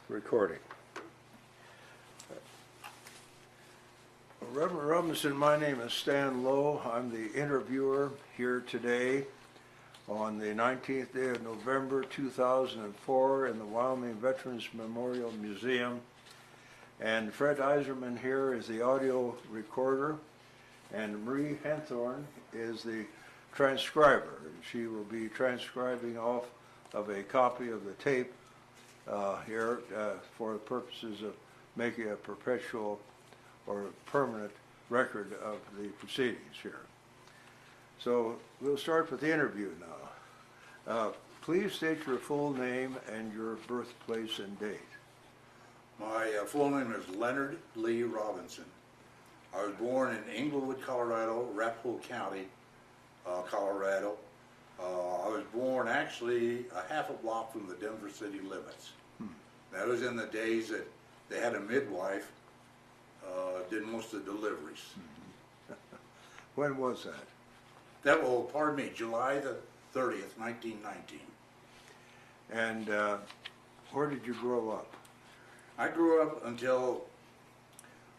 Recording. Reverend Robinson, my name is Stan Lowe. I'm the interviewer here today on the 19th day of November 2004 in the Wyoming Veterans Memorial Museum. And Fred Iserman here is the audio recorder, and Marie Henthorn is the transcriber. She will be transcribing off of a copy of the tape here for the purposes of making a perpetual or permanent record of the proceedings here. So we'll start with the interview now. Please state your full name and your birthplace and date. My full name is Leonard Lee Robinson. I was born in Englewood, Colorado, Arapahoe County, Colorado. I was born actually a half a block from the Denver city limits. That was in the days that they had a midwife, did most of the deliveries. When was that? That was, pardon me, July the 30th, 1919. And where did you grow up? I grew up until,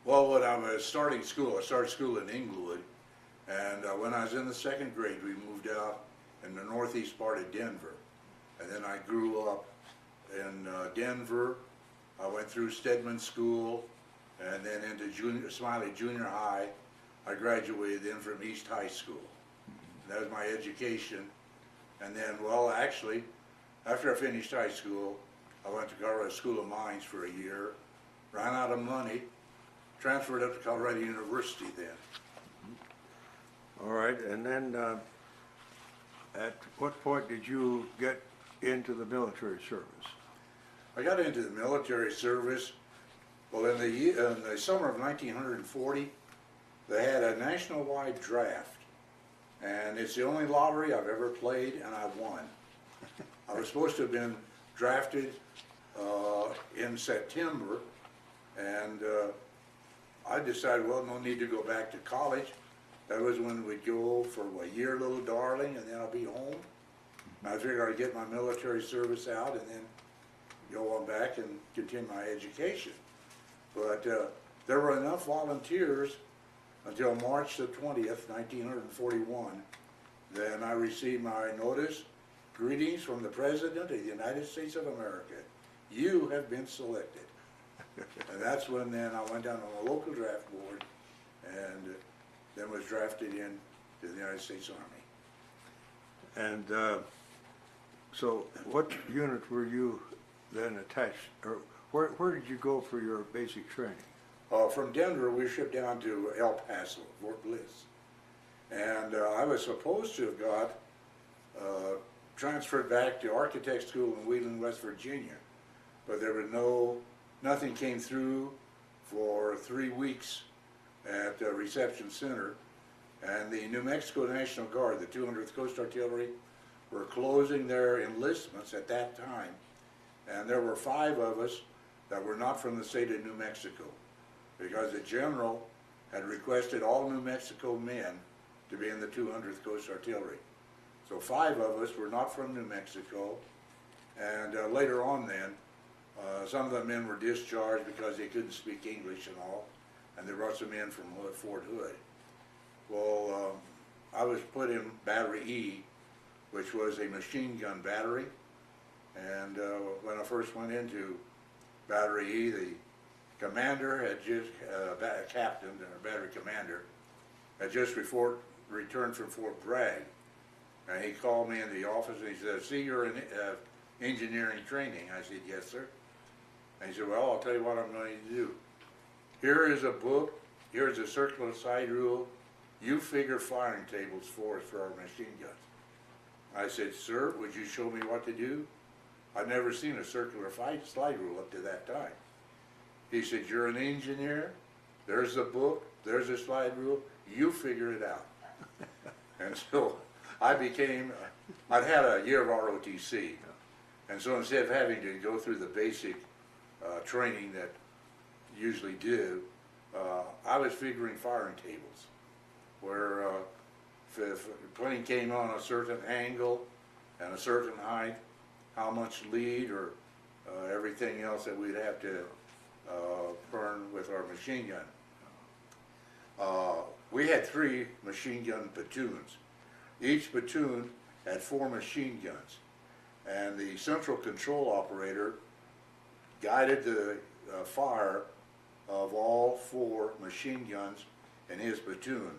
well, when I was starting school, I started school in Englewood, and when I was in the second grade, we moved out in the northeast part of Denver. And then I grew up in Denver. I went through Stedman School, and then into Smiley Junior High. I graduated then from East High School. That was my education. And then, well, actually, after I finished high school, I went to Colorado School of Mines for a year, ran out of money, transferred up to Colorado University then. All right, and then at what point did you get into the military service? I got into the military service, well, in the summer of 1940, they had a national-wide draft, and it's the only lottery I've ever played, and I won. I was supposed to have been drafted in September, and I decided, well, no need to go back to college. That was when we'd go for a year, little darling, and then I'll be home. I figured I'd get my military service out and then go on back and continue my education. But there were enough volunteers until March the 20th, 1941. Then I received my notice, greetings from the President of the United States of America. You have been selected. And that's when then I went down on the local draft board and then was drafted in to the United States Army. And so what unit were you then attached, or where did you go for your basic training? From Denver, we shipped down to El Paso, Fort Bliss. And I was supposed to have got transferred back to architect school in Wheeling, West Virginia. But there was nothing came through for 3 weeks at the reception center. And the New Mexico National Guard, the 200th Coast Artillery, were closing their enlistments at that time. And there were 5 of us that were not from the state of New Mexico, because the general had requested all New Mexico men to be in the 200th Coast Artillery. So 5 of us were not from New Mexico, and later on then, some of the men were discharged because they couldn't speak English and all, and they brought some in from Fort Hood. Well, I was put in Battery E, which was a machine gun battery, and when I first went into Battery E, the commander had just, captain, or battery commander, had just returned from Fort Bragg, and he called me in the office and he said, "See, you're in engineering training." I said, "Yes, sir." And he said, "Well, I'll tell you what I'm going to do. Here is a book, here's a circular side rule, you figure firing tables for us for our machine guns." I said, "Sir, would you show me what to do?" I'd never seen a circular slide rule up to that time. He said, "You're an engineer, there's a book, there's a slide rule, you figure it out." And so I'd had a year of ROTC, and so instead of having to go through the basic training that you usually do, I was figuring firing tables, where if a plane came on a certain angle and a certain height, how much lead or everything else that we'd have to burn with our machine gun. We had 3 machine gun platoons. Each platoon had 4 machine guns, and the central control operator guided the fire of all 4 machine guns in his platoon,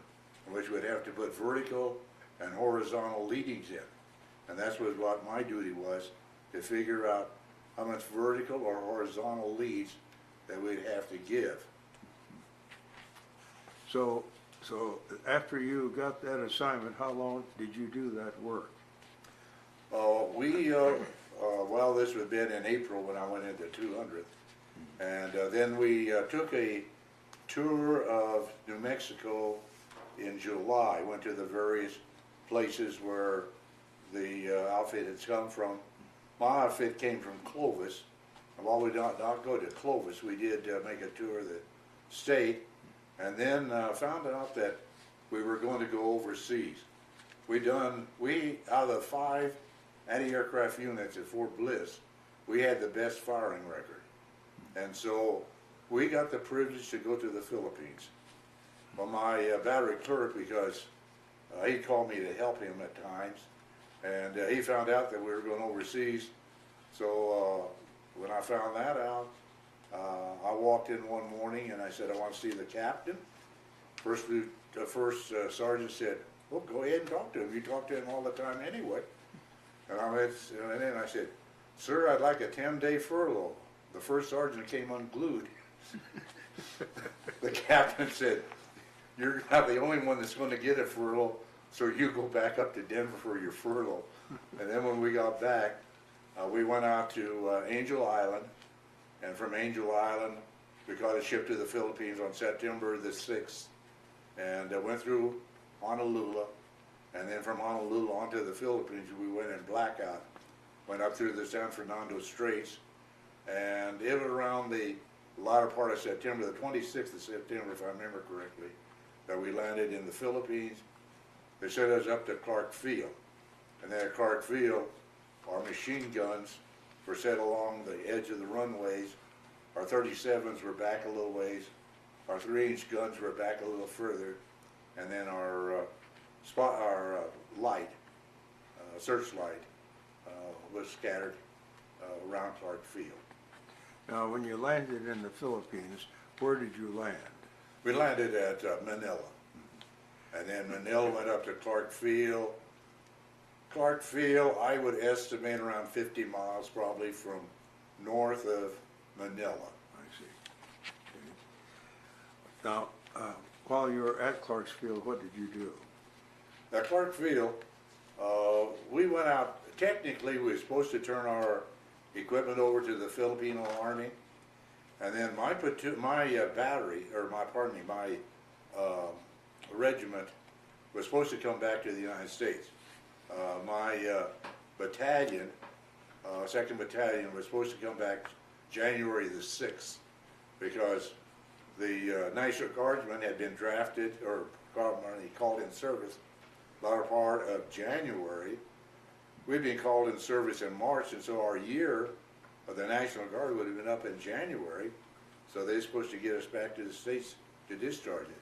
which would have to put vertical and horizontal leadings in. And that's what my duty was, to figure out how much vertical or horizontal leads that we'd have to give. So after you got that assignment, how long did you do that work? Well, this would have been in April when I went into 200th. And then we took a tour of New Mexico in July, went to the various places where the outfit had come from. My outfit came from Clovis. And while we did not go to Clovis, we did make a tour of the state, and then found out that we were going to go overseas. Out of the 5 anti-aircraft units at Fort Bliss, we had the best firing record. And so we got the privilege to go to the Philippines. Well, my battery clerk, because he called me to help him at times, and he found out that we were going overseas. So when I found that out, I walked in one morning and I said, I want to see the captain. First sergeant said, well, go ahead and talk to him. You talk to him all the time anyway. And then I said, sir, I'd like a 10-day furlough. The first sergeant came unglued. The captain said, you're not the only one that's going to get a furlough, so you go back up to Denver for your furlough. And then when we got back, we went out to Angel Island, and from Angel Island, we caught a ship to the Philippines on September the 6th, and went through Honolulu, and then from Honolulu onto the Philippines, we went in blackout, went up through the San Fernando Straits, and it was around the latter part of September, the 26th of September, if I remember correctly, that we landed in the Philippines. They sent us up to Clark Field, and then at Clark Field, our machine guns were set along the edge of the runways. Our 37s were back a little ways. Our 3-inch guns were back a little further, and then our searchlight was scattered around Clark Field. Now, when you landed in the Philippines, where did you land? We landed at Manila, and then Manila went up to Clark Field. Clark Field, I would estimate around 50 miles probably from north of Manila. I see. Okay. Now, while you were at Clark's Field, what did you do? At Clark Field, we went out, technically we were supposed to turn our equipment over to the Filipino Army, and then my regiment was supposed to come back to the United States. My battalion, 2nd Battalion, was supposed to come back January the 6th, because the National Guardsmen had been drafted, or called in service, latter part of January. We'd been called in service in March, and so our year of the National Guard would have been up in January, so they were supposed to get us back to the States to discharge it.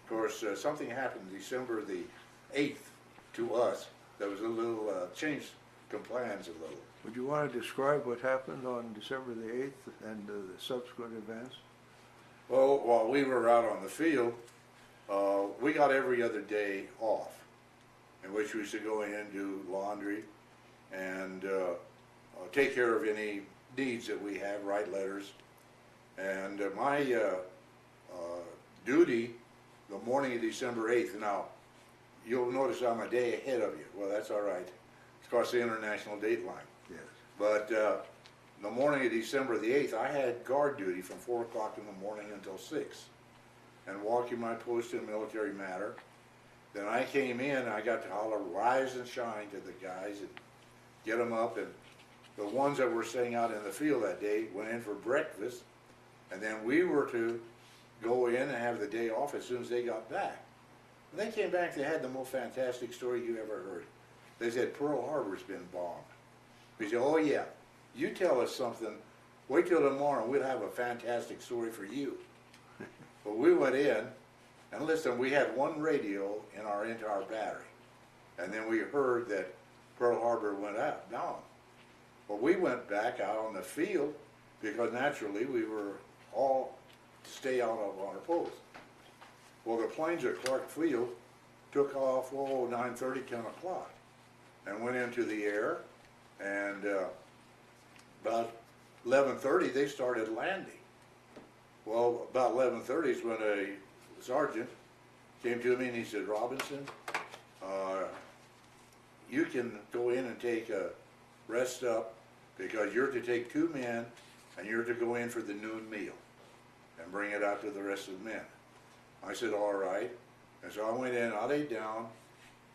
Of course, something happened December the 8th to us that was a little, changed plans a little. Would you want to describe what happened on December the 8th and the subsequent events? Well, while we were out on the field, we got every other day off, in which we used to go in and do laundry and take care of any needs that we have, write letters. And my duty, the morning of December 8th, now you'll notice I'm a day ahead of you. Well, that's all right. It's of course the international date line. Yes. But the morning of December the 8th, I had guard duty from 4 o'clock in the morning until 6, and walking my post in military matter. Then I came in, and I got to holler, rise and shine to the guys and get them up. And the ones that were staying out in the field that day went in for breakfast, and then we were to go in and have the day off as soon as they got back. When they came back, they had the most fantastic story you ever heard. They said, Pearl Harbor's been bombed. We said, oh yeah, you tell us something, wait till tomorrow, we'll have a fantastic story for you. But we went in, and listen, we had one radio in our entire battery. And then we heard that Pearl Harbor went down. Well, we went back out on the field because naturally we were all to stay out of our post. Well, the planes at Clark Field took off, 9:30, 10 o'clock, and went into the air, and about 11:30 they started landing. Well, about 11:30 is when a sergeant came to me and he said, Robinson, you can go in and take a rest up because you're to take 2 men and you're to go in for the noon meal and bring it out to the rest of the men. I said, all right. And so I went in, I laid down,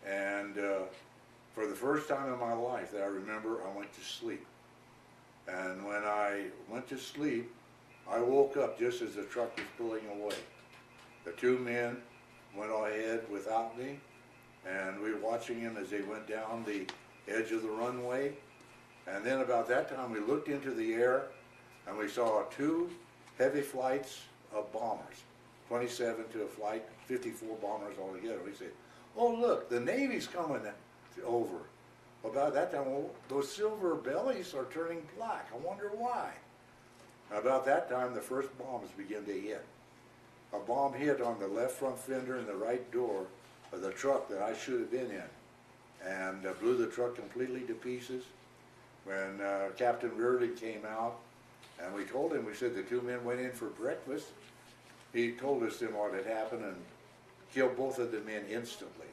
and for the first time in my life that I remember, I went to sleep. And when I went to sleep, I woke up just as the truck was pulling away. The 2 men went ahead without me, and we were watching them as they went down the edge of the runway. And then about that time, we looked into the air, and we saw 2 heavy flights of bombers, 27 to a flight, 54 bombers altogether. We said, oh, look, the Navy's coming over. About that time, those silver bellies are turning black. I wonder why. About that time, the first bombs began to hit. A bomb hit on the left front fender and the right door of the truck that I should have been in, and blew the truck completely to pieces. When Captain Reardon came out, and we told him, we said the 2 men went in for breakfast. He told us then what had happened and killed both of the men instantly.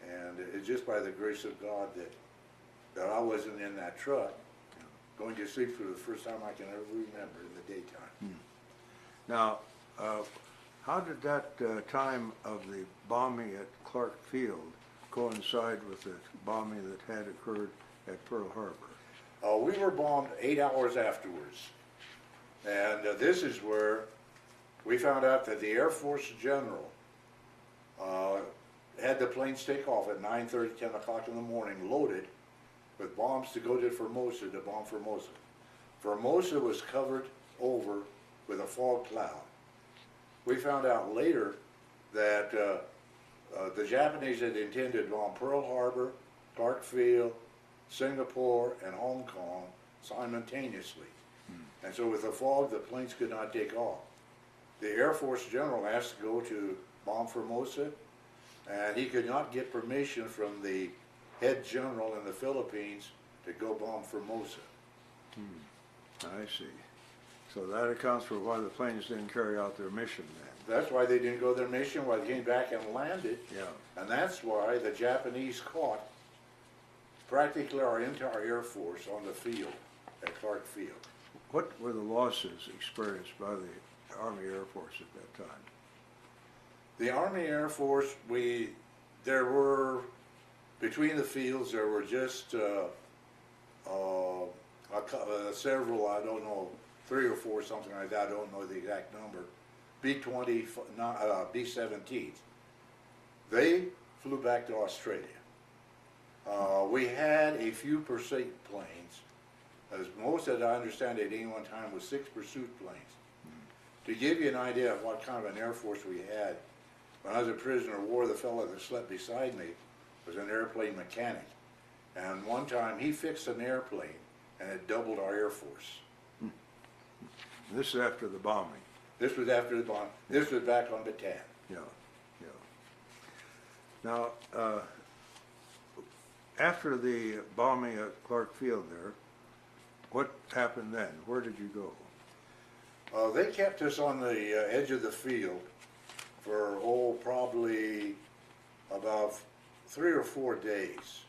And it's just by the grace of God that I wasn't in that truck, going to sleep for the first time I can ever remember in the daytime. Now, how did that time of the bombing at Clark Field coincide with the bombing that had occurred at Pearl Harbor? We were bombed 8 hours afterwards. And this is where we found out that the Air Force General had the planes take off at 9:30, 10 o'clock in the morning, loaded with bombs to go to Formosa, to bomb Formosa. Formosa was covered over with a fog cloud. We found out later that the Japanese had intended to bomb Pearl Harbor, Clark Field, Singapore, and Hong Kong simultaneously. And so with the fog, the planes could not take off. The Air Force General asked to go to bomb Formosa, and he could not get permission from the head general in the Philippines to go bomb Formosa. I see. So that accounts for why the planes didn't carry out their mission then. That's why they didn't go their mission, why they came back and landed. Yeah. And that's why the Japanese caught practically our entire Air Force on the field at Clark Field. What were the losses experienced by the Army Air Force at that time? The Army Air Force, there were, between the fields, there were just several, I don't know, 3 or 4, something like that, I don't know the exact number, B-20, B-17s. They flew back to Australia. We had a few pursuit planes, as most that I understand at any one time was 6 pursuit planes. To give you an idea of what kind of an Air Force we had, when I was a prisoner of war, the fellow that slept beside me was an airplane mechanic. And one time he fixed an airplane and it doubled our Air Force. This is after the bombing. This was after the bomb. This was back on Bataan. Yeah, yeah. Now, after the bombing at Clark Field there, what happened then? Where did you go? They kept us on the edge of the field for, probably about 3 or 4 days.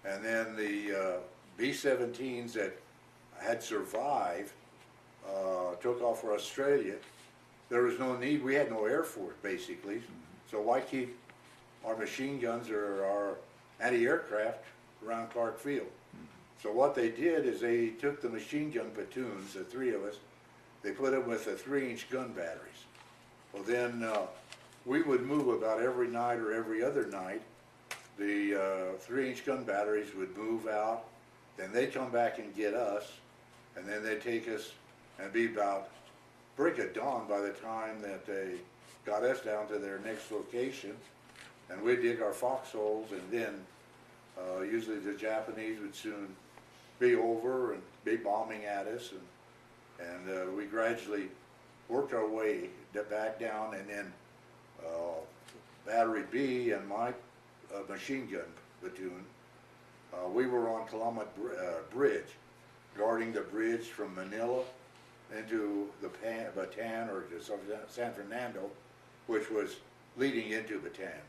And then the B-17s that had survived took off for Australia. There was no need, we had no Air Force basically, so why keep our machine guns or our anti-aircraft around Clark Field? So what they did is they took the machine gun platoons, the 3 of us, they put them with the 3-inch gun batteries. Well then, we would move about every night or every other night. The 3-inch gun batteries would move out Then they'd come back and get us, and then they'd take us, and it'd be about break of dawn by the time that they got us down to their next location, and we'd dig our foxholes, and then usually the Japanese would soon be over and be bombing at us, and we gradually worked our way back down, and then Battery B and my machine gun platoon, we were on Calumet Bridge, guarding the bridge from Manila into the Bataan or to San Fernando, which was leading into Bataan.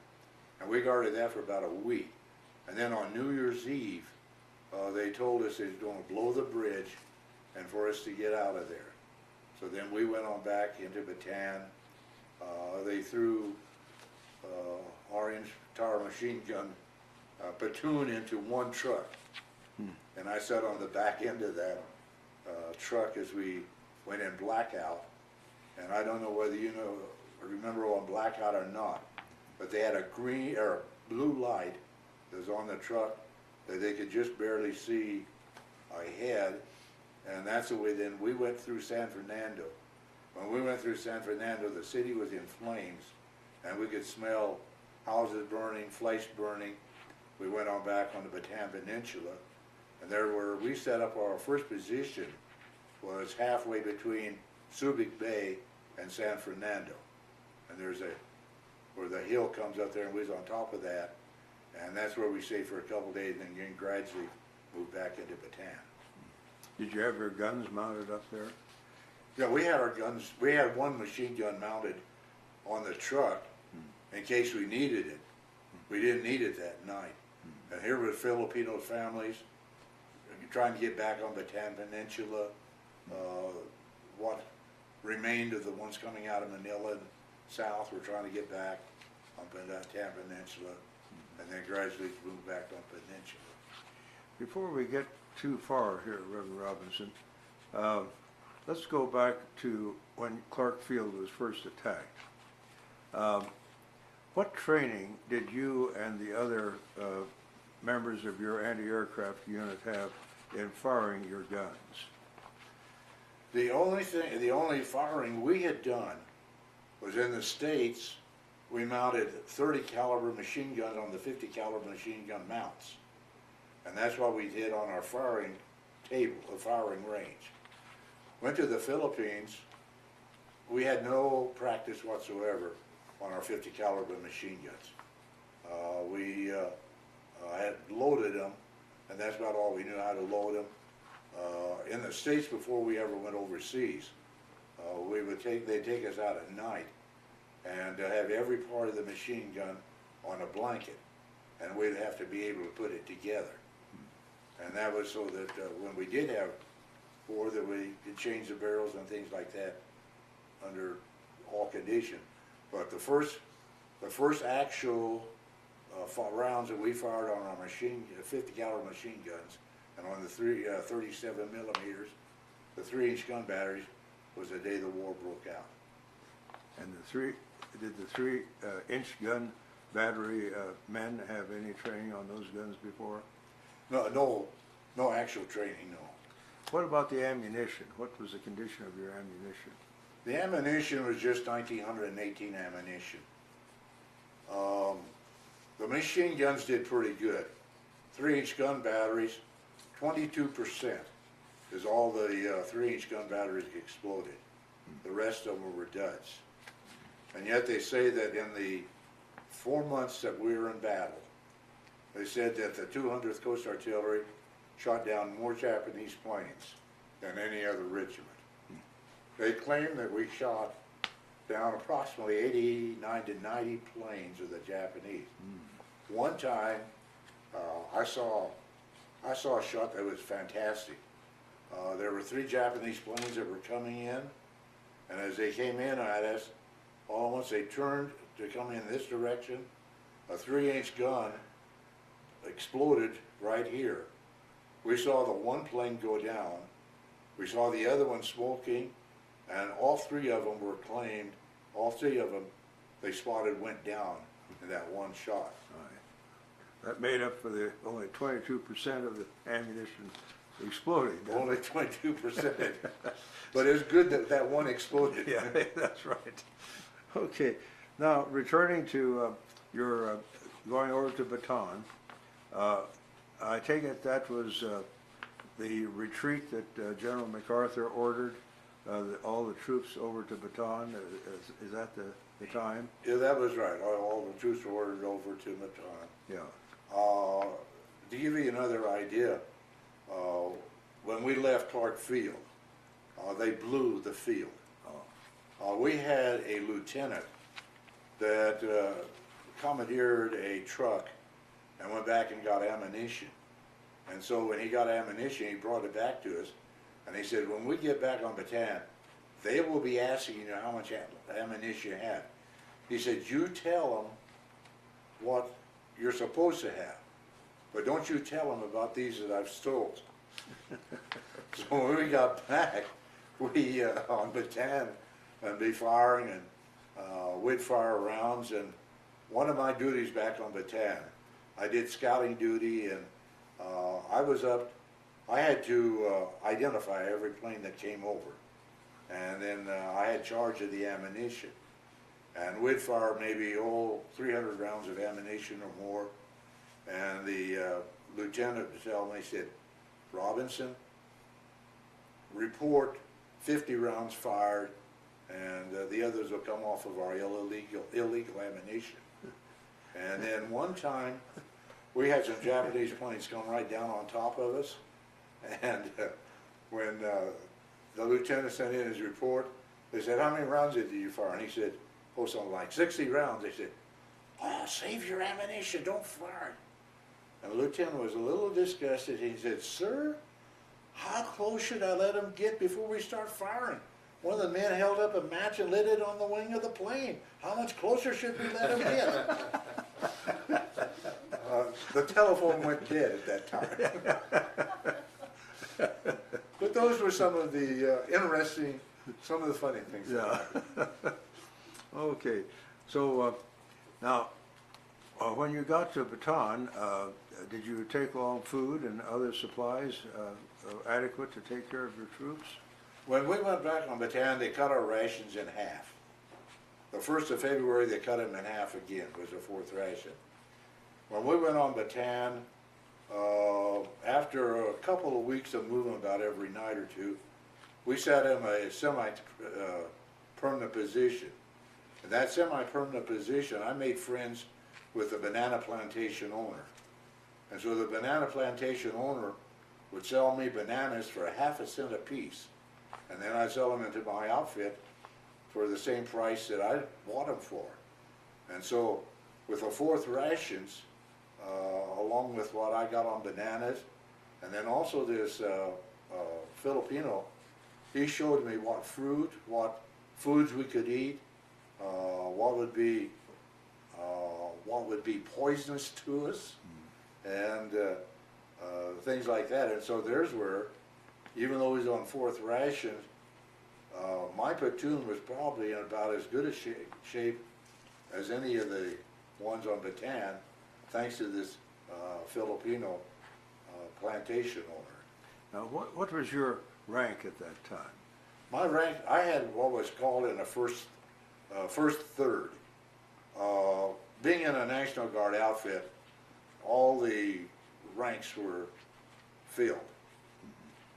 And we guarded that for about a week. And then on New Year's Eve, they told us they were going to blow the bridge and for us to get out of there. So then we went on back into Bataan. They threw our entire machine gun platoon into one truck. And I sat on the back end of that truck as we went in blackout. And I don't know whether you know or remember on blackout or not, but they had a green or a blue light that was on the truck that they could just barely see ahead. And that's the way then we went through San Fernando. When we went through San Fernando, the city was in flames, and we could smell houses burning, flesh burning. We went on back on the Bataan Peninsula, and we set up our first position was halfway between Subic Bay and San Fernando. And there's where the hill comes up there, and we was on top of that, and that's where we stayed for a couple of days, and then gradually moved back into Bataan. Did you have your guns mounted up there? Yeah, we had our guns, we had one machine gun mounted on the truck in case we needed it. We didn't need it that night. And here were Filipino families trying to get back on the Bataan Peninsula, what remained of the ones coming out of Manila and south were trying to get back on the Bataan Peninsula, and then gradually moved back on the peninsula. Before we get too far here, Reverend Robinson, let's go back to when Clark Field was first attacked. What training did you and the other members of your anti-aircraft unit have in firing your guns? The only firing we had done was in the States. We mounted 30 caliber machine guns on the 50 caliber machine gun mounts. And that's what we did on our firing table, the firing range. Went to the Philippines, we had no practice whatsoever on our 50 caliber machine guns. We had loaded them, and that's about all we knew how to load them. In the States, before we ever went overseas, they'd take us out at night and have every part of the machine gun on a blanket, and we'd have to be able to put it together. And that was so that when we did have war, that we could change the barrels and things like that under all condition. But the first actual rounds that we fired on our 50 caliber machine guns, and on the 37 millimeters, the 3-inch gun batteries, was the day the war broke out. And did the 3-inch gun battery men have any training on those guns before? No actual training, no. What about the ammunition? What was the condition of your ammunition? The ammunition was just 1918 ammunition. The machine guns did pretty good. 3-inch gun batteries, 22% is all the 3-inch gun batteries exploded. The rest of them were duds. And yet they say that in the 4 months that we were in battle, they said that the 200th Coast Artillery shot down more Japanese planes than any other regiment. They claim that we shot down approximately 89 to 90 planes of the Japanese. One time, I saw a shot that was fantastic. There were 3 Japanese planes that were coming in, and as they came in at us, all once they turned to come in this direction, a 3-inch gun exploded right here. We saw the one plane go down, we saw the other one smoking, and all 3 of them were claimed, all 3 of them they spotted went down in that one shot. That made up for the only 22% of the ammunition exploding. Only 22%. But it was good that that one exploded. Yeah, that's right. Okay, now returning to your going over to Bataan, I take it that was the retreat that General MacArthur ordered all the troops over to Bataan. Is that the time? Yeah, that was right. All the troops were ordered over to Bataan. Yeah. To give you another idea, when we left Clark Field, they blew the field. We had a lieutenant that commandeered a truck and went back and got ammunition. And so when he got ammunition, he brought it back to us, and he said, when we get back on Bataan, they will be asking you how much ammunition you have. He said, you tell them what you're supposed to have, but don't you tell them about these that I've stole. So when we got back, we on Bataan and be firing, and we'd fire rounds. And one of my duties back on Bataan, I did scouting duty, and I was up. I had to identify every plane that came over, and then I had charge of the ammunition. And we'd fire maybe 300 rounds of ammunition or more. And the lieutenant would tell me, he said, Robinson, report 50 rounds fired, and the others will come off of our illegal ammunition. And then one time, we had some Japanese planes come right down on top of us, and when the lieutenant sent in his report, they said, how many rounds did you fire? And he said, oh, something like 60 rounds. They said, oh, save your ammunition, don't fire it. And the lieutenant was a little disgusted. He said, sir, how close should I let them get before we start firing? One of the men held up a match and lit it on the wing of the plane. How much closer should we let them get? The telephone went dead at that time. But those were some of the interesting, some of the funny things. Yeah. Okay, so now, when you got to Bataan, did you take along food and other supplies adequate to take care of your troops? When we went back on Bataan, they cut our rations in half. The 1st of February, they cut them in half again, was the 4th ration. When we went on Bataan, after a couple of weeks of moving about every night or two, we sat in a semi-permanent position. In that semi-permanent position, I made friends with the banana plantation owner. And so the banana plantation owner would sell me bananas for ½ cent a piece. And then I'd sell them into my outfit for the same price that I bought them for. And so with the 4th rations, along with what I got on bananas, and then also this Filipino, he showed me what foods we could eat, what would be poisonous to us, and things like that. And so there's where, even though he's on 4th ration, my platoon was probably in about as good a shape as any of the ones on Bataan, thanks to this Filipino plantation owner. Now, what was your rank at that time? My rank, I had what was called in a first third. Being in a National Guard outfit, all the ranks were filled.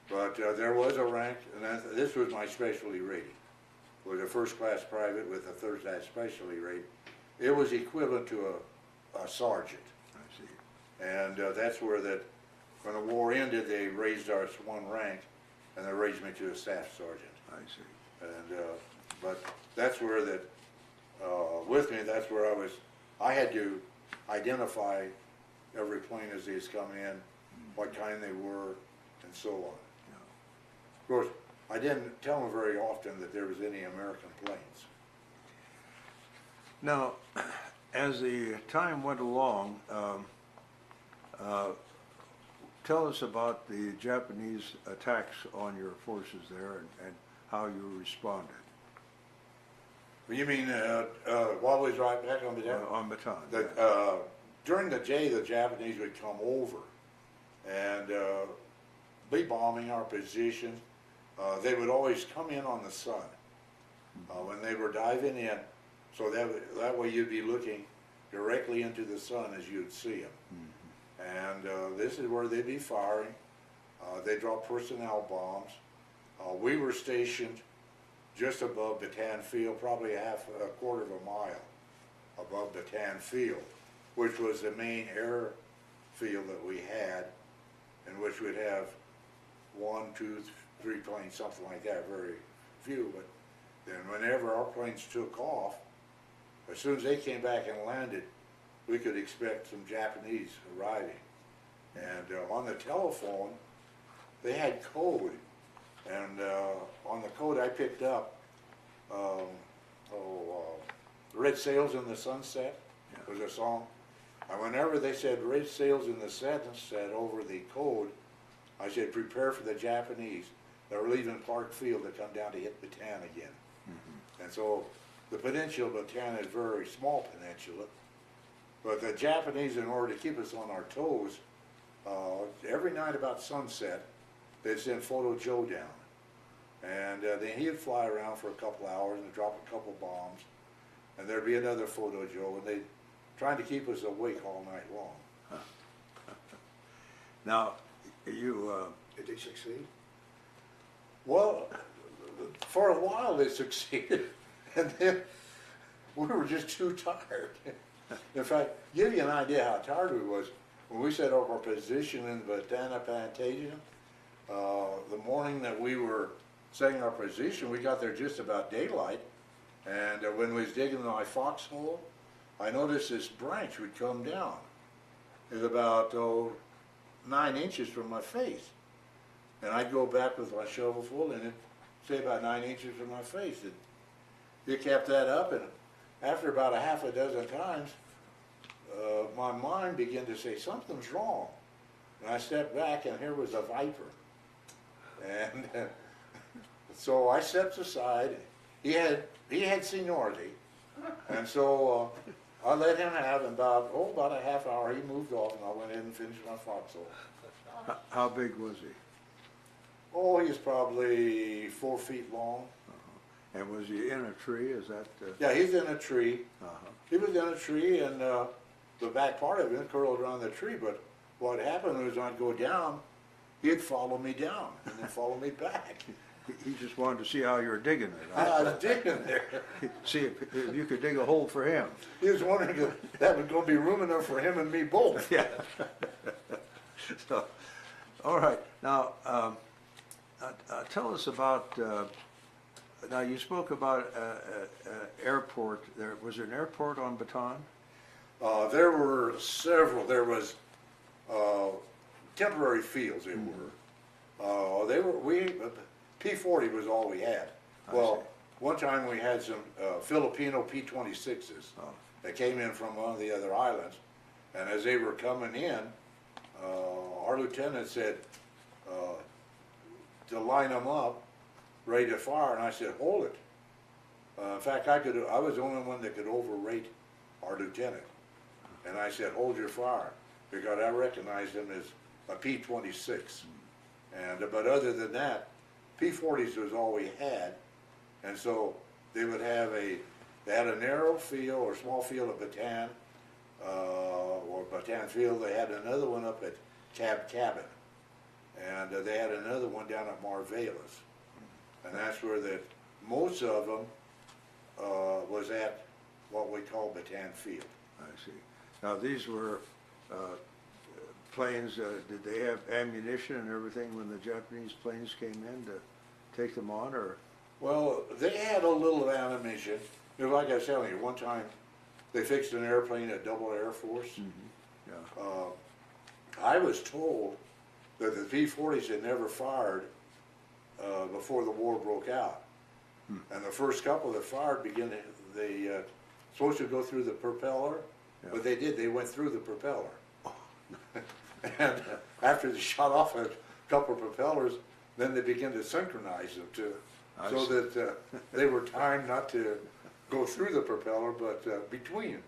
But there was a rank, and this was my specialty rating. It was a 1st class private with a 3rd class specialty rate. It was equivalent to a sergeant. I see. And that's where when the war ended, they raised us one rank, and they raised me to a staff sergeant. I see. And but that's where with me, that's where I had to identify every plane as these come in, what kind they were, and so on. Yeah. Of course, I didn't tell them very often that there was any American planes. Now, as the time went along, tell us about the Japanese attacks on your forces there and how you responded. You mean while we was right back on Bataan? On Bataan. That yeah. during the day, the Japanese would come over and be bombing our position. They would always come in on the sun when they were diving in, so that way you'd be looking directly into the sun as you'd see them. And this is where they'd be firing. They dropped personnel bombs. We were stationed just above Bataan Field, probably a quarter of a mile above Bataan Field, which was the main airfield that we had, in which we'd have 1, 2, 3 planes, something like that, very few. But then whenever our planes took off, as soon as they came back and landed, we could expect some Japanese arriving. And on the telephone, they had code. And on the code I picked up, Red Sails in the Sunset was a song. And whenever they said Red Sails in the Sunset over the code, I said, prepare for the Japanese. They were leaving Clark Field to come down to hit Bataan again. And so the peninsula of Bataan is a very small peninsula. But the Japanese, in order to keep us on our toes, every night about sunset, they'd send Photo Joe down. And then he'd fly around for a couple hours and drop a couple bombs. And there'd be another Photo Joe, and they'd trying to keep us awake all night long. Now, you... Did they succeed? Well, for a while they succeeded, and then we were just too tired. In fact, give you an idea how tired we was, when we set up our position in Batana Plantation, the morning that we were setting our position, we got there just about daylight, and when we was digging my foxhole, I noticed this branch would come down. It was about 9 inches from my face. And I'd go back with my shovelful, and it'd say about 9 inches from my face. It kept that up, and after about a half a dozen times, my mind began to say, something's wrong. And I stepped back, and here was a viper. And so I stepped aside. He had seniority, and so I let him have about a half hour. He moved off, and I went in and finished my foxhole. How big was he? Oh, he's probably 4 feet long. And was he in a tree? Is that... Yeah, he's in a tree. He was in a tree, and the back part of it curled around the tree. But what happened was I'd go down, he'd follow me down, and then follow me back. He just wanted to see how you were digging it. I was digging there. See if you could dig a hole for him. He was wondering if that was going to be room enough for him and me both. Yeah. So, all right. Now, tell us about, now you spoke about airport. Was there an airport on Bataan? There were several. There was temporary fields, they were. P-40 was all we had. Well, one time we had some Filipino P-26s that came in from one of the other islands, and as they were coming in, our lieutenant said to line them up, ready to fire, and I said, hold it. In fact, I was the only one that could overrate our lieutenant, and I said, hold your fire, because I recognized him as a P-26. But other than that, P-40s was all we had, and so they would have they had a narrow field or small field at Bataan, or Bataan Field. They had another one up at Cabin, and they had another one down at Marvelas, and that's where most of them was at what we call Bataan Field. I see. Now these were planes, did they have ammunition and everything when the Japanese planes came in to take them on, or? Well, they had a little ammunition. You know, like I was telling you, one time they fixed an airplane at Double Air Force. Yeah. I was told that the P-40s had never fired before the war broke out. And the first couple that fired they supposed to go through the propeller, but they did. They went through the propeller. And after they shot off a couple of propellers, then they began to synchronize them so that they were timed not to go through the propeller, but between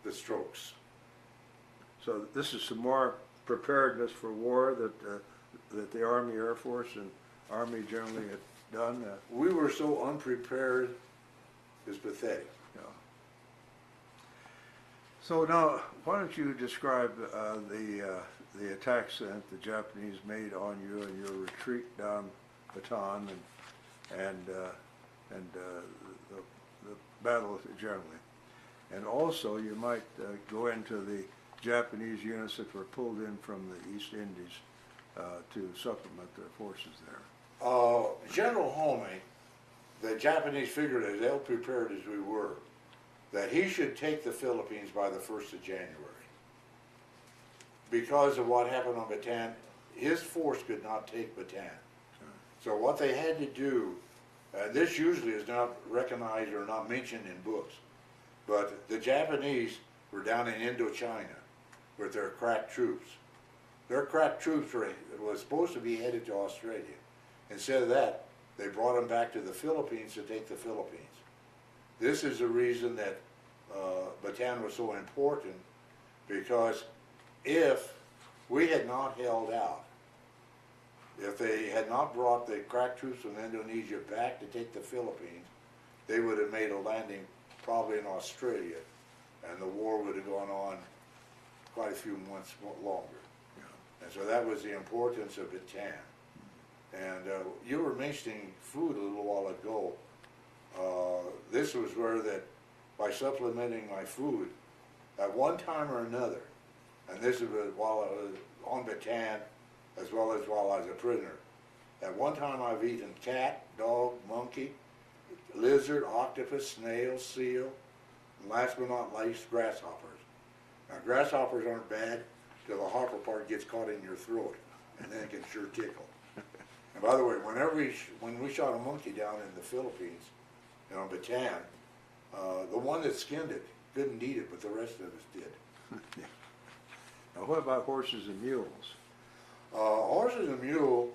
the strokes. So this is some more preparedness for war that the Army, Air Force, and Army generally had done. We were so unprepared, it's pathetic. Yeah. So now, why don't you describe the attacks that the Japanese made on you and your retreat down Bataan and the battle generally, and also you might go into the Japanese units that were pulled in from the East Indies to supplement their forces there. General Homey, the Japanese figured, as ill prepared as we were, that he should take the Philippines by the 1st of January. Because of what happened on Bataan, his force could not take Bataan. So what they had to do, this usually is not recognized or not mentioned in books, but the Japanese were down in Indochina with their crack troops. Their crack troops was supposed to be headed to Australia. Instead of that, they brought them back to the Philippines to take the Philippines. This is the reason that Bataan was so important, because if we had not held out, if they had not brought the crack troops from Indonesia back to take the Philippines, they would have made a landing probably in Australia, and the war would have gone on quite a few months longer. Yeah. And so that was the importance of Bataan. And you were mentioning food a little while ago. This was where that, by supplementing my food, at one time or another, and this was while I was on Bataan, as well as while I was a prisoner, at one time I've eaten cat, dog, monkey, lizard, octopus, snail, seal, and last but not least, grasshoppers. Now grasshoppers aren't bad till the hopper part gets caught in your throat, and then it can sure tickle. And by the way, when we shot a monkey down in the Philippines, on Bataan, the one that skinned it couldn't eat it, but the rest of us did. Now, what about horses and mules? Horses and mule,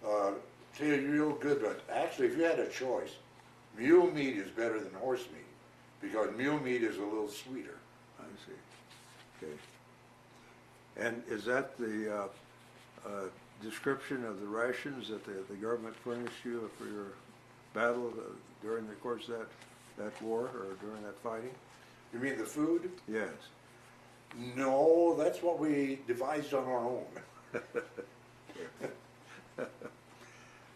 tell you real good, but actually, if you had a choice, mule meat is better than horse meat, because mule meat is a little sweeter. I see. Okay. And is that the description of the rations that the government furnished you for your battle during the course of that war, or during that fighting? You mean the food? Yes. No, that's what we devised on our own.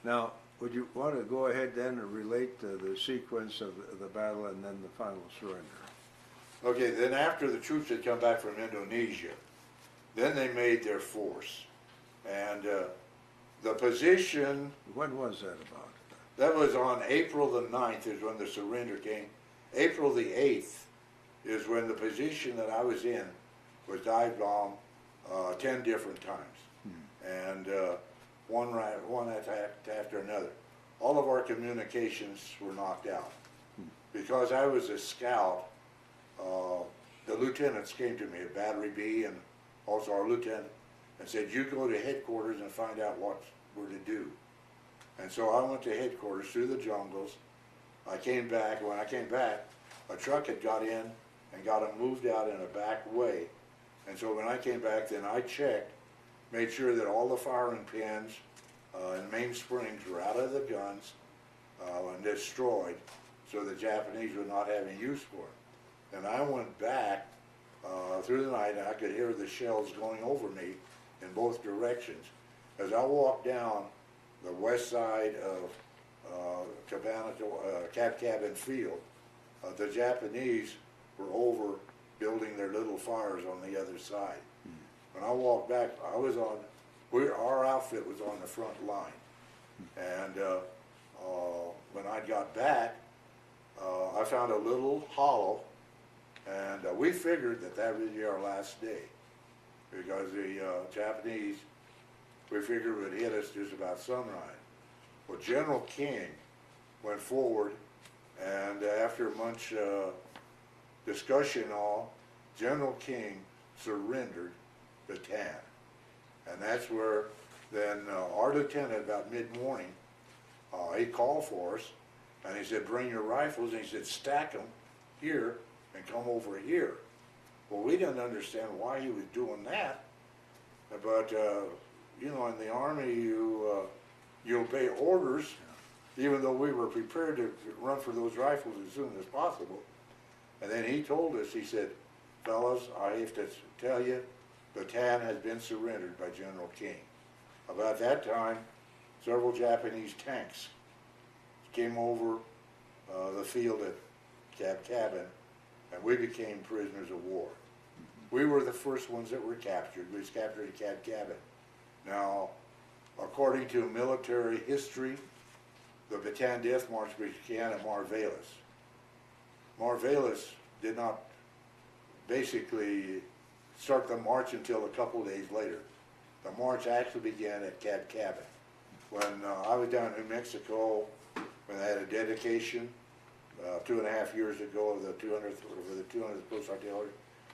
Now, would you want to go ahead then and relate the sequence of the battle and then the final surrender? Okay, then after the troops had come back from Indonesia, then they made their force. And the position... When was that about? That was on April the 9th is when the surrender came. April the 8th is when the position that I was in was dive bombed 10 different times. And one attack after another. All of our communications were knocked out. Because I was a scout, the lieutenants came to me at Battery B, and also our lieutenant, and said, you go to headquarters and find out what we're to do. And so I went to headquarters through the jungles. I came back. When I came back, a truck had got in and got them moved out in a back way. And so when I came back, then I checked, made sure that all the firing pins and main springs were out of the guns and destroyed, so the Japanese would not have any use for it. And I went back through the night, and I could hear the shells going over me in both directions. As I walked down the west side of Cab Cabin Field, the Japanese were over building their little fires on the other side. When I walked back, our outfit was on the front line. And when I got back, I found a little hollow, and we figured that would be our last day, because the Japanese, we figured, would hit us just about sunrise. Well, General King went forward, and after much discussion, General King surrendered Bataan. And that's where then our lieutenant, about mid-morning, he called for us, and he said, bring your rifles, and he said, stack them here and come over here. Well, we didn't understand why he was doing that, but, you know, in the Army, you obey orders, even though we were prepared to run for those rifles as soon as possible. And then he told us, he said, fellas, I have to tell you, Bataan has been surrendered by General King. About that time, several Japanese tanks came over the field at Cab Cabin, and we became prisoners of war. We were the first ones that were captured. We was captured at Cab Cabin. Now, according to military history, the Bataan Death March began at Marvelis. Marvelis did not basically start the march until a couple days later. The march actually began at Cab Cabin. When I was down in New Mexico, when they had a dedication 2.5 years ago of the 200th Post Artillery,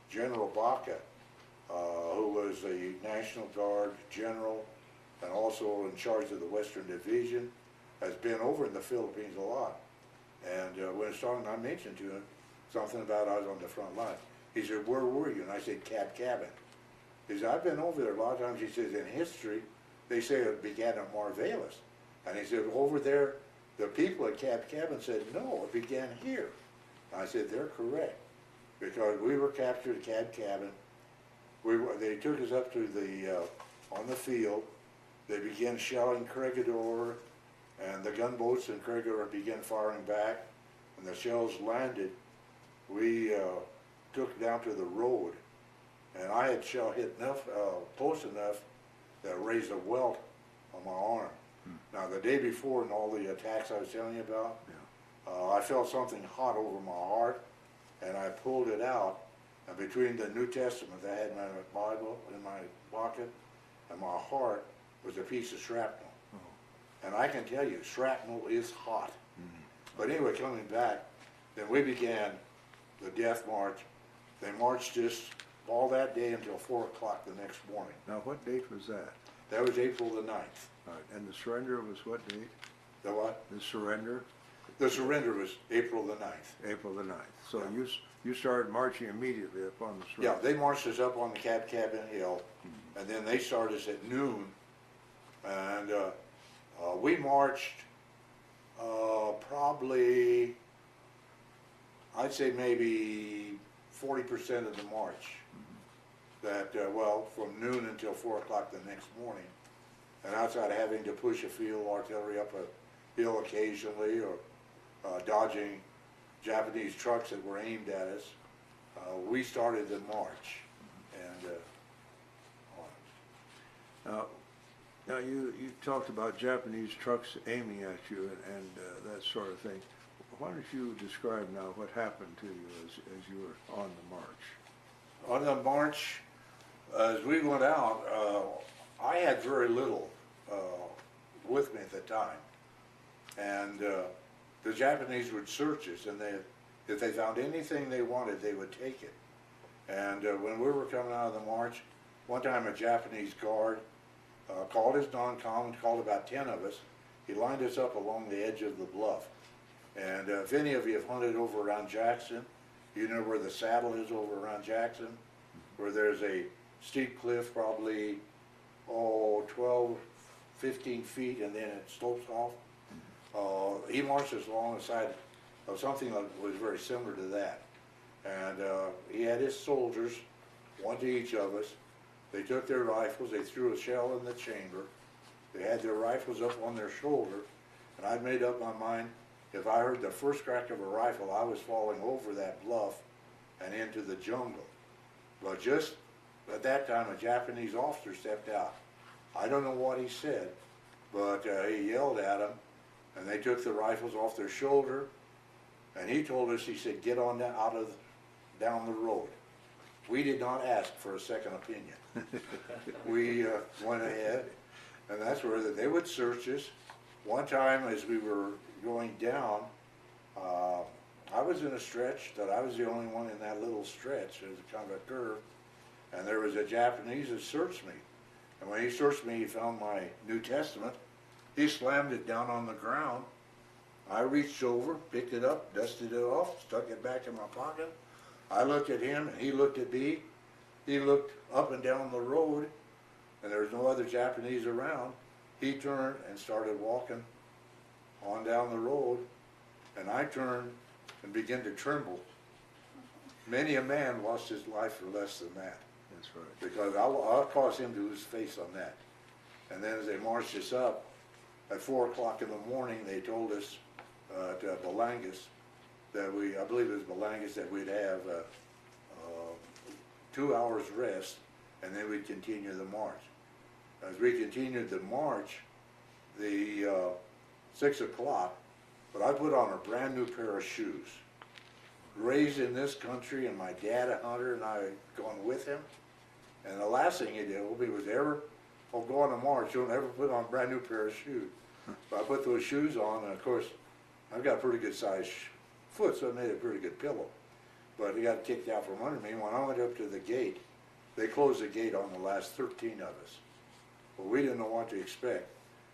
General Baca, who was a National Guard general and also in charge of the Western Division, has been over in the Philippines a lot. And when I mentioned to him something about I was on the front line, he said, where were you? And I said, Cab Cabin. He said, I've been over there a lot of times. He says, in history, they say it began at Marvelis. And he said, over there, the people at Cab Cabin said, no, it began here. And I said, they're correct. Because we were captured at Cab Cabin. They took us up to on the field. They began shelling Corregidor, and the gunboats in Corregidor began firing back. When the shells landed, we took down to the road, and I had shell hit enough, close enough that raised a welt on my arm. Now the day before in all the attacks I was telling you about, I felt something hot over my heart, and I pulled it out, and between the New Testament that I had in my Bible in my pocket and my heart was a piece of shrapnel. And I can tell you, shrapnel is hot. But anyway, coming back, then we began the death march. They marched us all that day until 4 o'clock the next morning. Now, what date was that? That was April the 9th. All right, and the surrender was what date? The what? The surrender? The surrender was April the 9th. April the 9th. So Yeah. you started marching immediately upon the Yeah, surrender. they marched us up on the Cab Cabin Hill, and then they started us at noon, and we marched probably, I'd say maybe 40% of the march. That, well, from noon until 4 o'clock the next morning. And outside of having to push a field artillery up a hill occasionally, or dodging Japanese trucks that were aimed at us, we started the march. And Now you talked about Japanese trucks aiming at you and that sort of thing. Why don't you describe now what happened to you as you were on the march? on the march, as we went out, I had very little with me at the time. And the Japanese would search us, and if they found anything they wanted, they would take it. And when we were coming out of the march, one time a Japanese guard called his non-com, called about 10 of us. He lined us up along the edge of the bluff. And if any of you have hunted over around Jackson, you know where the saddle is over around Jackson, where there's a steep cliff, probably, 12, 15 feet, and then it slopes off. He marched us along the side of something that was very similar to that. And he had his soldiers, one to each of us. They took their rifles, they threw a shell in the chamber. They had their rifles up on their shoulder, and I'd made up my mind, if I heard the first crack of a rifle, I was falling over that bluff and into the jungle. But just at that time, a Japanese officer stepped out. I don't know what he said, but he yelled at them, and they took the rifles off their shoulder, and he told us, he said, get on down the road. We did not ask for a second opinion. We went ahead, and that's where they would search us. One time as we were going down, I was in a stretch that I was the only one in that little stretch. It was kind of a curve, and there was a Japanese that searched me. And when he searched me, he found my New Testament. He slammed it down on the ground. I reached over, picked it up, dusted it off, stuck it back in my pocket, I looked at him and he looked at me. He looked up and down the road and there was no other Japanese around. He turned and started walking on down the road, and I turned and began to tremble. Many a man lost his life for less than that. That's right. Because I'll cause him to lose face on that. And then as they marched us up, at 4 o'clock in the morning, they told us to Balangas that I believe it was Balangas, that we'd have 2 hours rest, and then we'd continue the march. As we continued the march, the 6 o'clock, but I put on a brand new pair of shoes. Raised in this country, and my dad a hunter, and I gone with him. And the last thing he told me was, ever go on a march, don't ever put on a brand new pair of shoes. But I put those shoes on, and of course, I've got a pretty good sized foot, so it made a pretty good pillow. But he got kicked out from under me. When I went up to the gate, they closed the gate on the last 13 of us. Well, we didn't know what to expect.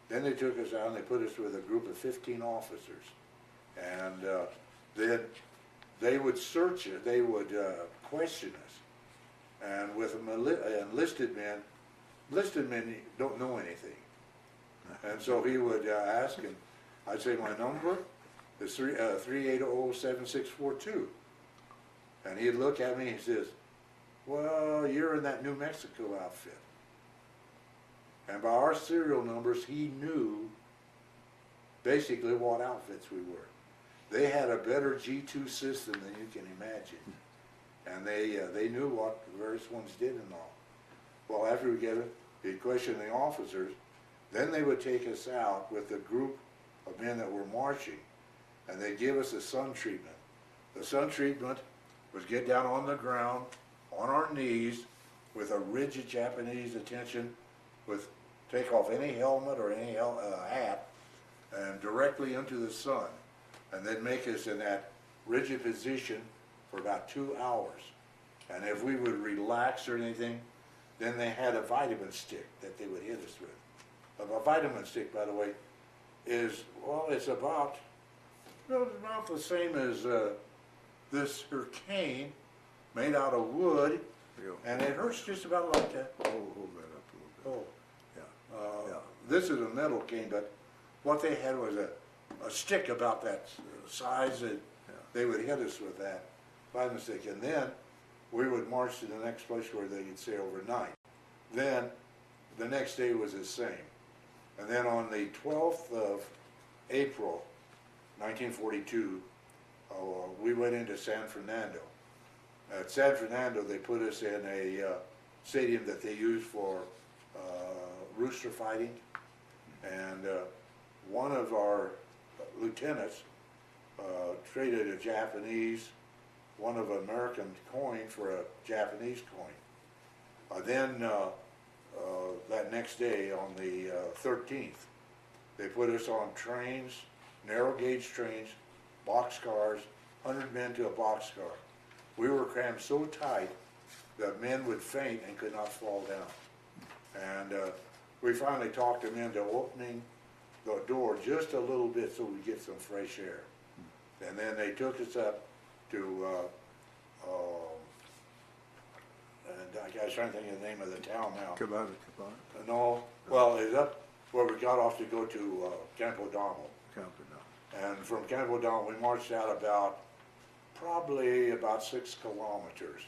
Then they took us out and they put us with a group of 15 officers. And then they would search us, they would question us. And with enlisted men don't know anything. And so he would ask, and I'd say my number is 380-7642. And he'd look at me and he says, well, you're in that New Mexico outfit. And by our serial numbers, he knew basically what outfits we were. They had a better G2 system than you can imagine. And they knew what the various ones did and all. Well, after we get it, he'd question the officers. Then they would take us out with a group of men that were marching, and they'd give us a sun treatment. The sun treatment was get down on the ground, on our knees, with a rigid Japanese attention, with take off any helmet or any hat, and directly into the sun, and then make us in that rigid position for about 2 hours. And if we would relax or anything, then they had a vitamin stick that they would hit us with. A vitamin stick, by the way, is, well, it's about the same as this here cane made out of wood, and it hurts just about like that. Hold that up a little bit. Oh. Yeah. This is a metal cane, but what they had was a stick about that size, and they would hit us with that vitamin stick. And then we would march to the next place where they could stay overnight. Then the next day was the same. And then on the 12th of April, 1942, we went into San Fernando. At San Fernando, they put us in a stadium that they use for rooster fighting. And one of our lieutenants traded a Japanese, one of American coin for a Japanese coin. Then that next day, on the 13th, they put us on trains, narrow gauge trains, boxcars, 100 men to a boxcar. We were crammed so tight that men would faint and could not fall down. And we finally talked them into opening the door just a little bit so we'd get some fresh air. And then they took us up to, and I was trying to think of the name of the town now. Cabana. No, well, it's up where we got off to go to Camp O'Donnell. And from Camp O'Donnell, we marched out probably about 6 kilometers.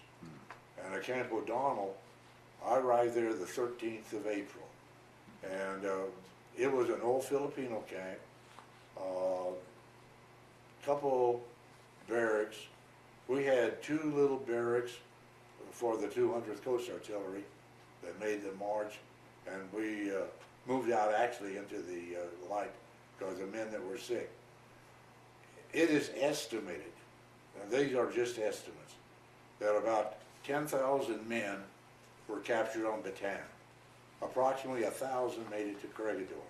And at Camp O'Donnell, I arrived there the 13th of April. And it was an old Filipino camp, couple barracks. We had 2 little barracks for the 200th Coast Artillery that made the march, and we moved out actually into the light because of men that were sick. It is estimated, and these are just estimates, that about 10,000 men were captured on Bataan. Approximately 1,000 made it to Corregidor.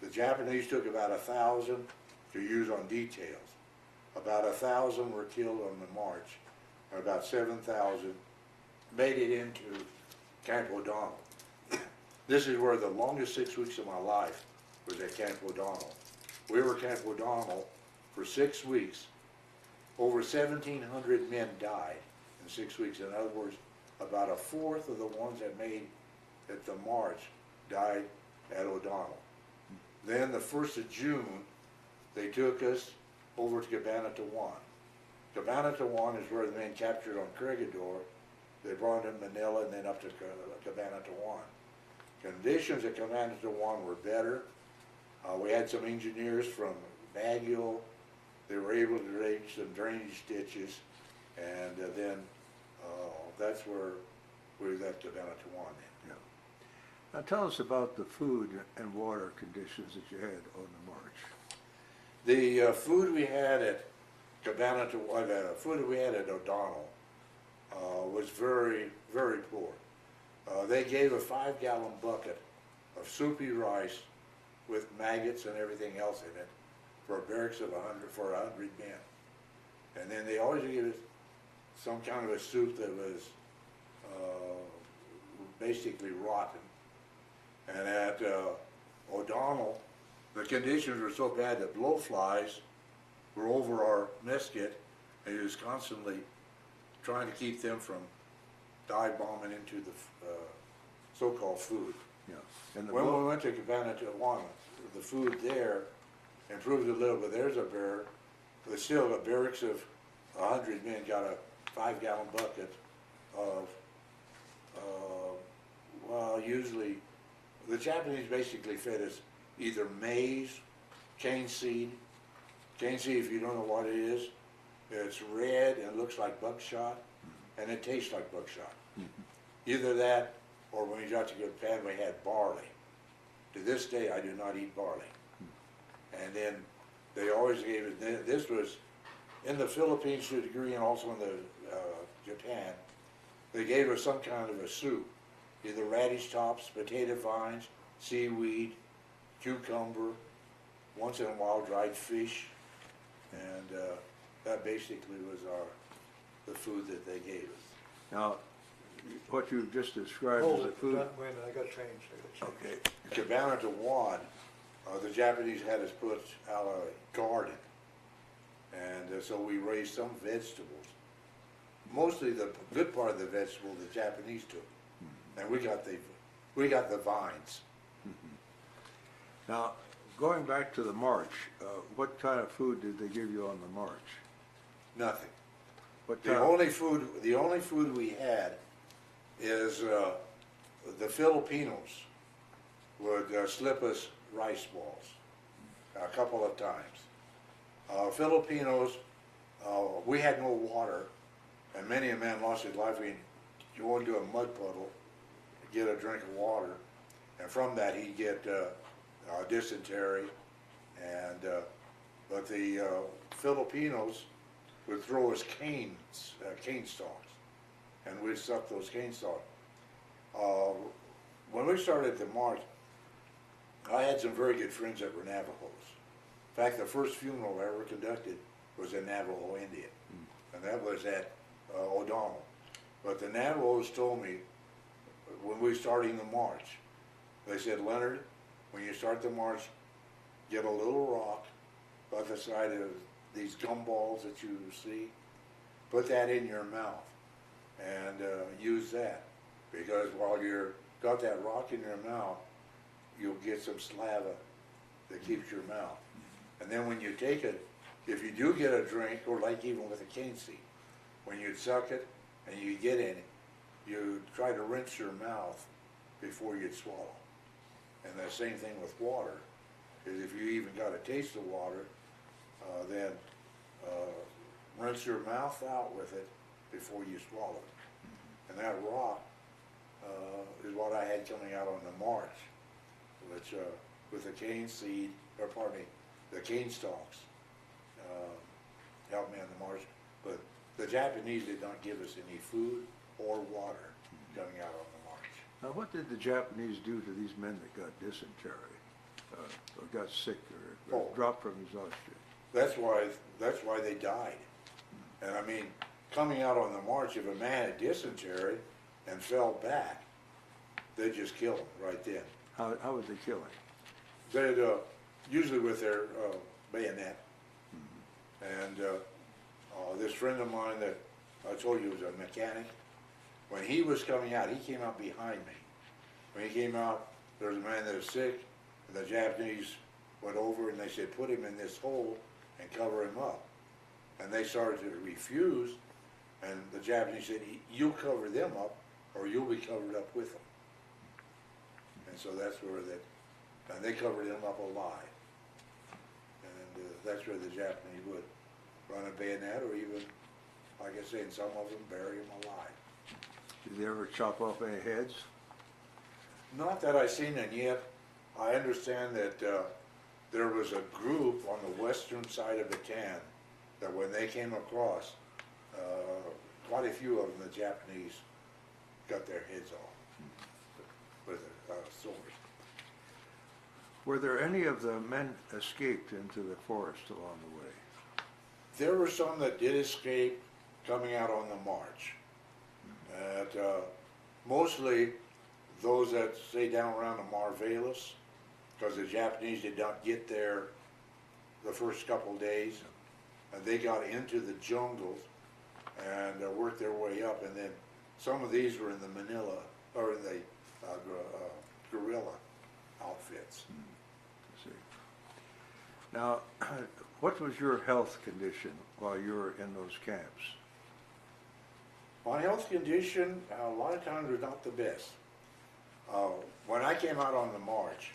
The Japanese took about 1,000 to use on details. About 1,000 were killed on the march, and about 7,000 made it into Camp O'Donnell. This is where the longest 6 weeks of my life was at Camp O'Donnell. We were at Camp O'Donnell for 6 weeks. Over 1,700 men died in 6 weeks. In other words, about a fourth of the ones that made at the march died at O'Donnell. Then the 1st of June, they took us over to Cabana Tawan. Cabana Tawan is where the men captured on Corregidor. They brought them to Manila and then up to Cabana Tawan. Conditions at Cabana Tawan were better. We had some engineers from Baguio. They were able to arrange some drainage ditches, and then that's where we left Cabana Tawan. Yeah. Now tell us about the food and water conditions that you had on the march. The food we had at Cabana Tawan, the food we had at O'Donnell was very, very poor. They gave a 5-gallon bucket of soupy rice with maggots and everything else in it for a barracks of 100 men. And then they always gave us some kind of a soup that was basically rotten. And at O'Donnell, the conditions were so bad that blowflies were over our mess kit, and he was constantly trying to keep them from dive bombing into the so-called food. Yeah. And the When we went to Cabana Tawan, the food there improved a little, but there's still a barracks of 100 men got a 5-gallon bucket of, well, usually, the Japanese basically fed us either maize, cane seed. Cane seed, if you don't know what it is, it's red and looks like buckshot, and it tastes like buckshot. Either that, or when we got to Japan, we had barley. To this day, I do not eat barley. And then they always gave it, this was in the Philippines to a degree, and also in the Japan, they gave us some kind of a soup, either radish tops, potato vines, seaweed, cucumber, once in a while dried fish, and that basically was the food that they gave us. Now, what you've just described Hold as a it, food. wait a minute, I got change. Okay. Cabana Tawan, the Japanese had us put out a garden, and so we raised some vegetables. Mostly the good part of the vegetable the Japanese took, and we got the vines. Now, going back to the march, what kind of food did they give you on the march? Nothing. What The only food we had is the Filipinos would slip us rice balls a couple of times. Filipinos, we had no water, and many a man lost his life. He'd go into a mud puddle, get a drink of water, and from that he'd get dysentery. And but the Filipinos would throw us cane stalks, and we'd suck those cane stalks. When we started the march, I had some very good friends that were Navajos. In fact, the first funeral I ever conducted was a Navajo Indian, and that was at O'Donnell. But the Navajos told me, when we were starting the march, they said, Leonard, when you start the march, get a little rock by the side of these gumballs that you see, put that in your mouth, and use that. Because while you're got that rock in your mouth, you'll get some saliva that keeps your mouth. And then when you take it, if you do get a drink, or like even with a cane seed, when you suck it and you get in it, you try to rinse your mouth before you'd swallow. And the same thing with water, is if you even got a taste of water, then rinse your mouth out with it before you swallow it. And that rock is what I had coming out on the march, which with the cane seed, or pardon me, the cane stalks helped me on the march. But the Japanese did not give us any food or water coming out on the march. Now, what did the Japanese do to these men that got dysentery, or got sick, or dropped from exhaustion? That's why they died. And I mean, coming out on the march, if a man had dysentery and fell back, they'd just kill him right then. How would they kill him? They'd usually with their bayonet. And this friend of mine that I told you he was a mechanic. When he was coming out, he came out behind me. When he came out, there was a man that was sick, and the Japanese went over and they said, put him in this hole and cover him up. And they started to refuse, and the Japanese said, you'll cover them up, or you'll be covered up with them. And so that's where and they covered him up alive. And that's where the Japanese would run a bayonet, or even, like I say, in some of them, bury him alive. Did they ever chop off any heads? Not that I've seen it yet. I understand that there was a group on the western side of the can that when they came across, quite a few of them, the Japanese got their heads off with swords. Were there any of the men escaped into the forest along the way? There were some that did escape coming out on the march. Mostly those that stayed down around the Marvelis, because the Japanese did not get there the first couple of days. And they got into the jungles and worked their way up. And then some of these were in the Manila, or in the guerrilla outfits. I see. Now, what was your health condition while you were in those camps? My health condition, a lot of times, was not the best. When I came out on the march,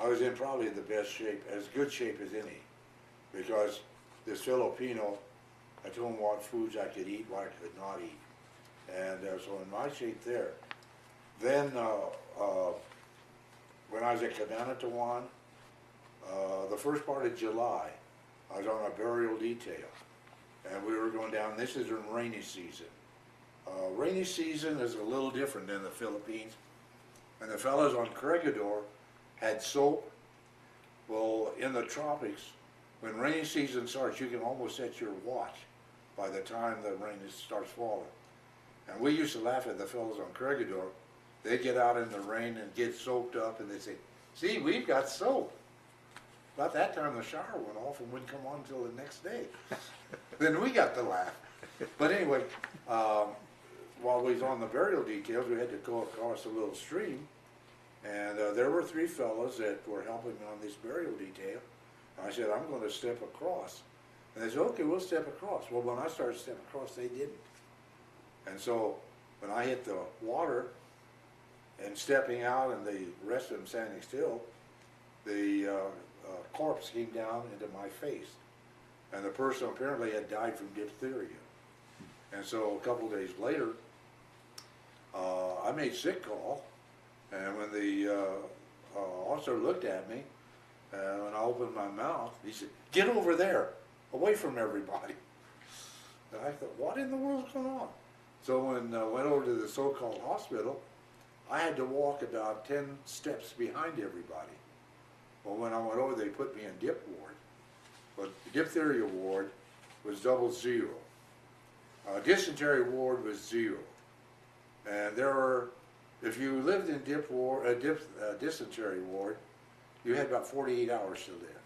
I was in probably the best shape, as good shape as any, because this Filipino, I told him what foods I could eat, what I could not eat. And so in my shape there. Then when I was at Cabanatuan, the first part of July, I was on a burial detail. And we were going down, this is in rainy season. Rainy season is a little different than the Philippines. And the fellows on Corregidor had soap. Well, in the tropics, when rainy season starts, you can almost set your watch by the time the rain starts falling. And we used to laugh at the fellows on Corregidor. They'd get out in the rain and get soaked up, and they'd say, see, we've got soap. About that time, the shower went off and wouldn't come on until the next day. Then we got to laugh. But anyway, while we was on the burial details, we had to go across a little stream. And there were three fellows that were helping me on this burial detail. I said, I'm going to step across. And they said, okay, we'll step across. Well, when I started stepping across, they didn't. And so when I hit the water and stepping out and the rest of them standing still, the corpse came down into my face. And the person apparently had died from diphtheria. And so a couple days later, I made sick call. And when the officer looked at me, when I opened my mouth, he said, get over there, away from everybody. And I thought, what in the world's going on? So when I went over to the so-called hospital, I had to walk about 10 steps behind everybody. Well, when I went over, they put me in dip ward. But the diphtheria ward was 00. Dysentery ward was 0. And there were, if you lived in dysentery ward, you had about 48 hours to live.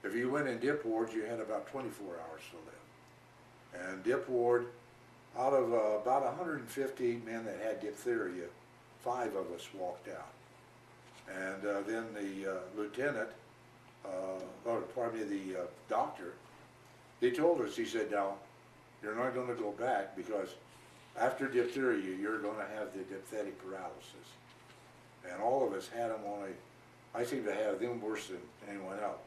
If you went in dip ward, you had about 24 hours to live. And dip ward, out of about 150 men that had diphtheria, 5 of us walked out. And then the lieutenant, or pardon me, the doctor, he told us, he said, now, you're not going to go back because after diphtheria, you're going to have the diphthetic paralysis. And all of us had them only, I seem to have them worse than anyone else.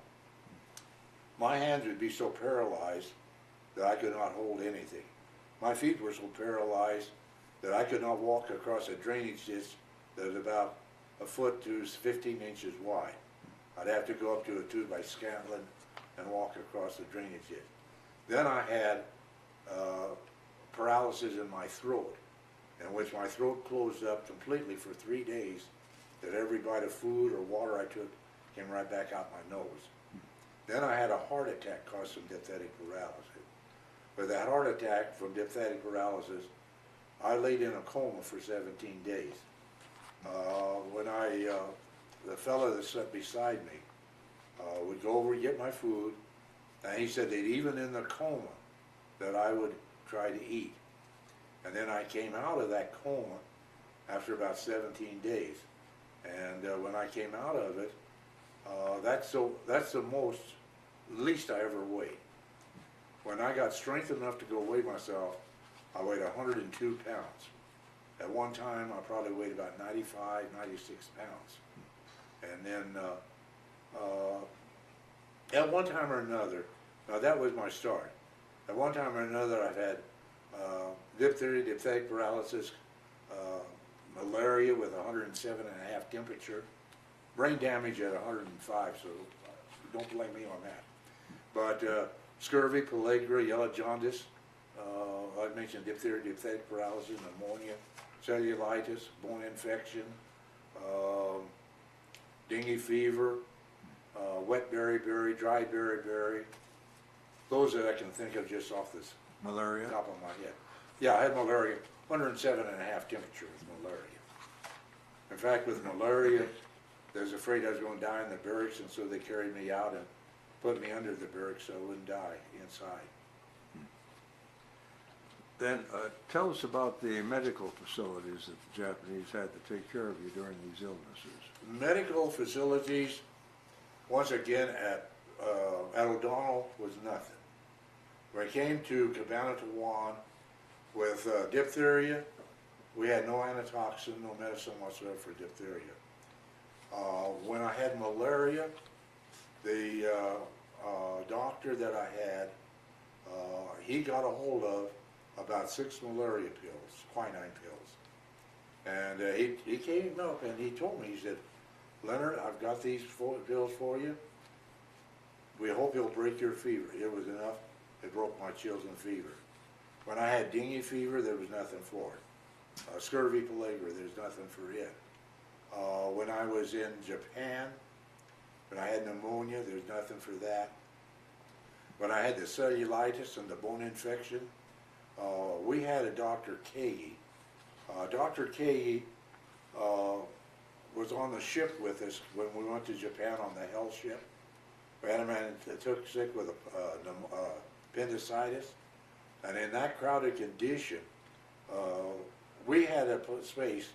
My hands would be so paralyzed that I could not hold anything. My feet were so paralyzed that I could not walk across a drainage ditch that was about a foot to 15 inches wide. I'd have to go up to a 2 by Scantlin and walk across the drainage ditch. Then I had paralysis in my throat, in which my throat closed up completely for 3 days, that every bite of food or water I took came right back out my nose. Then I had a heart attack caused from diphthetic paralysis. With that heart attack from diphthetic paralysis, I laid in a coma for 17 days. When the fellow that sat beside me would go over and get my food, and he said that even in the coma, that I would try to eat. And then I came out of that coma after about 17 days. And when I came out of it, that's the least I ever weighed. When I got strength enough to go weigh myself, I weighed 102 pounds. At one time, I probably weighed about 95, 96 pounds. And then at one time or another, now that was my start. At one time or another, I've had diphtheria, diphthetic paralysis, malaria with 107.5 temperature, brain damage at 105, so don't blame me on that. But scurvy, pellagra, yellow jaundice, I mentioned diphtheria, diphthetic paralysis, pneumonia, cellulitis, bone infection, dengue fever, wet beriberi, dry beriberi. Those that I can think of just off the Malaria? top of my head. Yeah, I had malaria, 107.5 temperature with malaria. In fact, with malaria, they was afraid I was going to die in the barracks, and so they carried me out and put me under the barracks so I wouldn't die inside. Then tell us about the medical facilities that the Japanese had to take care of you during these illnesses. Medical facilities, once again, at O'Donnell was nothing. When it came to Cabanatuan with diphtheria, we had no antitoxin, no medicine whatsoever for diphtheria. When I had malaria, the doctor that I had, he got a hold of about 6 malaria pills, quinine pills. And he came up and he told me, he said, "Leonard, I've got these pills for you. We hope you'll break your fever." It was enough. It broke my chills and fever. When I had dengue fever, there was nothing for it. Scurvy, pellagra, there's nothing for it. When I was in Japan, when I had pneumonia, there's nothing for that. When I had the cellulitis and the bone infection, we had a Dr. Kagi. Dr. Kagi was on the ship with us when we went to Japan on the Hell ship. We had a man that took sick with appendicitis, and in that crowded condition, we had a space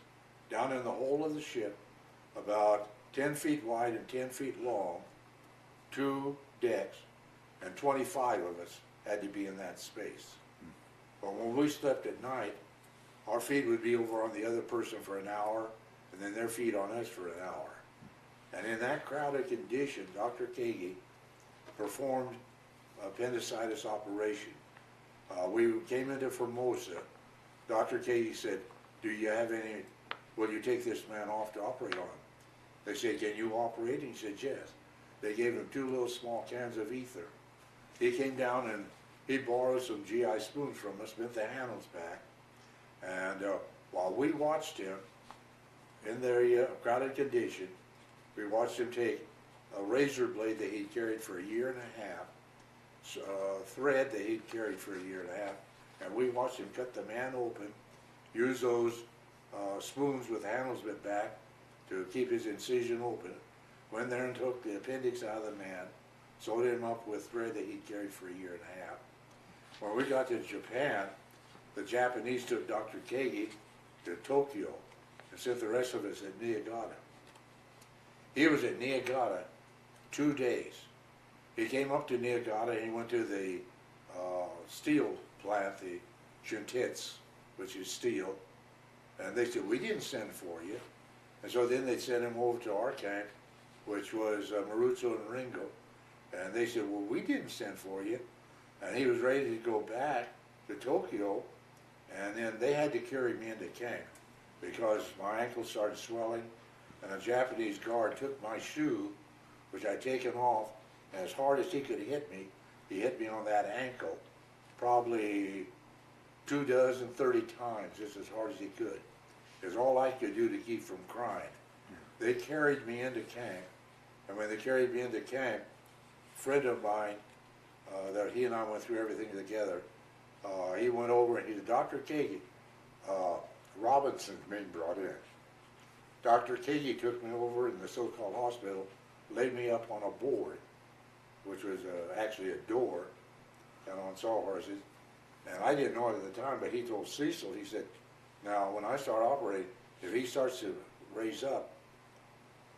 down in the hold of the ship, about 10 feet wide and 10 feet long, 2 decks, and 25 of us had to be in that space. But when we slept at night, our feet would be over on the other person for an hour, and then their feet on us for an hour. And in that crowded condition, Dr. Kagi performed appendicitis operation. We came into Formosa. Dr. Kagi said, "Do you have any, will you take this man off to operate on him?" They said, "Can you operate?" And he said, "Yes." They gave him 2 little small cans of ether. He came down and he borrowed some GI spoons from us, bent the handles back, and while we watched him in their crowded condition, we watched him take a razor blade that he'd carried for a year and a half, thread that he'd carried for a year and a half, and we watched him cut the man open, use those spoons with the handles bent back to keep his incision open, went there and took the appendix out of the man, sewed him up with thread that he'd carried for a year and a half. When we got to Japan, the Japanese took Dr. Kagi to Tokyo and sent the rest of us at Niigata. He was at Niigata 2 days. He came up to Niigata and he went to the steel plant, the Shintets, which is steel, and they said, "We didn't send for you." And so then they sent him over to our camp, which was Marutsu and Ringo, and they said, "Well, we didn't send for you." And he was ready to go back to Tokyo, and then they had to carry me into camp because my ankle started swelling, and a Japanese guard took my shoe, which I'd taken off, and as hard as he could hit me, he hit me on that ankle probably 30 times, just as hard as he could. It was all I could do to keep from crying. They carried me into camp, and when they carried me into camp, a friend of mine, that he and I went through everything together, he went over and he said, "Dr. Kagi, Robinson's being brought in." Dr. Kagi took me over in the so-called hospital, laid me up on a board, which was actually a door down on sawhorses, And I didn't know it at the time, but he told Cecil, he said, now when I start operating, if he starts to raise up,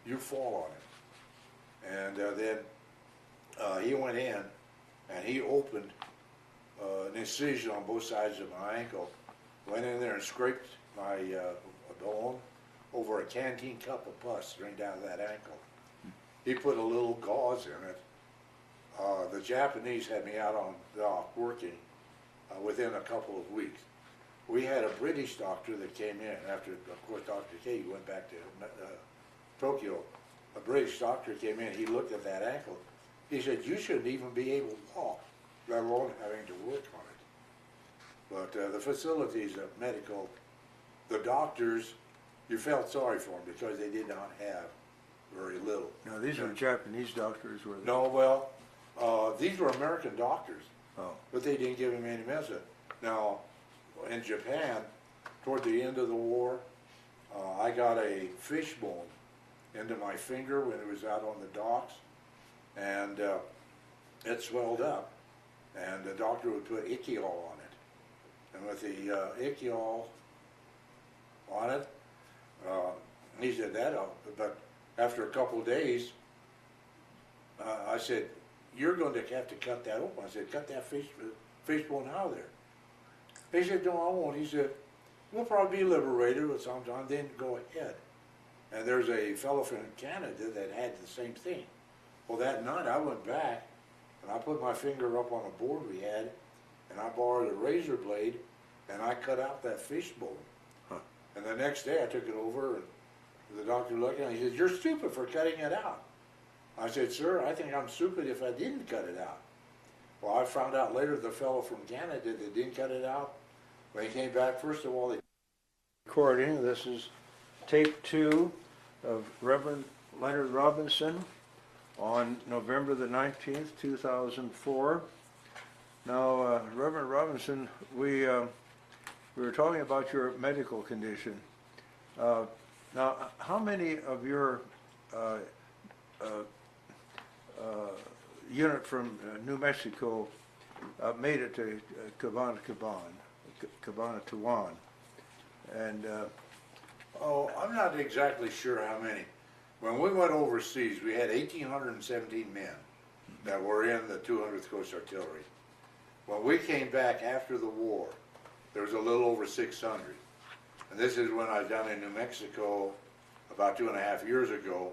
you fall on him. And then he went in and he opened an incision on both sides of my ankle, went in there and scraped my bone over a canteen cup of pus drained out of that ankle. He put a little gauze in it. The Japanese had me out on dock working within a couple of weeks. We had a British doctor that came in after, of course, Dr. K went back to Tokyo. A British doctor came in, he looked at that ankle. He said, you shouldn't even be able to walk, let alone having to work on it. But the facilities of medical, the doctors, you felt sorry for them because they did not have very little. Now, these are Japanese doctors, were they? No, well, these were American doctors, but they didn't give him any medicine. Now, in Japan, toward the end of the war, I got a fish bone into my finger when it was out on the docks, and it swelled up, and the doctor would put ikiol on it. And with the ikiol on it, he said that, but after a couple of days, I said, you're going to have to cut that open. I said, cut that fish bone out of there. He said, no, I won't. He said, we'll probably be liberated with sometime, then go ahead. And there's a fellow from Canada that had the same thing. Well, that night I went back and I put my finger up on a board we had, and I borrowed a razor blade and I cut out that fish bone. And the next day I took it over and the doctor looked at it and he said, you're stupid for cutting it out. I said, sir, I think I'm stupid if I didn't cut it out. Well, I found out later the fellow from Canada that didn't cut it out, when he came back, first of all, Recording, this is tape 2 of Reverend Leonard Robinson on November the 19th, 2004. Now, Reverend Robinson, we were talking about your medical condition. Now, how many of your unit from New Mexico made it to Cabanatuan? And oh, I'm not exactly sure how many. When we went overseas, we had 1,817 men that were in the 200th Coast Artillery. When we came back after the war, there was a little over 600. And this is when I was down in New Mexico about 2.5 years ago.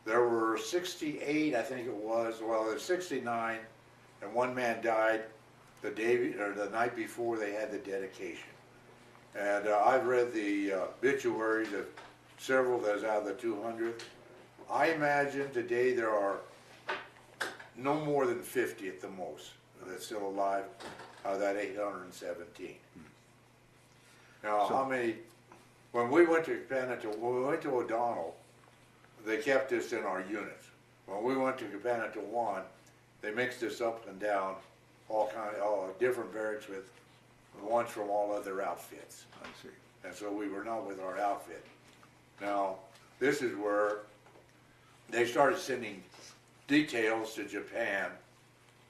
There were 68, I think it was, well, there's 69, and one man died the night before they had the dedication. And I've read the obituaries of several that was out of the 200. I imagine today there are no more than 50 at the most that's still alive out of that 817. Now, so, how many, when we went to O'Donnell, they kept us in our units. When we went to Cabanatuan, they mixed us up and down, all different barracks with ones from all other outfits. I see. And so we were not with our outfit. Now, this is where they started sending details to Japan,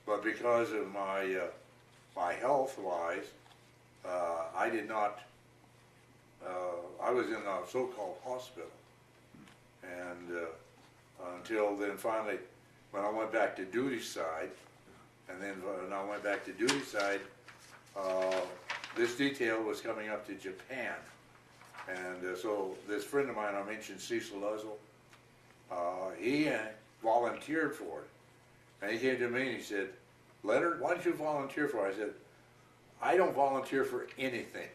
but because of my my health-wise, I did not. I was in a so-called hospital, and until then, finally, when I went back to duty side, and then when I went back to duty side, this detail was coming up to Japan. And so this friend of mine, I mentioned Cecil Uzzle, he volunteered for it. And he came to me and he said, Leonard, why don't you volunteer for it? I said, I don't volunteer for anything.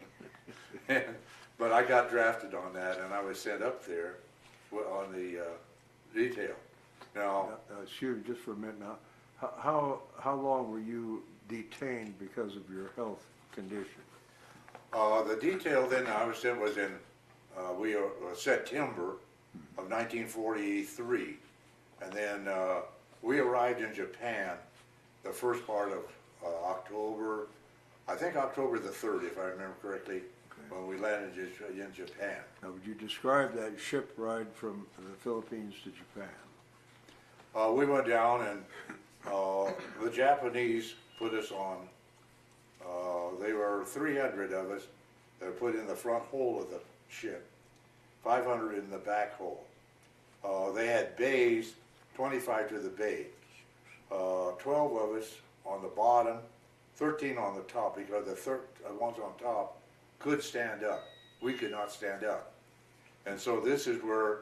But I got drafted on that, and I was sent up there on the detail. Now, excuse me just for a minute now. How long were you detained because of your health condition? The detail then I was in was in September of 1943, and then we arrived in Japan the first part of October, I think October the 3rd, if I remember correctly, okay, when we landed in Japan. Now, would you describe that ship ride from the Philippines to Japan? We went down and the Japanese put us on There were 300 of us that were put in the front hold of the ship, 500 in the back hold. They had bays, 25 to the bay. 12 of us on the bottom, 13 on the top, because the ones on top could stand up. We could not stand up. And so this is where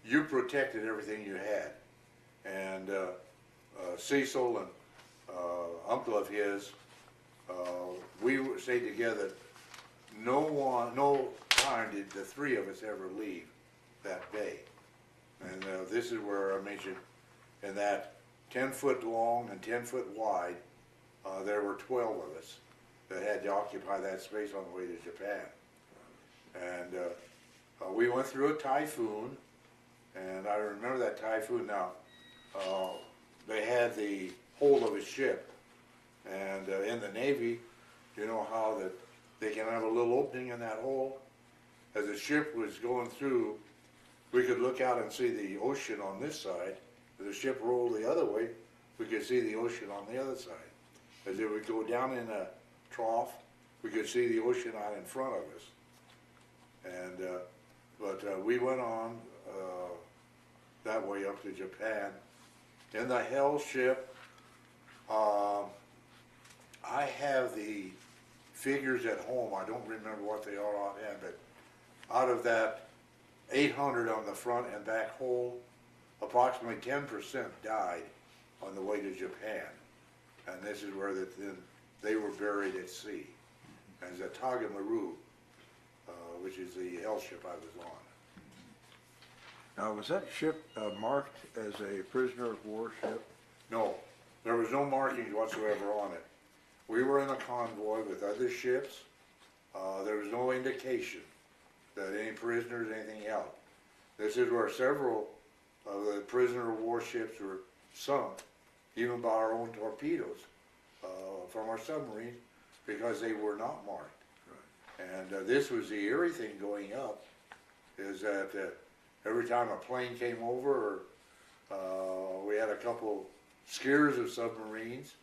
you protected everything you had. And Cecil and uncle of his, we stayed together. No time did the three of us ever leave that bay. And this is where I mentioned in that 10-foot long and 10-foot wide, there were 12 of us that had to occupy that space on the way to Japan. And we went through a typhoon, and I remember that typhoon now. They had the hold of a ship, and in the Navy, you know how that they can have a little opening in that hole? As the ship was going through, we could look out and see the ocean on this side. As the ship rolled the other way, we could see the ocean on the other side. As it would go down in a trough, we could see the ocean out in front of us. And but we went on that way up to Japan. In the Hell ship, I have the figures at home. I don't remember what they are offhand, but out of that 800 on the front and back hold, approximately 10% died on the way to Japan. And this is where they were buried at sea. And it's a Tagamaru, which is the Hell ship I was on. Now, was that ship marked as a prisoner of war ship? No, there was no markings whatsoever on it. We were in a convoy with other ships. There was no indication that any prisoners, anything else. This is where several of the prisoner of war ships were sunk, even by our own torpedoes from our submarines, because they were not marked. Right. And this was the eerie thing going up, is that every time a plane came over, we had a couple scares of submarines,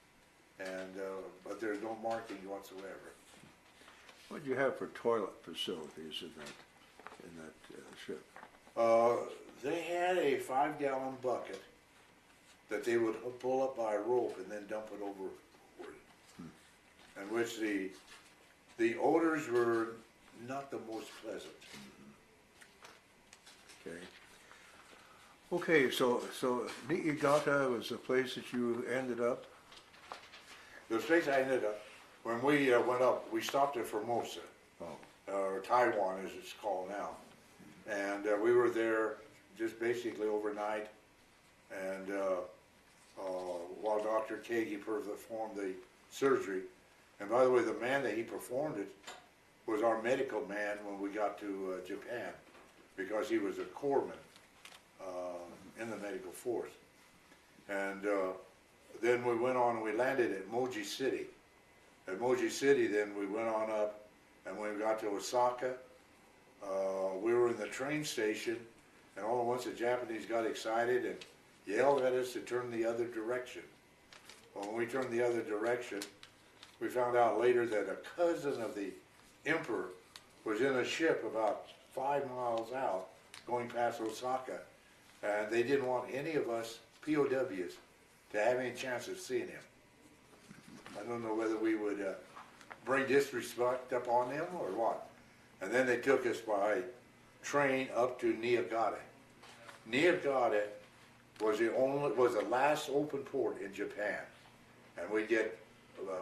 and but there's no marking whatsoever. What did you have for toilet facilities in that ship? They had a 5-gallon bucket that they would pull up by a rope and then dump it overboard, in which the odors were not the most pleasant. Okay. Okay, so Niigata was the place that you ended up? The place I ended up, when we went up, we stopped at Formosa, or Taiwan as it's called now. And we were there just basically overnight, and while Dr. Kagi performed the surgery. And by the way, the man that he performed it was our medical man when we got to Japan, because he was a corpsman in the medical force. And then we went on and we landed at Moji City. At Moji City, then we went on up, and when we got to Osaka, we were in the train station, and all at once the Japanese got excited and yelled at us to turn the other direction. Well, when we turned the other direction, we found out later that a cousin of the emperor was in a ship about 5 miles out going past Osaka, and they didn't want any of us POWs to have any chance of seeing him. I don't know whether we would bring disrespect upon them or what. And then they took us by train up to Niigata. Niigata was the last open port in Japan, and we get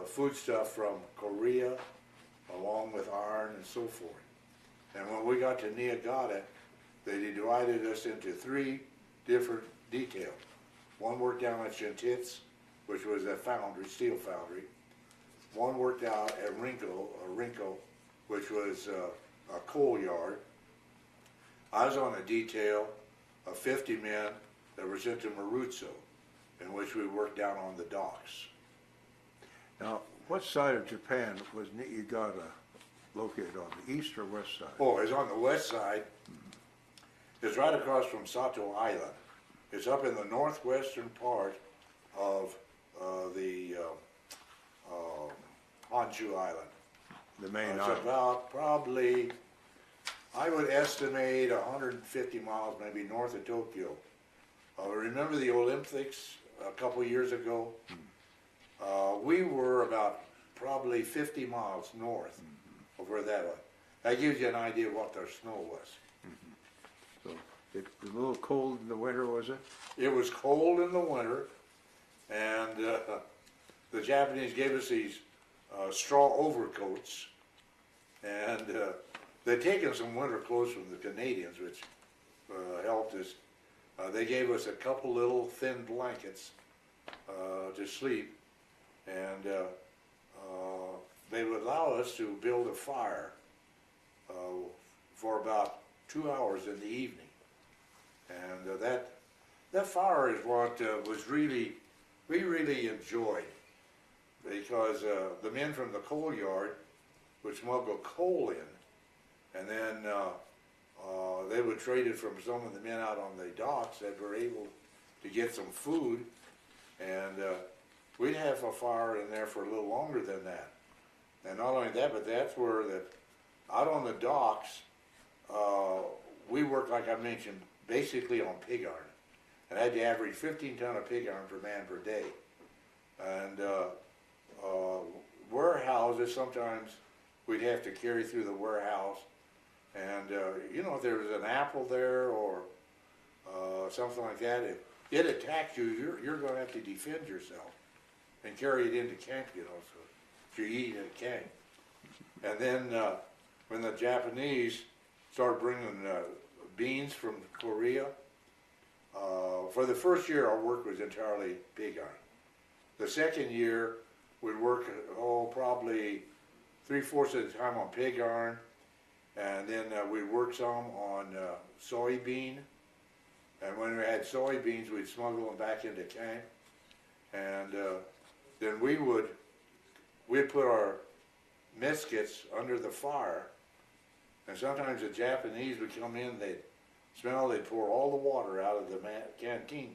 foodstuff from Korea, along with iron and so forth. And when we got to Niigata, they divided us into 3 different details. One worked down at Shintitz, which was a foundry, steel foundry. One worked out at Rinko, which was a coal yard. I was on a detail of 50 men that were sent to Marutsu, in which we worked down on the docks. Now, what side of Japan was Niigata located on, the east or west side? Oh, it's on the west side. It's right across from Sato Island. It's up in the northwestern part of Honshu Island. The main It's island. about probably, I would estimate 150 miles maybe north of Tokyo. Remember the Olympics a couple years ago? We were about probably 50 miles north of where that was. That gives you an idea of what their snow was. So it was a little cold in the winter, was it? It was cold in the winter, and the Japanese gave us these straw overcoats, and they'd taken some winter clothes from the Canadians, which helped us. They gave us a couple little thin blankets to sleep, and they would allow us to build a fire for about 2 hours in the evening. And that fire is what we really enjoyed, because the men from the coal yard would smuggle coal in, and then they would trade it from some of the men out on the docks that were able to get some food, and we'd have a fire in there for a little longer than that. And not only that, but that's where out on the docks, we worked, like I mentioned, basically on pig iron, and I had to average 15 ton of pig iron per man per day. And warehouses, sometimes we'd have to carry through the warehouse, and you know, if there was an apple there or something like that, if it attacks you, you're going to have to defend yourself and carry it into camp, you know, so if you eat at camp. And then when the Japanese started bringing beans from Korea, for the first year our work was entirely pig iron. The second year we'd work, probably 3/4 of the time on pig iron, and then we'd work some on soybean, and when we had soybeans we'd smuggle them back into camp, and then we'd put our muskets under the fire, and sometimes the Japanese would come in, they'd pour all the water out of the canteen,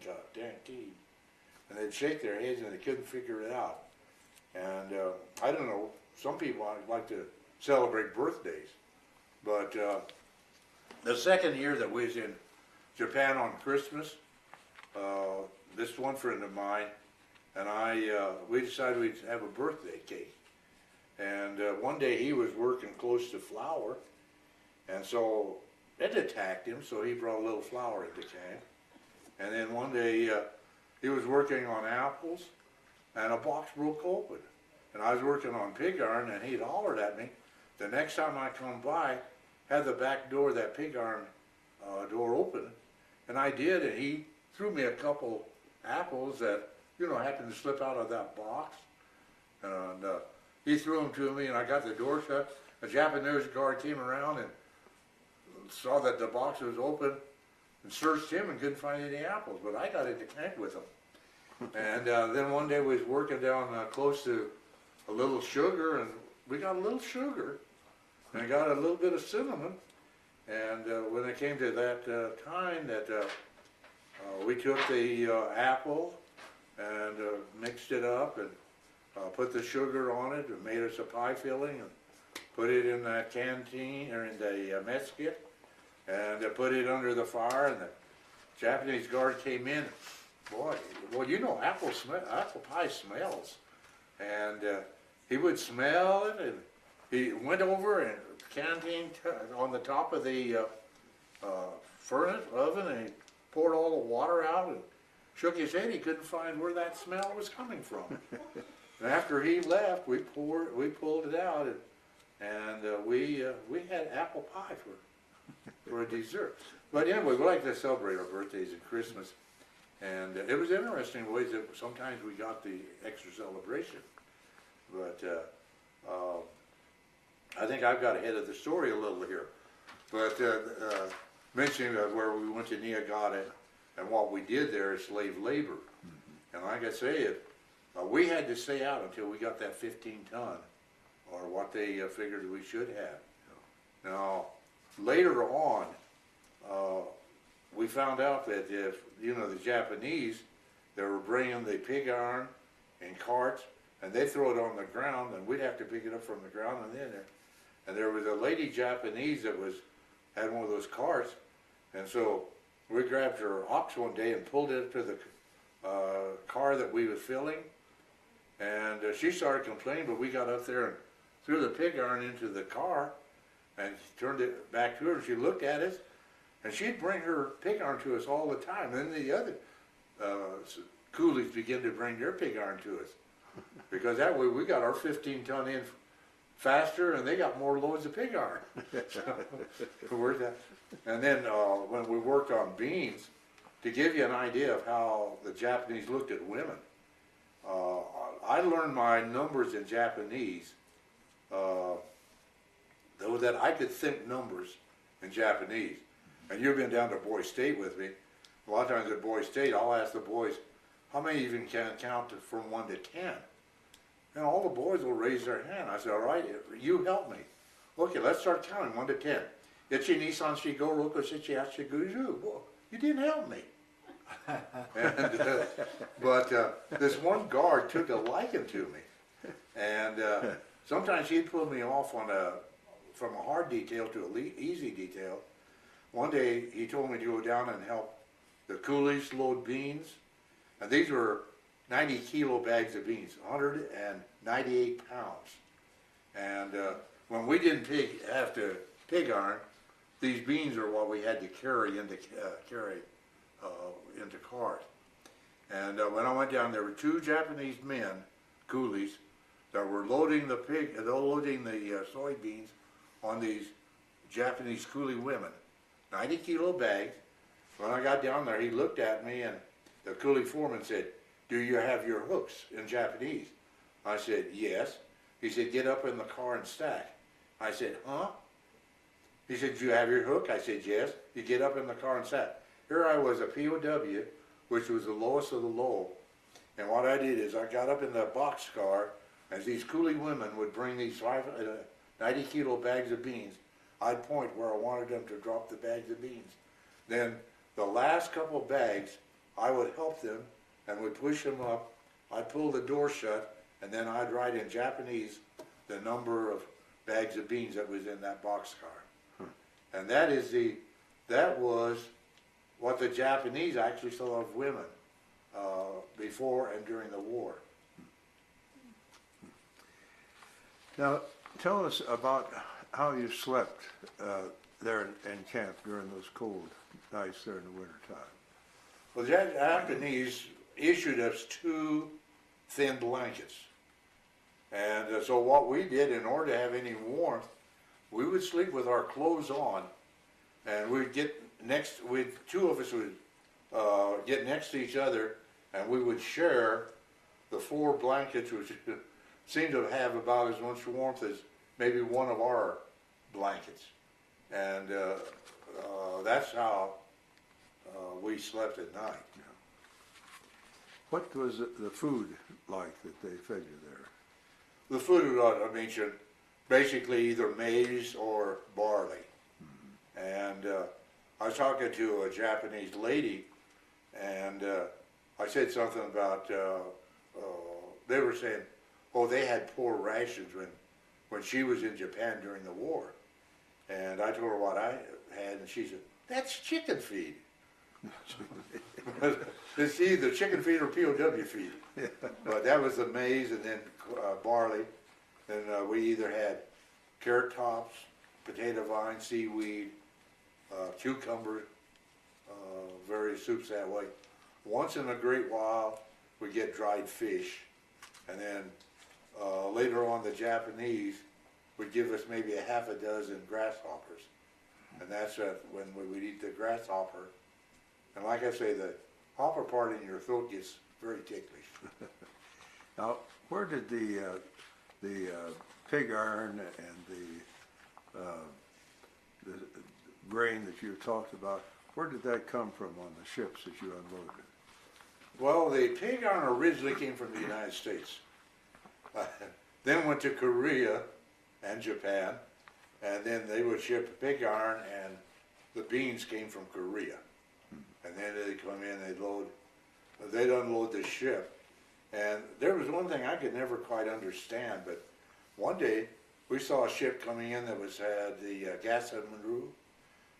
and they'd shake their heads and they couldn't figure it out. And I don't know, some people like to celebrate birthdays, but the second year that we was in Japan on Christmas, this one friend of mine and we decided we'd have a birthday cake. And one day he was working close to flour, and so it attacked him, so he brought a little flour into camp. And then one day he was working on apples, and a box broke open. And I was working on pig iron, and he'd hollered at me. The next time I come by, had the back door, that pig iron door open, and I did, and he threw me a couple apples that, you know, happened to slip out of that box. And he threw them to me, and I got the door shut. A Japanese guard came around and saw that the box was open and searched him and couldn't find any apples, but I got into camp with him. And then one day we was working down close to a little sugar, and we got a little sugar, and I got a little bit of cinnamon. And when it came to that time that we took the apple and mixed it up and put the sugar on it and made us a pie filling and put it in that canteen or in the mesquite and put it under the fire, and the Japanese guard came in. Boy, well, you know, apple pie smells, and he would smell it, and he went over and canteen on the top of the furnace oven, and he poured all the water out and shook his head. He couldn't find where that smell was coming from. And after he left, we pulled it out, and we had apple pie for a dessert. But anyway, we like to celebrate our birthdays and Christmas, and it was interesting ways that sometimes we got the extra celebration. But I think I've got ahead of the story a little here. But mentioning where we went to Niagara and what we did there is slave labor. And like I say, we had to stay out until we got that 15 ton, or what they figured we should have. Now, later on, we found out that if, you know, the Japanese, they were bringing the pig iron in carts, and they throw it on the ground, and we'd have to pick it up from the ground and there was a lady Japanese that had one of those carts, and so we grabbed her ox one day and pulled it up to the car that we was filling, and she started complaining, but we got up there and threw the pig iron into the car and turned it back to her, and she looked at us, and she'd bring her pig iron to us all the time. And then the other coolies began to bring their pig iron to us, because that way we got our 15-ton in faster, and they got more loads of pig iron. And then when we worked on beans, to give you an idea of how the Japanese looked at women, I learned my numbers in Japanese, though that I could think numbers in Japanese. And you've been down to Boy State with me. A lot of times at Boy State, I'll ask the boys, how many even can count from 1 to 10? And all the boys will raise their hand. I said, all right, you help me. Okay, let's start counting 1 to 10. Ichi, ni, san, shi, go, roku, shichi, hachi, guju. Well, you didn't help me. But this one guard took a liking to me. And sometimes he'd pull me off from a hard detail to an easy detail. One day he told me to go down and help the coolies load beans. And these were 90-kilo bags of beans, 198 pounds. And when we didn't have to pig iron, these beans are what we had to carry into cars. And when I went down, there were 2 Japanese men, coolies, that were loading the soybeans on these Japanese coolie women, 90-kilo bags. When I got down there, he looked at me, and the coolie foreman said, "Do you have your hooks?" in Japanese. I said, "Yes." He said, "Get up in the car and stack." I said, "Huh?" He said, "Do you have your hook?" I said, "Yes." You get up in the car and stack. Here I was, a POW, which was the lowest of the low. And what I did is I got up in the boxcar, as these coolie women would bring these 90-kilo bags of beans. I'd point where I wanted them to drop the bags of beans. Then the last couple of bags, I would help them and would push them up. I'd pull the door shut, and then I'd write in Japanese the number of bags of beans that was in that boxcar. And that was what the Japanese actually saw of women before and during the war. Now, tell us about how you slept there in camp during those cold nights there in the wintertime. Well, the Japanese issued us 2 thin blankets. And so what we did, in order to have any warmth, we would sleep with our clothes on, and we'd get next, 2 of us would get next to each other, and we would share the 4 blankets, which seemed to have about as much warmth as maybe one of our blankets. And that's how we slept at night. What was the food like that they fed you there? The food, I mentioned, basically either maize or barley. And I was talking to a Japanese lady, and I said something about, they were saying, oh, they had poor rations when she was in Japan during the war. And I told her what I had, and she said, that's chicken feed. It's either chicken feed or POW feed. But that was the maize, and then barley. And we either had carrot tops, potato vine, seaweed, cucumber, various soups that way. Once in a great while, we get dried fish. And then later on, the Japanese would give us maybe a half a dozen grasshoppers. And that's when we would eat the grasshopper. And like I say, the hopper part in your throat gets very ticklish. Now, where did the pig iron and the grain that you talked about, where did that come from on the ships that you unloaded? Well, the pig iron originally came from the United States. Then went to Korea and Japan, and then they would ship pig iron, and the beans came from Korea. And then they'd come in, they'd unload the ship, And there was one thing I could never quite understand, but one day we saw a ship coming in that had the gas submarine,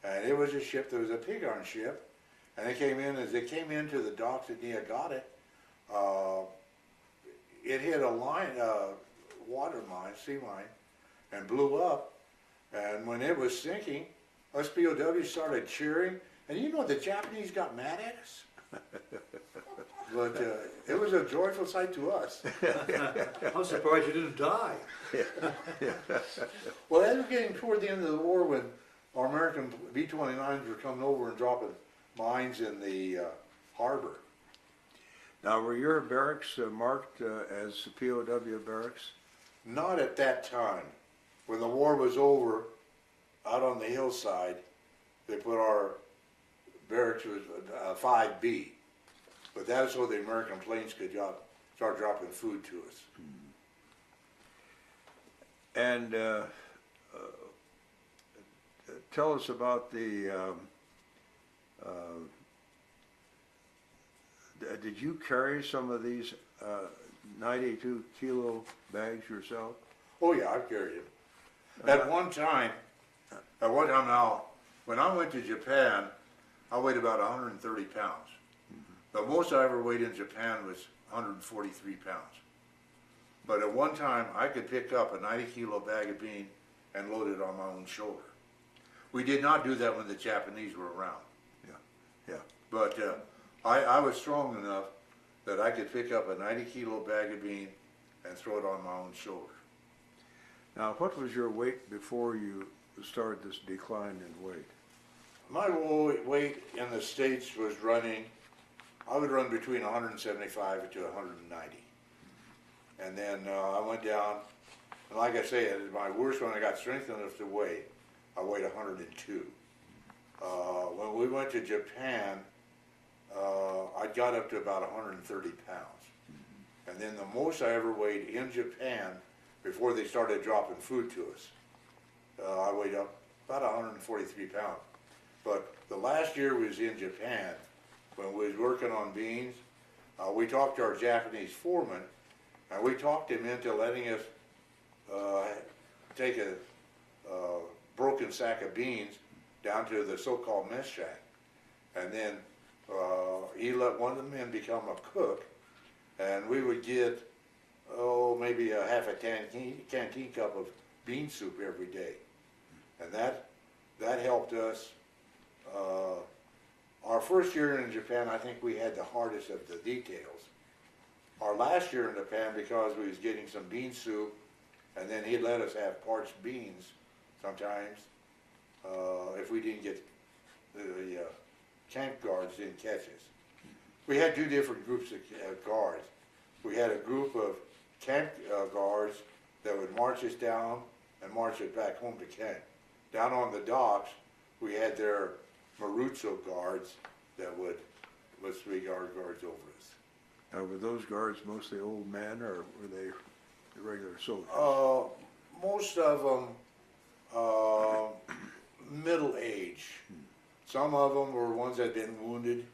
and it was a ship that was a pig iron ship, and as they came into the docks at Niagara, it hit a water mine, sea mine, and blew up. And when it was sinking, us POWs started cheering, and you know the Japanese got mad at us. But it was a joyful sight to us. I'm surprised you didn't die. Well, as we're getting toward the end of the war, when our American B-29s were coming over and dropping mines in the harbor. Now, were your barracks marked as POW barracks? Not at that time. When the war was over, out on the hillside, they put our barracks was 5B. But that is so the American planes could start dropping food to us. And tell us about the, did you carry some of these 92 kilo bags yourself? Oh yeah, I've carried them. At one time now, when I went to Japan, I weighed about 130 pounds. The most I ever weighed in Japan was 143 pounds. But at one time, I could pick up a 90 kilo bag of bean and load it on my own shoulder. We did not do that when the Japanese were around. Yeah. But I was strong enough that I could pick up a 90 kilo bag of bean and throw it on my own shoulder. Now, what was your weight before you started this decline in weight? My weight in the States was running, I would run between 175 to 190. And then I went down, and like I say, at my worst when I got strength enough to weigh, I weighed 102. When we went to Japan, I got up to about 130 pounds. And then the most I ever weighed in Japan, before they started dropping food to us, I weighed up about 143 pounds. But the last year was in Japan, when we was working on beans, we talked to our Japanese foreman, and we talked him into letting us take a broken sack of beans down to the so-called mess shack. And then he let one of the men become a cook, and we would get, maybe a half a canteen cup of bean soup every day. And that helped us. Our first year in Japan, I think we had the hardest of the details. Our last year in Japan, because we was getting some bean soup, and then he'd let us have parched beans sometimes, if we didn't get the camp guards didn't catch us. We had two different groups of guards. We had a group of camp guards that would march us down and march us back home to camp. Down on the docks, we had their Marucho guards that was 3 guards over us. Now, were those guards mostly old men, or were they regular soldiers? Most of them middle age. Some of them were ones that had been wounded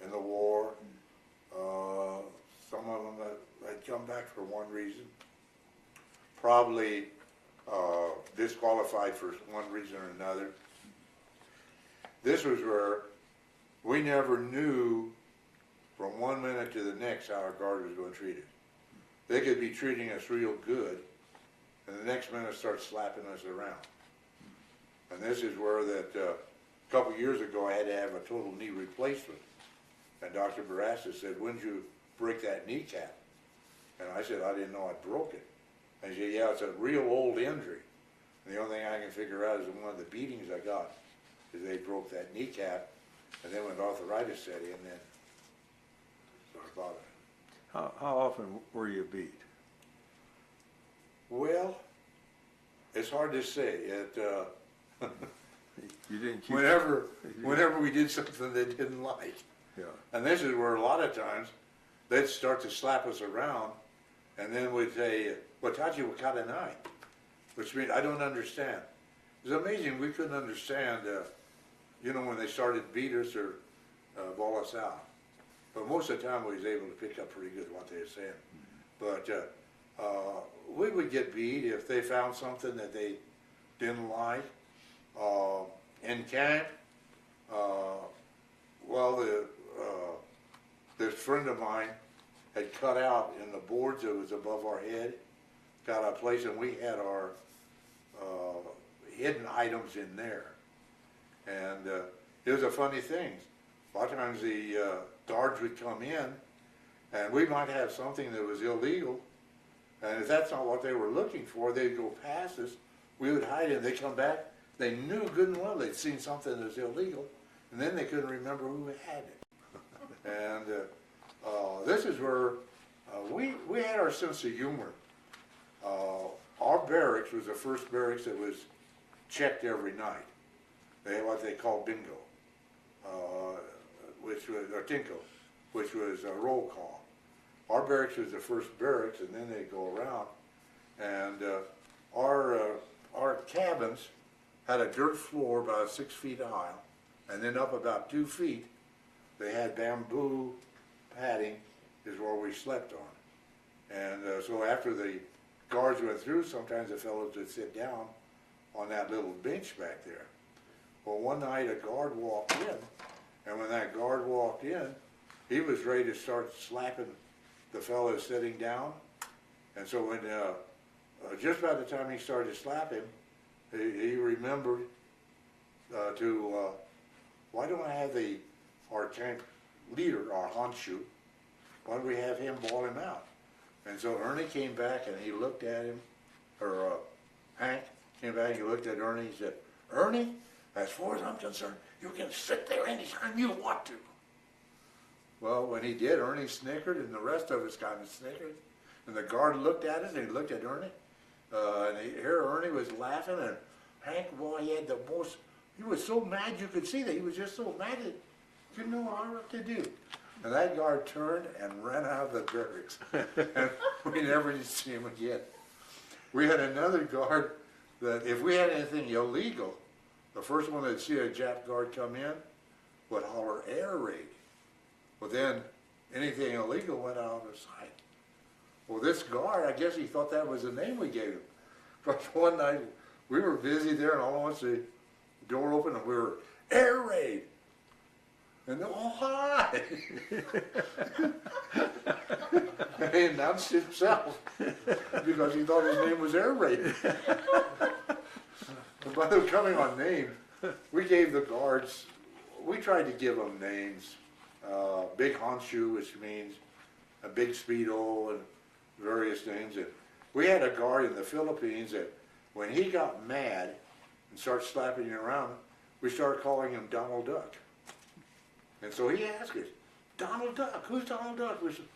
in the war. Some of them that had come back for one reason. Probably disqualified for one reason or another. This was where we never knew from one minute to the next how our guard was going to treat us. They could be treating us real good, and the next minute start slapping us around. And this is where that a couple of years ago I had to have a total knee replacement. And Dr. Barassa said, "When did you break that kneecap?" And I said, "I didn't know I broke it." And he said, "Yeah, it's a real old injury. And the only thing I can figure out is one of the beatings I got is they broke that kneecap, and then when arthritis set in, then started bothering." How often were you beat? Well, it's hard to say. You didn't keep... Whenever we did something they didn't like. Yeah. And this is where a lot of times they'd start to slap us around, and then we'd say, "Watachi wakaranai," which means I don't understand. It's amazing we couldn't understand, when they started to beat us or ball us out. but most of the time we was able to pick up pretty good what they were saying. But we would get beat if they found something that they didn't like. In camp, this friend of mine had cut out in the boards that was above our head, got a place, and we had our hidden items in there. And it was a funny thing. A lot of times the guards would come in, and we might have something that was illegal, and if that's not what they were looking for, they'd go past us, we would hide it, they'd come back, they knew good and well they'd seen something that was illegal, and then they couldn't remember who had it. And this is where we had our sense of humor. Our barracks was the first barracks that was checked every night. They had what they called bingo, which was, or tinko, which was a roll call. Our barracks was the first barracks, and then they'd go around. And our cabins had a dirt floor about 6 feet high, and then up about 2 feet, they had bamboo padding is where we slept on. And so after the guards went through, sometimes the fellows would sit down on that little bench back there. Well, one night a guard walked in, and when that guard walked in, he was ready to start slapping the fellow sitting down. And so when just by the time he started slapping, he remembered why don't I have our camp leader, our Hanshu, why don't we have him ball him out? And so Ernie came back and he looked at him, or Hank came back and he looked at Ernie and he said, "Ernie, as far as I'm concerned, you can sit there anytime you want to." Well, when he did, Ernie snickered and the rest of us kind of snickered. And the guard looked at us and he looked at Ernie. And here Ernie was laughing, and Hank, boy, he had the most, he was so mad you could see that. He was just so mad that he didn't know what to do. And that guard turned and ran out of the barracks. And we never did see him again. We had another guard that if we had anything illegal, the first one that'd see a Jap guard come in would holler air raid. Well, then anything illegal went out of sight. Well, this guard, I guess he thought that was the name we gave him. But one night we were busy there, and all at once the door opened and we were air raid. And oh, hi! And he announced himself because he thought his name was air raid. But by the coming on name, we gave the guards, we tried to give them names. Big Hanshu, which means a big Speedo and various things. And we had a guard in the Philippines that when he got mad and started slapping you around, we started calling him Donald Duck. And so he asked us, "Donald Duck, who's Donald Duck?" We said,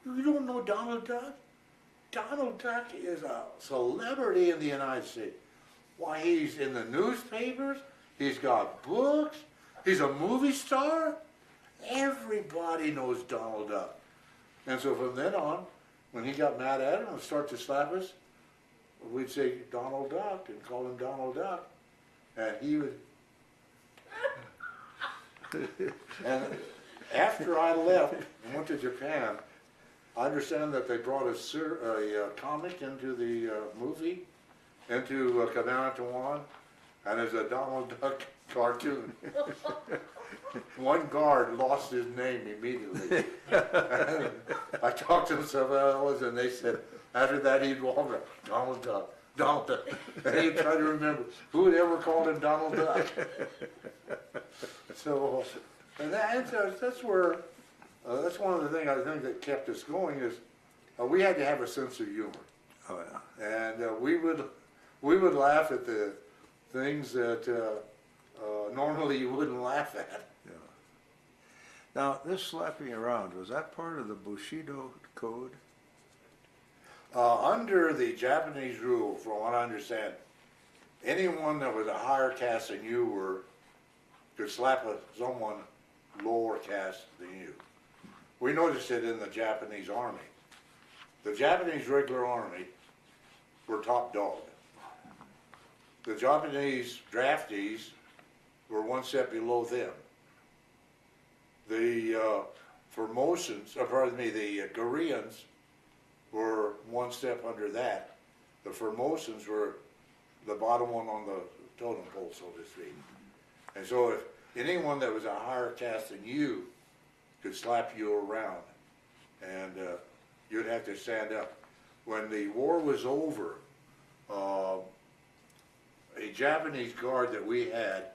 "You don't know Donald Duck? Donald Duck is a celebrity in the United States. Why, he's in the newspapers, he's got books, he's a movie star. Everybody knows Donald Duck." And so from then on, when he got mad at him and started to slap us, we'd say Donald Duck and call him Donald Duck. And he would... And after I left and went to Japan, I understand that they brought a comic into the movie, into Kabanatuan, and it's a Donald Duck cartoon. One guard lost his name immediately. I talked to some fellows and they said, after that he'd walk around, Donald Duck, Donald Duck. And he'd try to remember who had ever called him Donald Duck. So, and that's where, that's one of the things I think that kept us going is we had to have a sense of humor. Oh, yeah. And we would laugh at the things that normally you wouldn't laugh at. Yeah. Now, this slapping around, was that part of the Bushido code? Under the Japanese rule, from what I understand, anyone that was a higher caste than you were could slap someone lower caste than you. We noticed it in the Japanese army. The Japanese regular army were top dog. The Japanese draftees were one step below them. the Koreans were one step under that. The Formosans were the bottom one on the totem pole, so to speak. And so if anyone that was a higher caste than you could slap you around, and you'd have to stand up. When the war was over, a Japanese guard that we had,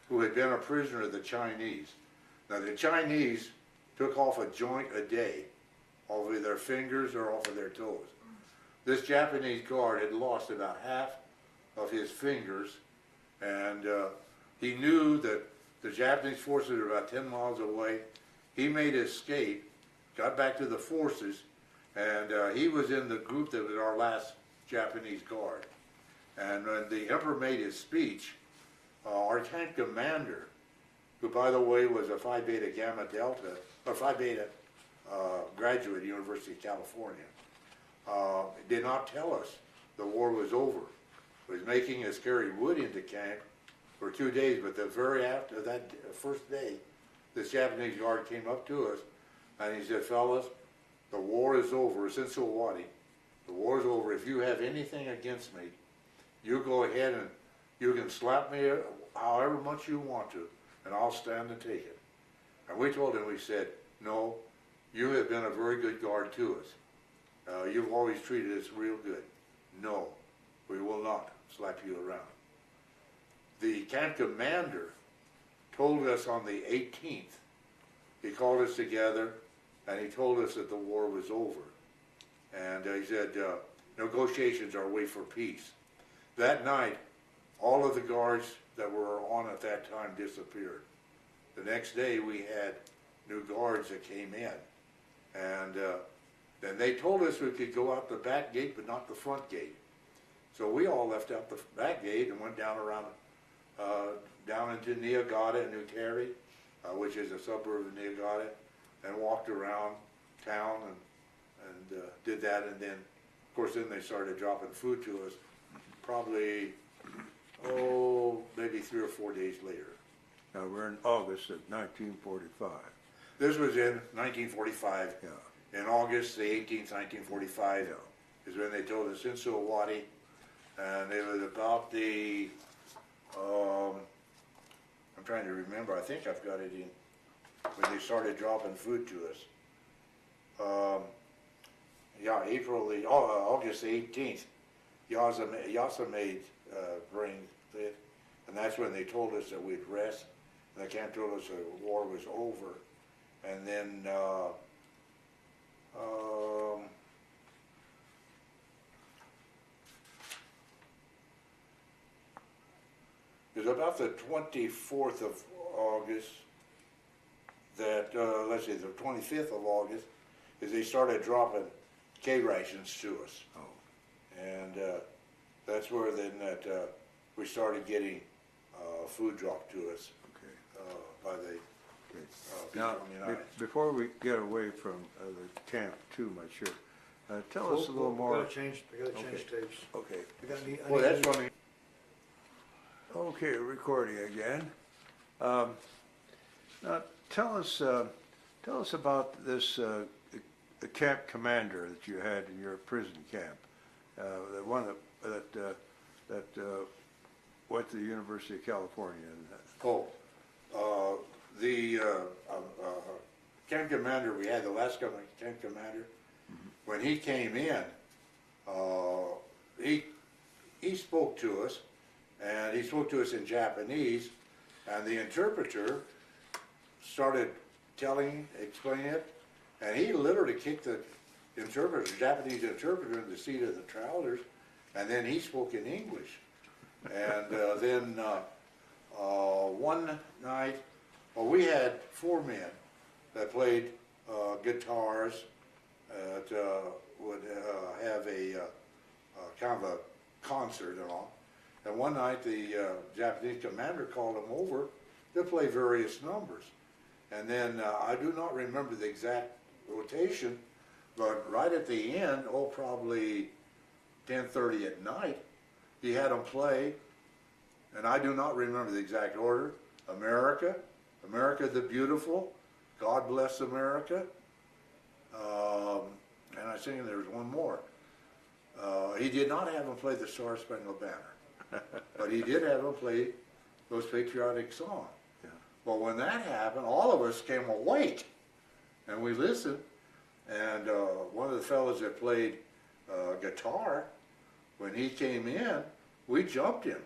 who had been a prisoner of the Chinese. Now the Chinese took off a joint a day, off of their fingers or off of their toes. This Japanese guard had lost about half of his fingers, and he knew that the Japanese forces were about 10 miles away. He made his escape, got back to the forces, and he was in the group that was our last Japanese guard. And when the emperor made his speech, our tank commander, who by the way was a Phi Beta Gamma Delta, or Phi Beta graduate, University of California, did not tell us the war was over. He was making us carry wood into camp for 2 days, but the very after that first day, this Japanese guard came up to us and he said, fellas, the war is over. It's in Suwadi. The war is over. If you have anything against me, you go ahead and you can slap me however much you want to, and I'll stand and take it. And we told him, we said, no, you have been a very good guard to us. You've always treated us real good. No, we will not slap you around. The camp commander told us on the 18th, he called us together and he told us that the war was over. And he said, negotiations are a way for peace. That night, all of the guards that were on at that time disappeared. The next day we had new guards that came in. And then they told us we could go out the back gate but not the front gate. So we all left out the back gate and went down around, down into Niagara, New Terry, which is a suburb of Niagara, and walked around town and did that. And then, of course, then they started dropping food to us probably, maybe 3 or 4 days later. Now we're in August of 1945. This was in 1945. Yeah. In August the 18th, 1945, Yeah. is when they told us in Suwadi, and it was about the, I'm trying to remember, I think I've got it in, when they started dropping food to us. August the 18th, Yasa made bring it, and that's when they told us that we'd rest, and the camp told us the war was over, and then it was about the 24th of August that, let's see, the 25th of August, is they started dropping K rations to us. Oh. And that's where then that we started getting food dropped to us by the Now, before we get away from the camp too much here, tell us a little more. We gotta change tapes. Okay. We gotta need, Well, that's funny. Okay, recording again. Now, tell us about this the camp commander that you had in your prison camp, the one that went to the University of California. The camp commander we had, the last camp commander, when he came in, he spoke to us, and he spoke to us in Japanese, and the interpreter started explaining it, and he literally kicked the Japanese interpreter in the seat of the trousers, and then he spoke in English. And then one night, we had 4 men that played guitars, that would have a kind of a concert and all. And one night the Japanese commander called them over to play various numbers. And then I do not remember the exact rotation, but right at the end, probably 10:30 at night, he had them play, and I do not remember the exact order, America, America the Beautiful, God Bless America, and I think there was one more. He did not have him play the Star Spangled Banner, but he did have him play those patriotic songs. Yeah. Well, when that happened, all of us came awake, and we listened. And one of the fellows that played guitar, when he came in, we jumped him,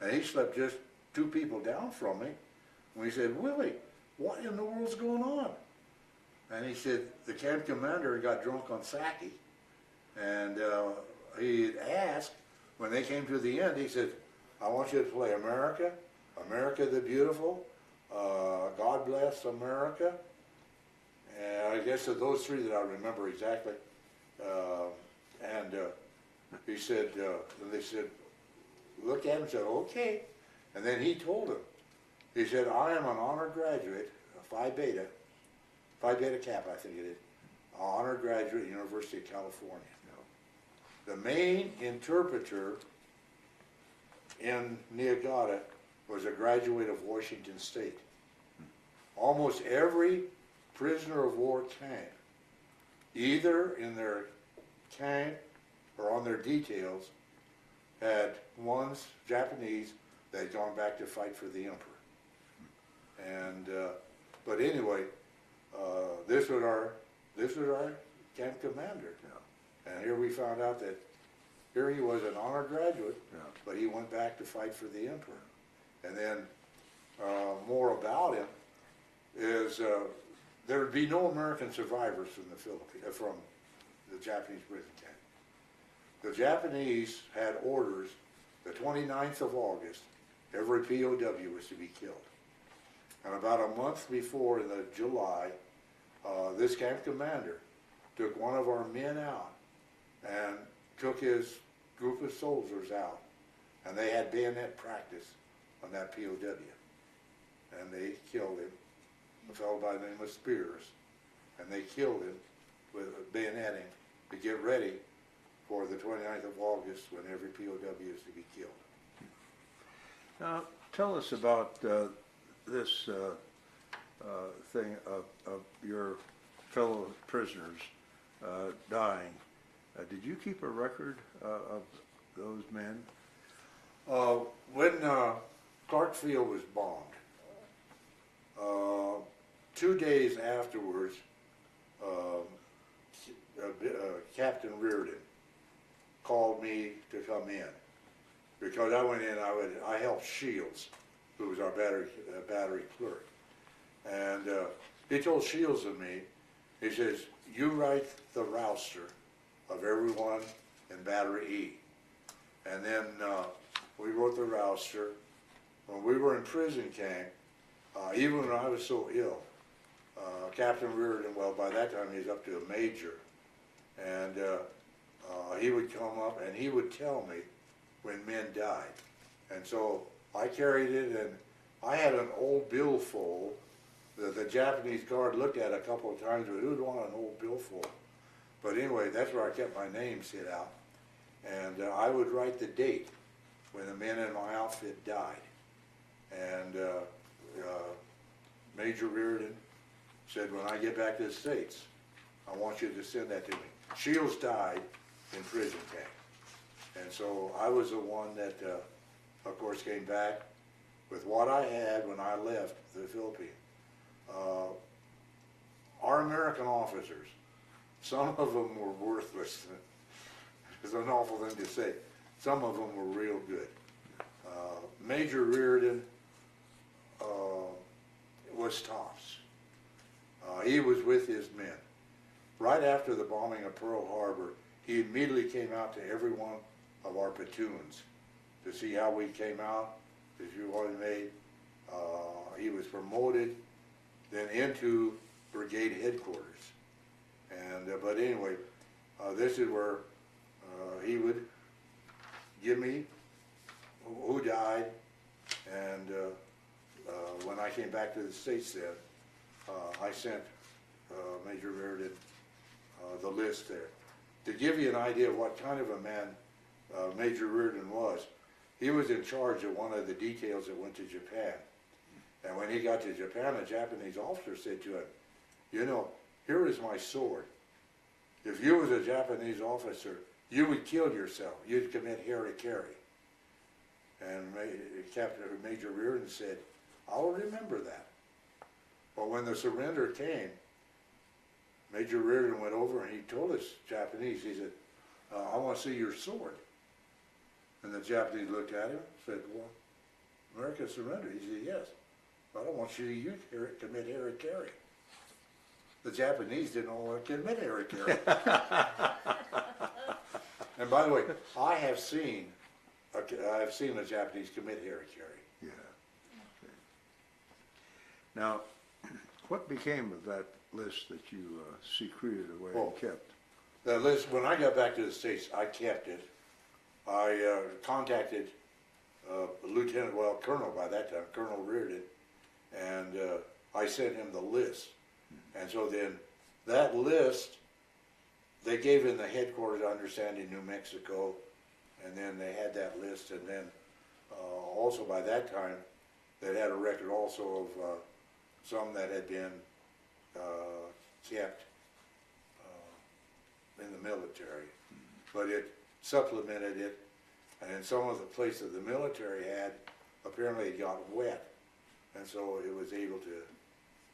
and he slept just 2 people down from me. And we said, Willie, what in the world's going on? And he said, the camp commander got drunk on sake. And he asked, when they came to the end, he said, I want you to play America, America the Beautiful, God Bless America. And I guess of those 3 that I remember exactly. He said, and they said, look at him and said, okay. And then he told him, he said, I am an honored graduate, Phi Beta Kappa, I think it is, honored graduate, University of California. The main interpreter in Niagara was a graduate of Washington State. Almost every prisoner of war camp, either in their camp or on their details, had ones, Japanese, that had gone back to fight for the emperor. And, but anyway, this was our camp commander. Yeah. And here we found out that here he was an honored graduate, Yeah. but he went back to fight for the emperor. And then more about him is there would be no American survivors from the Philippines, from the Japanese prison camp. The Japanese had orders the 29th of August, every POW was to be killed. And about a month before, in the July, this camp commander took one of our men out and took his group of soldiers out. And they had bayonet practice on that POW. And they killed him, a fellow by the name of Spears. And they killed him with bayoneting to get ready for the 29th of August when every POW is to be killed. Now, tell us about this thing of your fellow prisoners dying. Did you keep a record of those men? When Clarkfield was bombed, 2 days afterwards, Captain Reardon called me to come in, because I went in. I helped Shields, who was our battery clerk, and he told Shields and me. He says, "You write the roster of everyone in Battery E," and then we wrote the roster. When we were in prison camp, even when I was so ill, Captain Reardon, well, by that time he was up to a major, and he would come up and he would tell me when men died. And so I carried it, and I had an old billfold that the Japanese guard looked at a couple of times, but who would want an old billfold? But anyway, that's where I kept my name set out. And I would write the date when the men in my outfit died. And Major Reardon said, when I get back to the States, I want you to send that to me. Shields died in prison camp. And so I was the one that, of course, came back with what I had when I left the Philippines. Our American officers, some of them were worthless. It's an awful thing to say. Some of them were real good. Major Reardon was tops. He was with his men. Right after the bombing of Pearl Harbor, he immediately came out to every one of our platoons to see how we came out, to see what we made. He was promoted then into brigade headquarters. And but anyway, this is where he would give me who died, and when I came back to the States then, I sent Major Reardon the list there. To give you an idea of what kind of a man Major Reardon was, he was in charge of one of the details that went to Japan. And when he got to Japan, a Japanese officer said to him, you know, here is my sword. If you was a Japanese officer, you would kill yourself. You'd commit harikiri. And Major Reardon said, I'll remember that. But when the surrender came, Major Reardon went over and he told us Japanese, he said, I want to see your sword. And the Japanese looked at him and said, well, America surrendered. He said, yes, but I don't want you to commit harikiri. The Japanese didn't want to commit harikiri. And by the way, I have seen a Japanese commit harikiri. Yeah. Okay. Now, what became of that list that you secreted away and kept? The list, when I got back to the States, I kept it. I contacted Colonel by that time, Colonel Reardon, and I sent him the list. And so then that list, they gave in the headquarters, I understand, in New Mexico, and then they had that list, and then also by that time, they had a record also of some that had been kept in the military, but it supplemented it, and in some of the places the military had, apparently it got wet, and so it was able to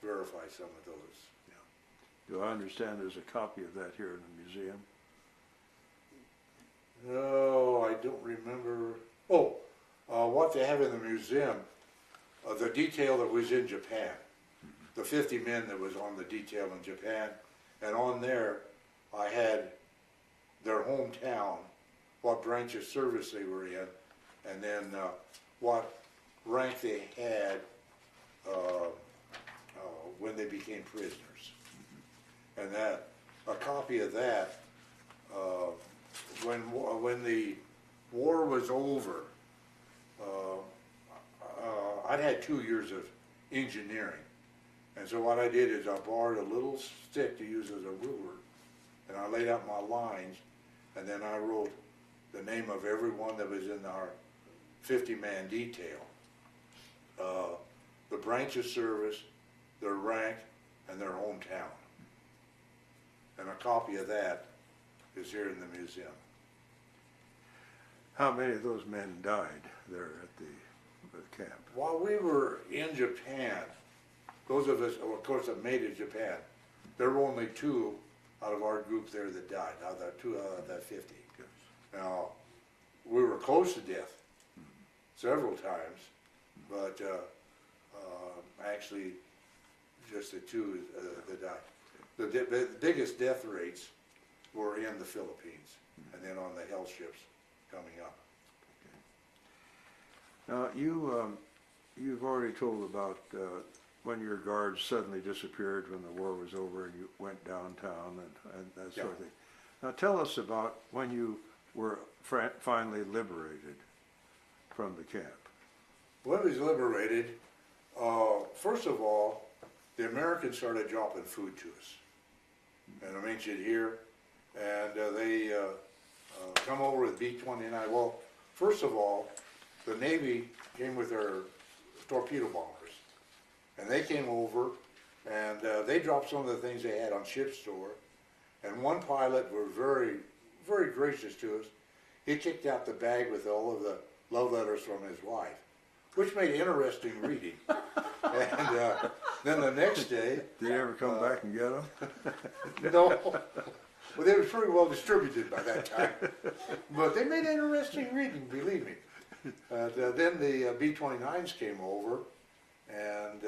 verify some of those. Do I understand there's a copy of that here in the museum? No, I don't remember. Oh, what they have in the museum, the detail that was in Japan, the 50 men that was on the detail in Japan, and on there I had their hometown, what branch of service they were in, and then what rank they had when they became prisoners. And that, a copy of that, when the war was over, I'd had 2 years of engineering. And so what I did is I borrowed a little stick to use as a ruler, and I laid out my lines, and then I wrote the name of everyone that was in our 50-man detail, the branch of service, their rank, and their hometown. And a copy of that is here in the museum. How many of those men died there at the camp? While we were in Japan, those of us, of course, that made it Japan, there were only 2 out of our group there that died, out of that 2 out of that 50. Yes. Now, we were close to death several times, but actually just the 2 that died. The biggest death rates were in the Philippines, and then on the hell ships coming up. Okay. Now, you've already told about when your guards suddenly disappeared when the war was over and you went downtown and that sort of thing. Now, tell us about when you were finally liberated from the camp. When we was liberated, first of all, the Americans started dropping food to us. And I mentioned here, and they come over with B-29. Well, first of all, the Navy came with their torpedo bombers, and they came over, and they dropped some of the things they had on ship's store, and one pilot was very, very gracious to us. He kicked out the bag with all of the love letters from his wife, which made interesting reading. And then the next day... Did you ever come back and get them? No. Well, they were pretty well distributed by that time. But they made interesting reading, believe me. Then the B-29s came over and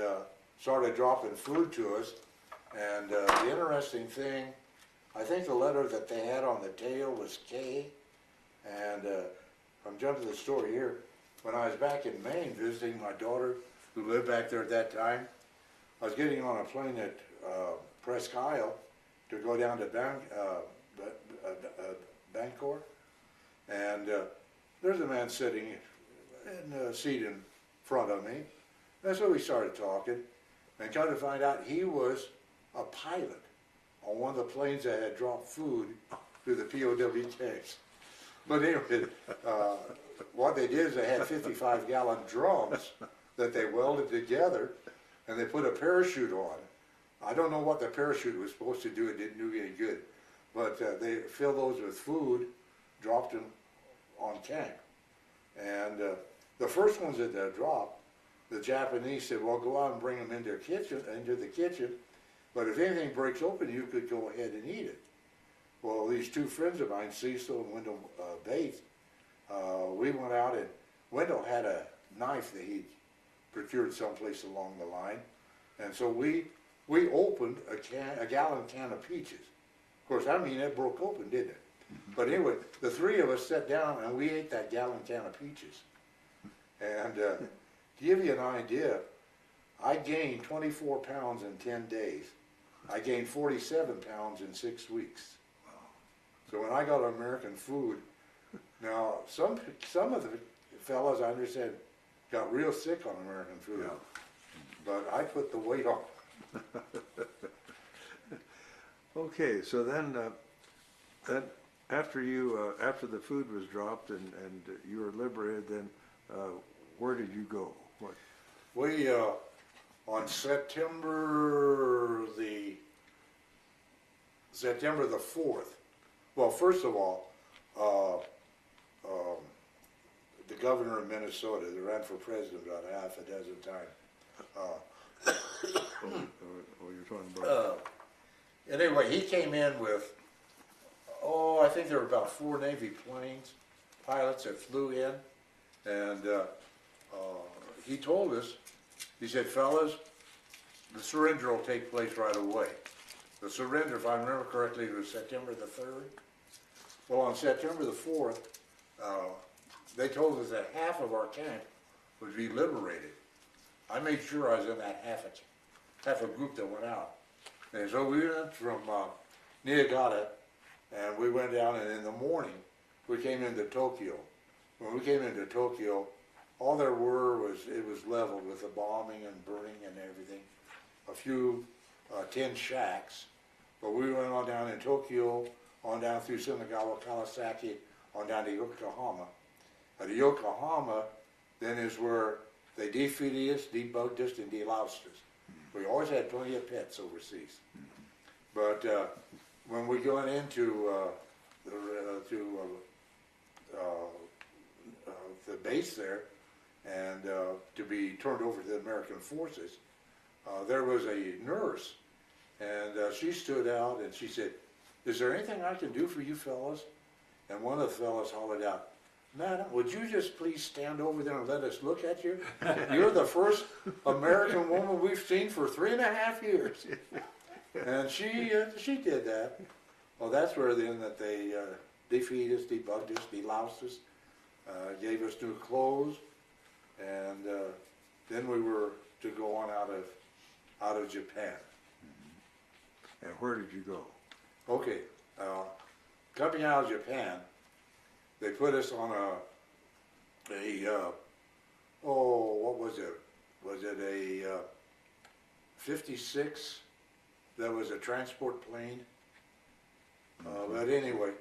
started dropping food to us. And the interesting thing, I think the letter that they had on the tail was K. And I'm jumping to the story here. When I was back in Maine visiting my daughter, who lived back there at that time, I was getting on a plane at Presque Isle to go down to Bangor, and there's a man sitting in a seat in front of me, and so we started talking, and come to find out he was a pilot on one of the planes that had dropped food to the POW tanks. But anyway, what they did is they had 55-gallon drums that they welded together, and they put a parachute on. I don't know what the parachute was supposed to do. It didn't do any good. But they filled those with food, dropped them on camp. And the first ones that they dropped, the Japanese said, well, go out and bring them into the kitchen. But if anything breaks open, you could go ahead and eat it. Well, these two friends of mine, Cecil and Wendell Bates, we went out, and Wendell had a knife that he procured someplace along the line. And so we opened a gallon can of peaches. Of course, I mean, it broke open, didn't it? But anyway, the three of us sat down and we ate that gallon can of peaches. And to give you an idea, I gained 24 pounds in 10 days. I gained 47 pounds in 6 weeks. So when I got American food, now some of the fellas, I understand, got real sick on American food. Yeah. But I put the weight on. Okay, so then after the food was dropped and you were liberated, then where did you go? What? We on September the 4th. Well, first of all, the governor of Minnesota that ran for president about half a dozen times. You're talking about. Anyway, he came in with, I think there were about 4 Navy planes, pilots that flew in, and he told us, he said, fellas, the surrender will take place right away. The surrender, if I remember correctly, was September the 3rd. Well, on September the 4th, they told us that half of our camp would be liberated. I made sure I was in that half a group that went out. And so we went from Niigata, and we went down, and in the morning, we came into Tokyo. When we came into Tokyo, all there was, it was leveled with the bombing and burning and everything. A few tin shacks. But we went on down in Tokyo, on down through Shinagawa, Kawasaki, on down to Yokohama. At Yokohama, then is where they defeated us, debunked us, and deloused us. We always had plenty of pets overseas. But when we got into the base there, and to be turned over to the American forces, there was a nurse, and she stood out and she said, "Is there anything I can do for you fellas?" And one of the fellas hollered out, "Madam, would you just please stand over there and let us look at you? You're the first American woman we've seen for 3.5 years." And she did that. Well, that's where then that they defeated us, debugged us, deloused us, gave us new clothes, and then we were to go on out of Japan. And where did you go? Okay, coming out of Japan, they put us on what was it? Was it a 56? That was a transport plane. But anyway,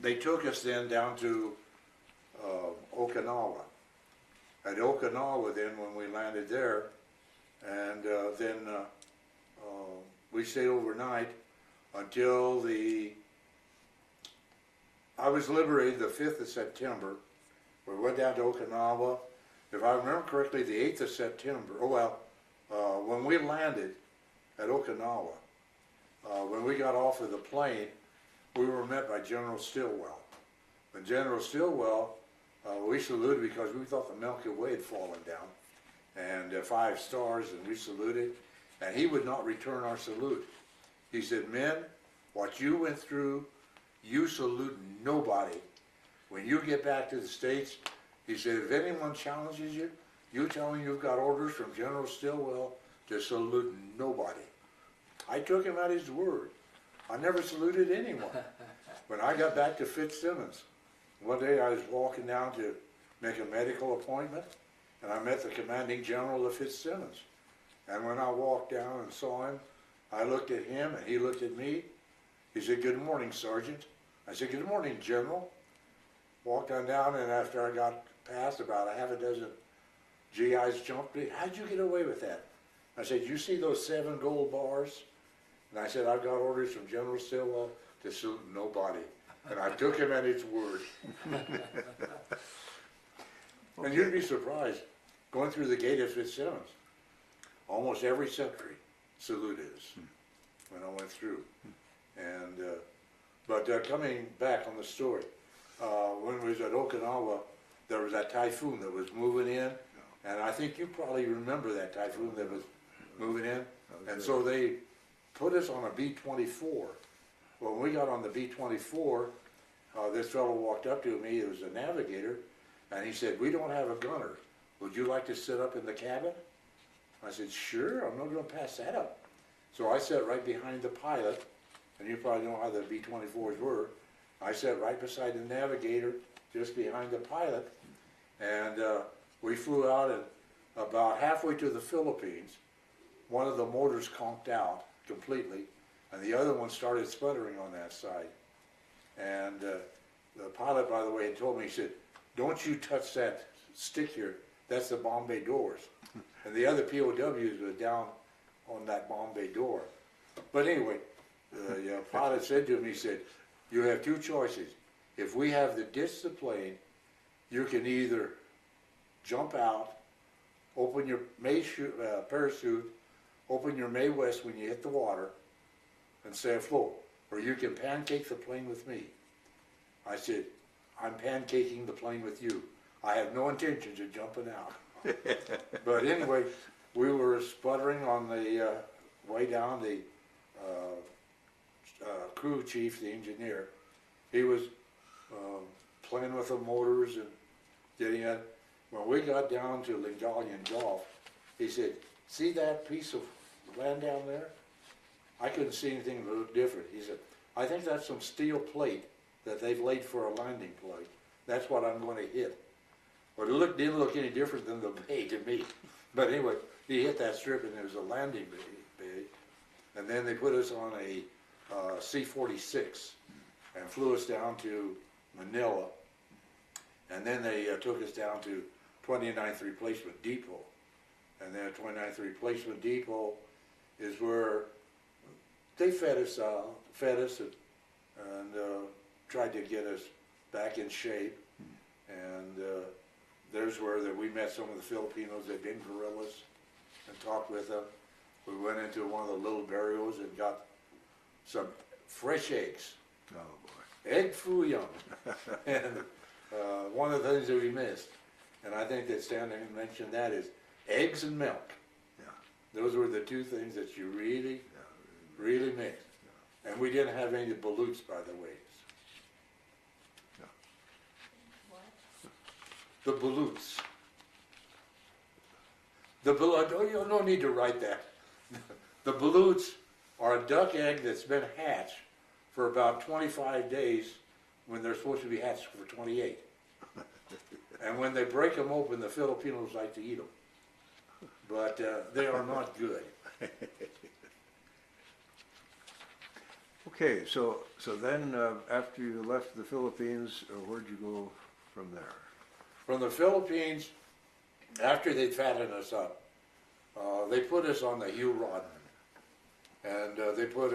they took us then down to Okinawa. At Okinawa then, when we landed there, and then we stayed overnight until I was liberated the 5th of September. We went down to Okinawa. If I remember correctly, the 8th of September, when we landed at Okinawa, when we got off of the plane, we were met by General Stilwell. And General Stilwell, we saluted because we thought the Milky Way had fallen down, and 5 stars, and we saluted, and he would not return our salute. He said, "Men, what you went through, you salute nobody. When you get back to the States," he said, "if anyone challenges you, you tell him you've got orders from General Stilwell to salute nobody." I took him at his word. I never saluted anyone. When I got back to Fitzsimmons, one day I was walking down to make a medical appointment, and I met the commanding general of Fitzsimmons. And when I walked down and saw him, I looked at him and he looked at me. He said, "Good morning, Sergeant." I said, "Good morning, General." Walked on down, and after I got past, about a half a dozen GIs jumped me. "How'd you get away with that?" I said, you see those 7 gold bars? And I said, I've got orders from General Stilwell to salute nobody. And I took him at his word. And you'd be surprised, going through the gate of Fitzsimmons, almost every sentry saluted us when I went through. And, but coming back on the story, when we was at Okinawa, there was that typhoon that was moving in, and I think you probably remember that typhoon that was moving in. And so they put us on a B-24. When we got on the B-24, this fellow walked up to me, it was a navigator, and he said, we don't have a gunner. Would you like to sit up in the cabin? I said, sure, I'm not going to pass that up. So I sat right behind the pilot, and you probably know how the B-24s were. I sat right beside the navigator, just behind the pilot, and we flew out, and about halfway to the Philippines, one of the motors conked out completely, and the other one started sputtering on that side. And the pilot, by the way, had told me, he said, don't you touch that stick here, that's the bomb bay doors. And the other POWs were down on that bomb bay door. But anyway, the pilot said to him, he said, you have 2 choices. If we have to ditch the plane, you can either jump out, open your parachute, open your Mae West when you hit the water, and stay afloat, or you can pancake the plane with me. I said, I'm pancaking the plane with you. I have no intentions of jumping out. But anyway, we were sputtering on the way down. The crew chief, the engineer, he was playing with the motors and getting it. When we got down to Lingalian Gulf, he said, see that piece of land down there? I couldn't see anything that looked different. He said, I think that's some steel plate that they've laid for a landing plate. That's what I'm going to hit. But it didn't look any different than the bay to me. But anyway, he hit that strip and there was a landing bay. And then they put us on a C-46 and flew us down to Manila. And then they took us down to 29th Replacement Depot. And then 29th Replacement Depot is where they fed us and tried to get us back in shape. And there's where we met some of the Filipinos that had been guerrillas and talked with them. We went into one of the little barrios and got some fresh eggs. Oh boy. Egg foo young. And one of the things that we missed, and I think that Stanley mentioned that, is eggs and milk. Yeah. Those were the 2 things that you really missed. Yeah. And we didn't have any balloons, by the way. Yeah. The balloons. You no need to write that. The balloons are a duck egg that's been hatched for about 25 days when they're supposed to be hatched for 28. And when they break them open, the Filipinos like to eat them. But they are not good. Okay, so then after you left the Philippines, where'd you go from there? From the Philippines, after they'd fattened us up, they put us on the Hugh Rodman. And they put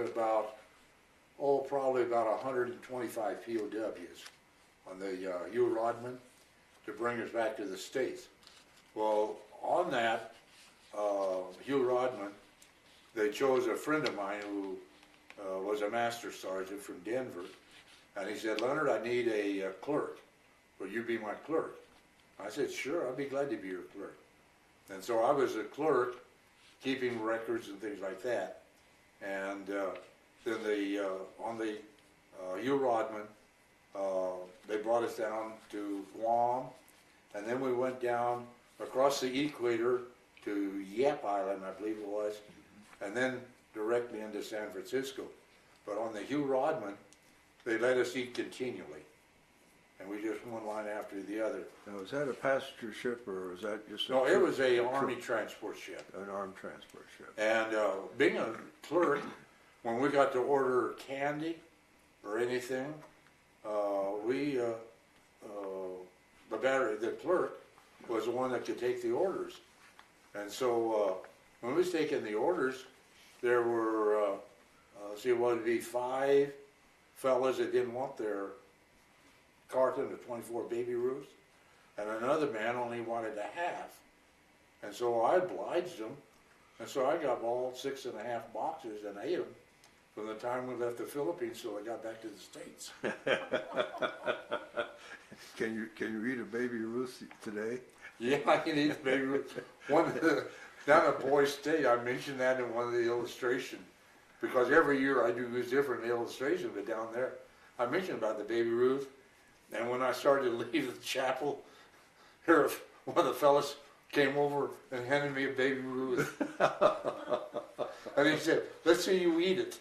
probably about 125 POWs on the Hugh Rodman to bring us back to the States. Well, on that Hugh Rodman, they chose a friend of mine who was a master sergeant from Denver, and he said, Leonard, I need a clerk. Will you be my clerk? I said, sure, I'll be glad to be your clerk. And so I was a clerk, keeping records and things like that. And then on the Hugh Rodman, they brought us down to Guam, and then we went down across the equator to Yap Island, I believe it was, and then directly into San Francisco. But on the Hugh Rodman, they let us eat continually, and we just one line after the other. Now, was that a passenger ship, or was that just No, it was a Army transport ship. An armed transport ship. And being a clerk, when we got to order candy or anything, the clerk was the one that could take the orders. And so when we was taking the orders, there were, see, what would be 5 fellas that didn't want their carton of 24 Baby Ruths, and another man only wanted a half. And so I obliged them, and so I got all 6.5 boxes and ate them from the time we left the Philippines till I got back to the States. Can you eat a Baby Ruth today? Yeah, I can eat Baby Ruth. Down at Boys State, I mentioned that in one of the illustrations, because every year I do this different illustration, but down there, I mentioned about the Baby Ruth, and when I started to leave the chapel, here one of the fellas came over and handed me a Baby Ruth. And he said, "Let's see you eat it."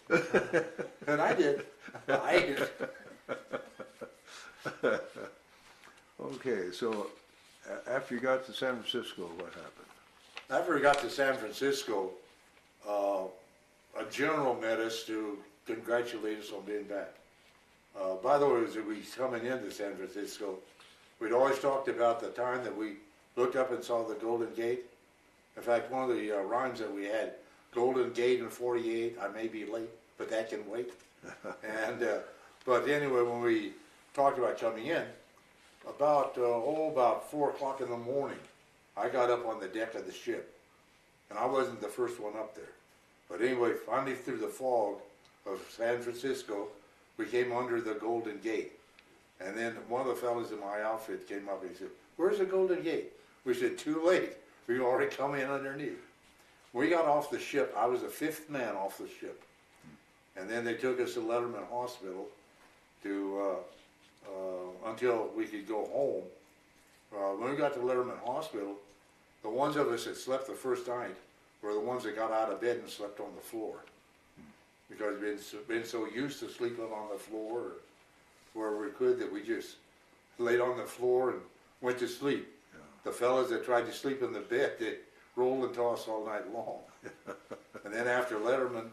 And I did. I ate it. Okay, so after you got to San Francisco, what happened? After we got to San Francisco, a general met us to congratulate us on being back. By the way, as we coming into San Francisco, we'd always talked about the time that we looked up and saw the Golden Gate. In fact, one of the rhymes that we had, Golden Gate in 48, I may be late, but that can wait. And but anyway, when we talked about coming in, about 4 o'clock in the morning, I got up on the deck of the ship, and I wasn't the first one up there. But anyway, finally through the fog of San Francisco, we came under the Golden Gate. And then one of the fellas in my outfit came up and he said, "Where's the Golden Gate?" We said, "Too late. We've already come in underneath." We got off the ship. I was the 5th man off the ship. And then they took us to Letterman Hospital to until we could go home. When we got to Letterman Hospital, the ones of us that slept the first night were the ones that got out of bed and slept on the floor. Because we'd been so used to sleeping on the floor where we could that we just laid on the floor and went to sleep. Yeah. The fellas that tried to sleep in the bed, they rolled and tossed all night long. And then after Letterman,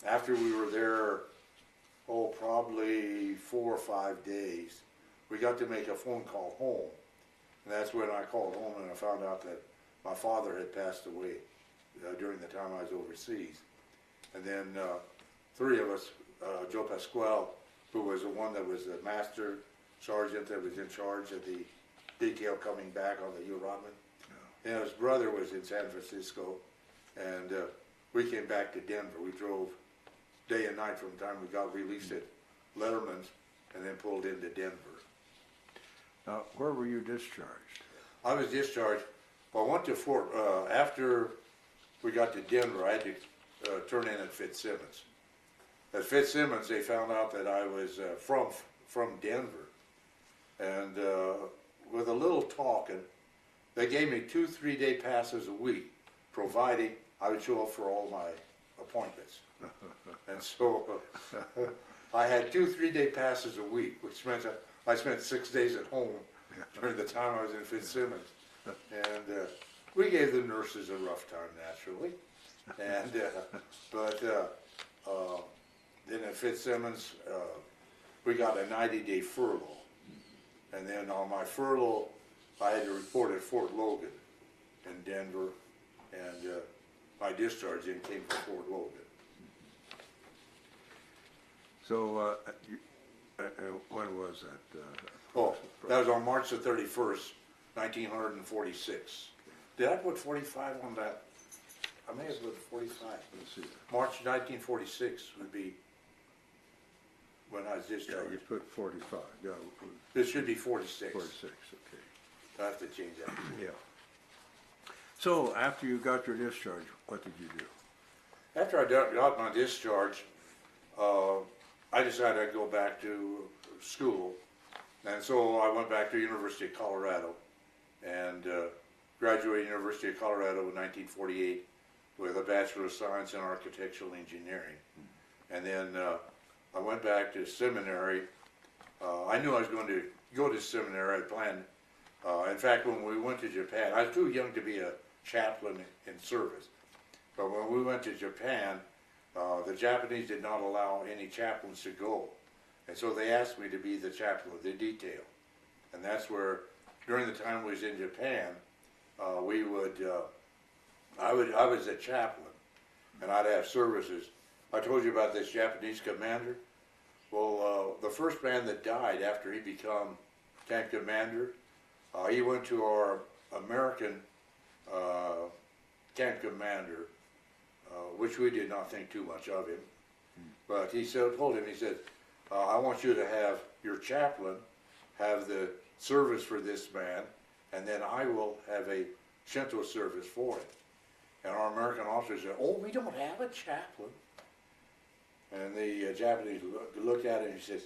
after we were there, probably 4 or 5 days, we got to make a phone call home. And that's when I called home and I found out that my father had passed away during the time I was overseas. And then 3 of us, Joe Pasquale, who was the one that was the master sergeant that was in charge of the detail coming back on the Rodman. Yeah. And his brother was in San Francisco, and we came back to Denver. We drove day and night from the time we got released at Letterman's and then pulled into Denver. Now, where were you discharged? I was discharged. Well, I went to Fort, after we got to Denver, I had to turn in at Fitzsimmons. At Fitzsimmons, they found out that I was from Denver. And with a little talking, they gave me 2 3-day passes a week, providing I would show up for all my appointments. And so I had 2 3-day passes a week, which meant that I spent 6 days at home during the time I was in Fitzsimmons. And we gave the nurses a rough time, naturally. And then at Fitzsimmons, we got a 90-day furlough. And then on my furlough, I had to report at Fort Logan in Denver, and my discharge then came from Fort Logan. So, when was that? That was on March the 31st, 1946. Did I put 45 on that? I may have put 45. Let's see. March 1946 would be when I was discharged. Yeah, you put 45. Yeah. This should be 46. 46, okay. I have to change that. Yeah. So, after you got your discharge, what did you do? After I got my discharge, I decided I'd go back to school. And so I went back to University of Colorado and graduated University of Colorado in 1948 with a Bachelor of Science in Architectural Engineering. And then I went back to seminary. I knew I was going to go to seminary. I planned. In fact, when we went to Japan, I was too young to be a chaplain in service. But when we went to Japan, the Japanese did not allow any chaplains to go. And so they asked me to be the chaplain of the detail. And that's where, during the time we was in Japan, we would I was a chaplain, and I'd have services. I told you about this Japanese commander. Well, the first man that died after he became camp commander, he went to our American camp commander, which we did not think too much of him. But he told him, he said, I want you to have your chaplain have the service for this man, and then I will have a Shinto service for him. And our American officers said, oh, we don't have a chaplain. And the Japanese looked at him and he says,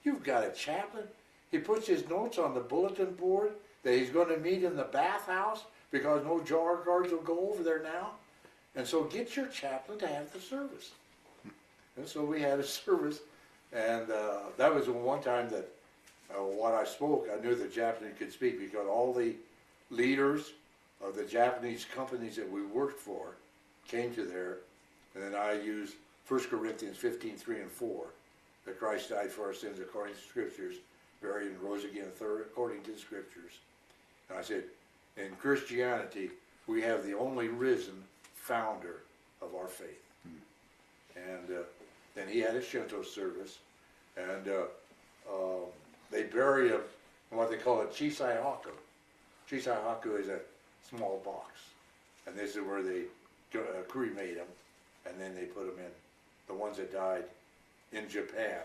you've got a chaplain? He puts his notes on the bulletin board that he's going to meet in the bathhouse because no jar guards will go over there now. And so get your chaplain to have the service. And so we had a service, and that was the one time that when I spoke, I knew the Japanese could speak because all the leaders of the Japanese companies that we worked for came to there, and then I used 1 Corinthians 15, 3 and 4, that Christ died for our sins according to the Scriptures, buried and rose again according to the Scriptures. And I said, in Christianity, we have the only risen founder of our faith. And then he had a Shinto service, and they bury him in what they call a chisai-haku. Chisai-haku is a small box, and this is where they cremate him, and then they put him in. The ones that died in Japan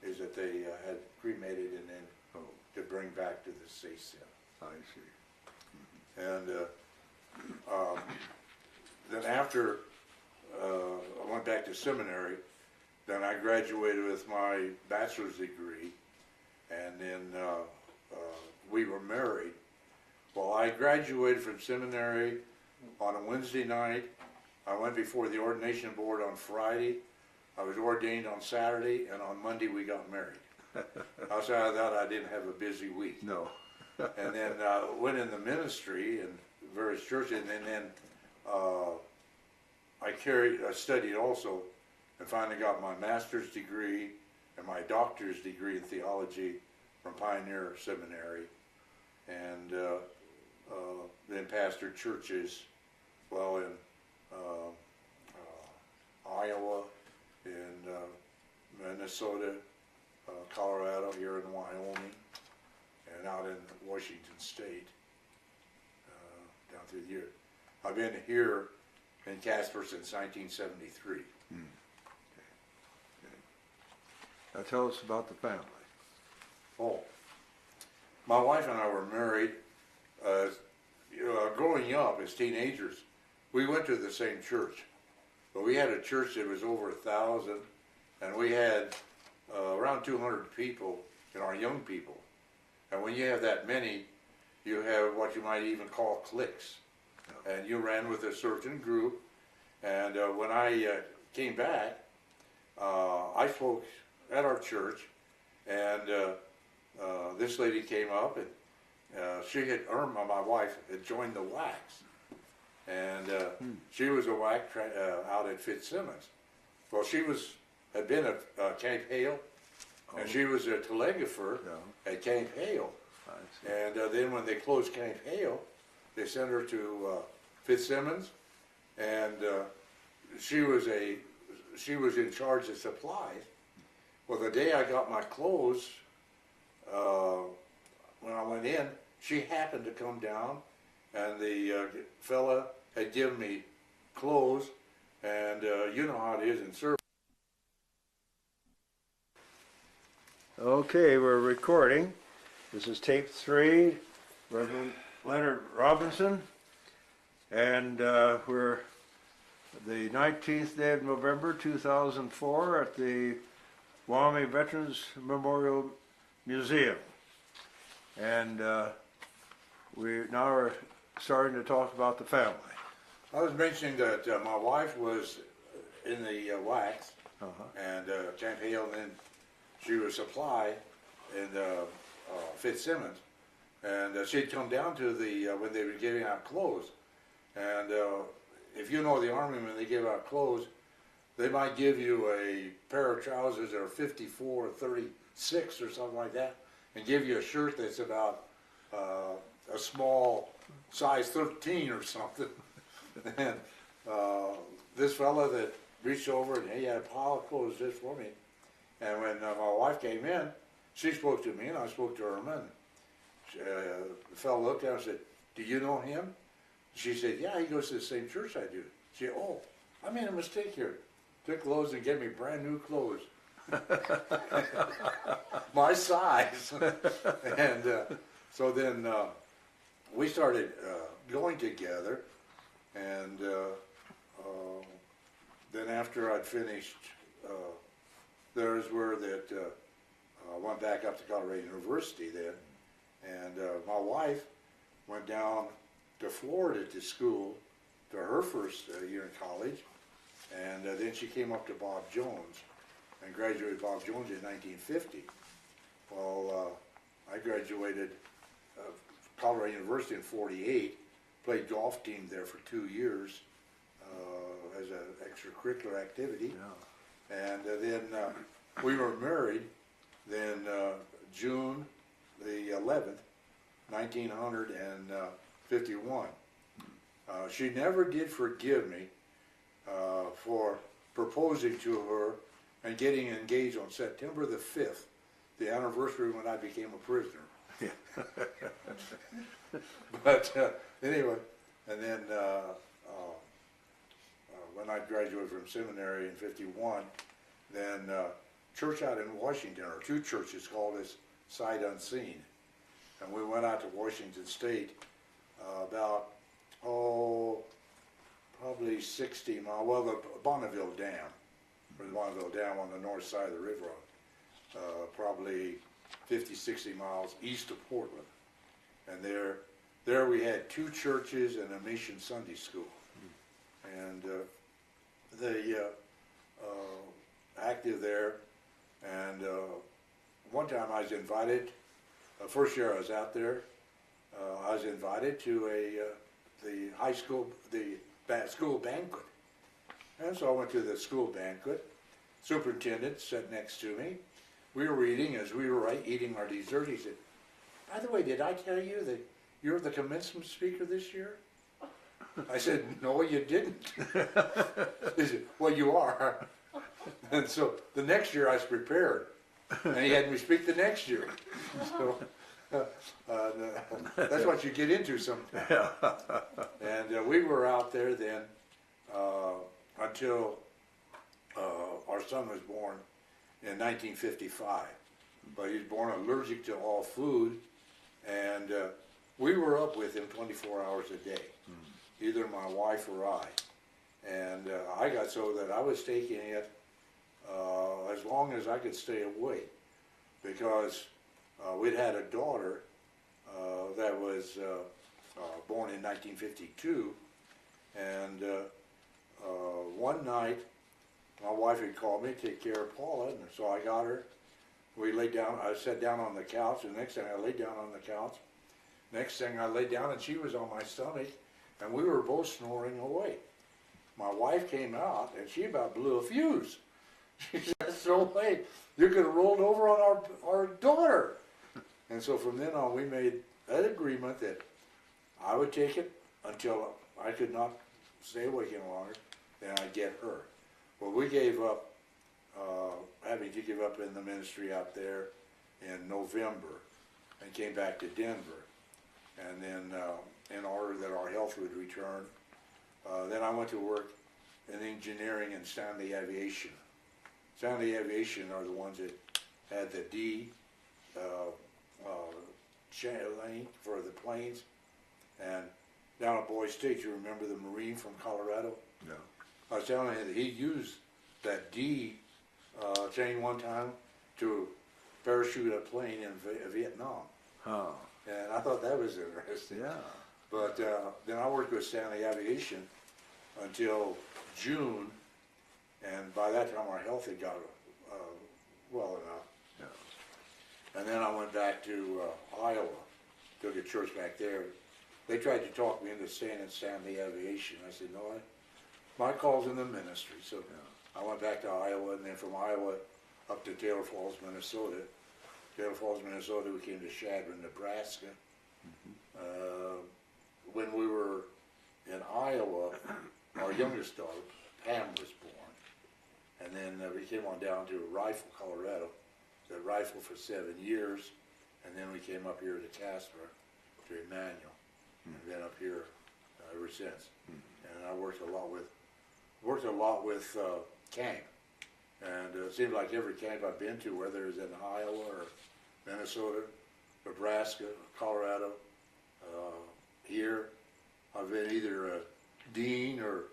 is that they had cremated and then to bring back to the Seisin. I see. And then after I went back to seminary, then I graduated with my bachelor's degree, and then we were married. Well, I graduated from seminary on a Wednesday night. I went before the ordination board on Friday. I was ordained on Saturday, and on Monday we got married. Outside of that, I didn't have a busy week. No. And then went in the ministry in various churches, and then I studied also, and finally got my master's degree and my doctor's degree in theology from Pioneer Seminary, and then pastored churches, well, in Iowa, in Minnesota, Colorado, here in Wyoming, and out in Washington State, down through the years. I've been here in Casper since 1973. Now tell us about the family. Oh, my wife and I were married. Growing up as teenagers, we went to the same church, but we had a church that was over 1,000, and we had around 200 people, our young people. And when you have that many, you have what you might even call cliques. And you ran with a certain group. And when I came back, I spoke at our church, and this lady came up, and she had, my wife had joined the WACs, and she was a WAC out at Fitzsimmons. Well, she had been at Camp Hale, and she was a telegrapher at Camp Hale. And then when they closed Camp Hale, they sent her to Fitzsimmons, and she was in charge of supplies. Well, the day I got my clothes, when I went in, she happened to come down, and the fella had given me clothes, and you know how it is in service. Okay, we're recording. This is tape 3, Reverend Leonard Robinson, and we're the 19th day of November 2004 at the Wyoming Veterans Memorial Museum. And we now are starting to talk about the family. I was mentioning that my wife was in the WACs and Camp Hale, and then she was supply in Fitzsimmons, and she'd come down to the when they were giving out clothes, and if you know the Army, when they give out clothes, they might give you a pair of trousers that are 54 or 36 or something like that, and give you a shirt that's about a small size 13 or something. And this fella that reached over and he had a pile of clothes just for me. And when my wife came in, she spoke to me and I spoke to her man. The fellow looked at her and said, "Do you know him?" She said, "Yeah, he goes to the same church I do." She said, "Oh, I made a mistake here." Took clothes and gave me brand new clothes. My size. And so then we started going together, and then after I'd finished, there's where that I went back up to Colorado University then, and my wife went down to Florida to school to her first year in college, and then she came up to Bob Jones and graduated Bob Jones in 1950. Well, I graduated Colorado University in 48, played golf team there for 2 years as an extracurricular activity. Yeah. And then we were married then June the 11th, 1951. She never did forgive me for proposing to her and getting engaged on September the 5th, the anniversary when I became a prisoner. Yeah. But anyway, and then when I graduated from seminary in 51, then church out in Washington, or 2 churches called us Sight Unseen. And we went out to Washington State about, probably 60 miles, well, the Bonneville Dam, or the Bonneville Dam on the north side of the river, probably 50, 60 miles east of Portland. And there we had 2 churches and a mission Sunday school. And active there. And one time I was invited, first year I was out there, I was invited to the high school, the school banquet. And so I went to the school banquet. Superintendent sat next to me. We were eating, as we were eating our dessert, he said, "By the way, did I tell you that you're the commencement speaker this year?" I said, "No, you didn't." He said, "Well, you are." And so the next year I was prepared, and he had me speak the next year. So that's what you get into sometimes. And we were out there then until our son was born in 1955. But he was born allergic to all food, and we were up with him 24 hours a day, either my wife or I. And I got so that I was taking it as long as I could stay awake, because we'd had a daughter that was born in 1952, and one night my wife had called me to take care of Paula, and so I got her. We laid down, I sat down on the couch, and the next thing I laid down on the couch. Next thing I laid down, and she was on my stomach, and we were both snoring away. My wife came out, and she about blew a fuse. She said, "So late, you could have rolled over on our daughter." And so from then on, we made that agreement that I would take it until I could not stay awake any longer, then I'd get her. Well, we gave up, having to give up in the ministry out there in November, and came back to Denver. And then in order that our health would return, then I went to work in engineering in Stanley Aviation. Stanley Aviation are the ones that had the D lane for the planes. And down at Boise State, you remember the Marine from Colorado? No. I was telling him that he used that D chain one time to parachute a plane in Vietnam. Huh. And I thought that was interesting. Yeah. But then I worked with Stanley Aviation until June, and by that time our health had got well enough. Yeah. And then I went back to Iowa, took a church back there. They tried to talk me into staying at Stanley Aviation. I said, "No, my call's in the ministry." So I went back to Iowa, and then from Iowa up to Taylor Falls, Minnesota. Taylor Falls, Minnesota, we came to Chadron, Nebraska. When we were in Iowa, our youngest daughter, Pam, was born. And then we came on down to Rifle, Colorado, to Rifle for 7 years. And then we came up here to Casper, to Emmanuel, and been up here ever since. And I worked a lot with camp. And it seemed like every camp I've been to, whether it's in Iowa or Minnesota, Nebraska, Colorado, here, I've been either a dean or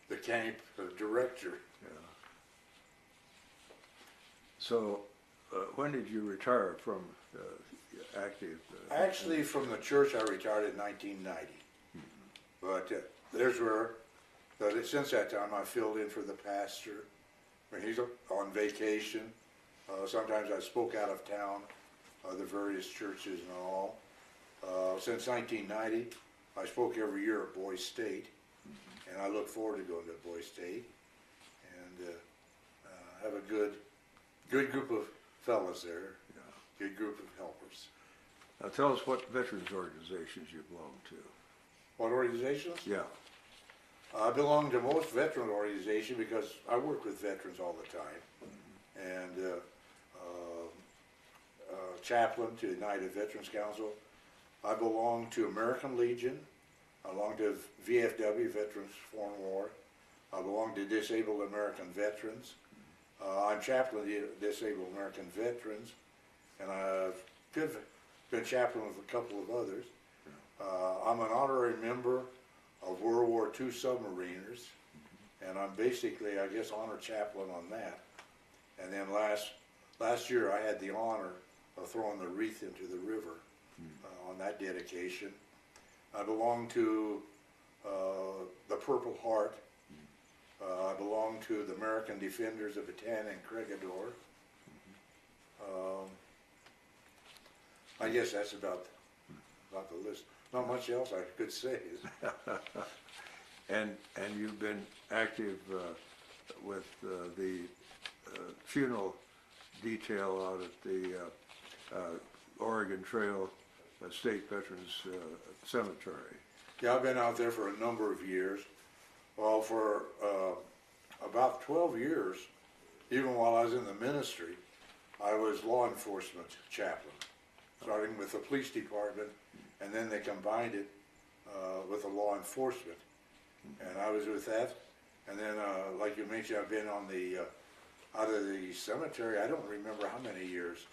the camp director. Yeah. So, when did you retire from active? Actually, from the church, I retired in 1990. But there's where, since that time, I filled in for the pastor when he's on vacation. Sometimes I spoke out of town, the various churches and all. Since 1990, I spoke every year at Boise State, and I look forward to going to Boise State, and have a good group of fellas there, good group of helpers. Now tell us what veterans organizations you belong to. What organizations? Yeah. I belong to most veteran organizations because I work with veterans all the time, and chaplain to the United Veterans Council. I belong to American Legion. I belong to VFW, Veterans Foreign War. I belong to Disabled American Veterans. I'm chaplain to Disabled American Veterans, and I've been chaplain with a couple of others. I'm an honorary member of World War II submariners, and I'm basically, I guess, honor chaplain on that. And then last year I had the honor of throwing the wreath into the river on that dedication. I belong to the Purple Heart. I belong to the American Defenders of Bataan and Corregidor. I guess that's about the list. Not much else I could say. And you've been active with the funeral detail out at the Oregon Trail State Veterans Cemetery. Yeah, I've been out there for a number of years. Well, for about 12 years, even while I was in the ministry, I was law enforcement chaplain, starting with the police department, and then they combined it with the law enforcement. And I was with that. And then, like you mentioned, I've been on the, out of the cemetery, I don't remember how many years,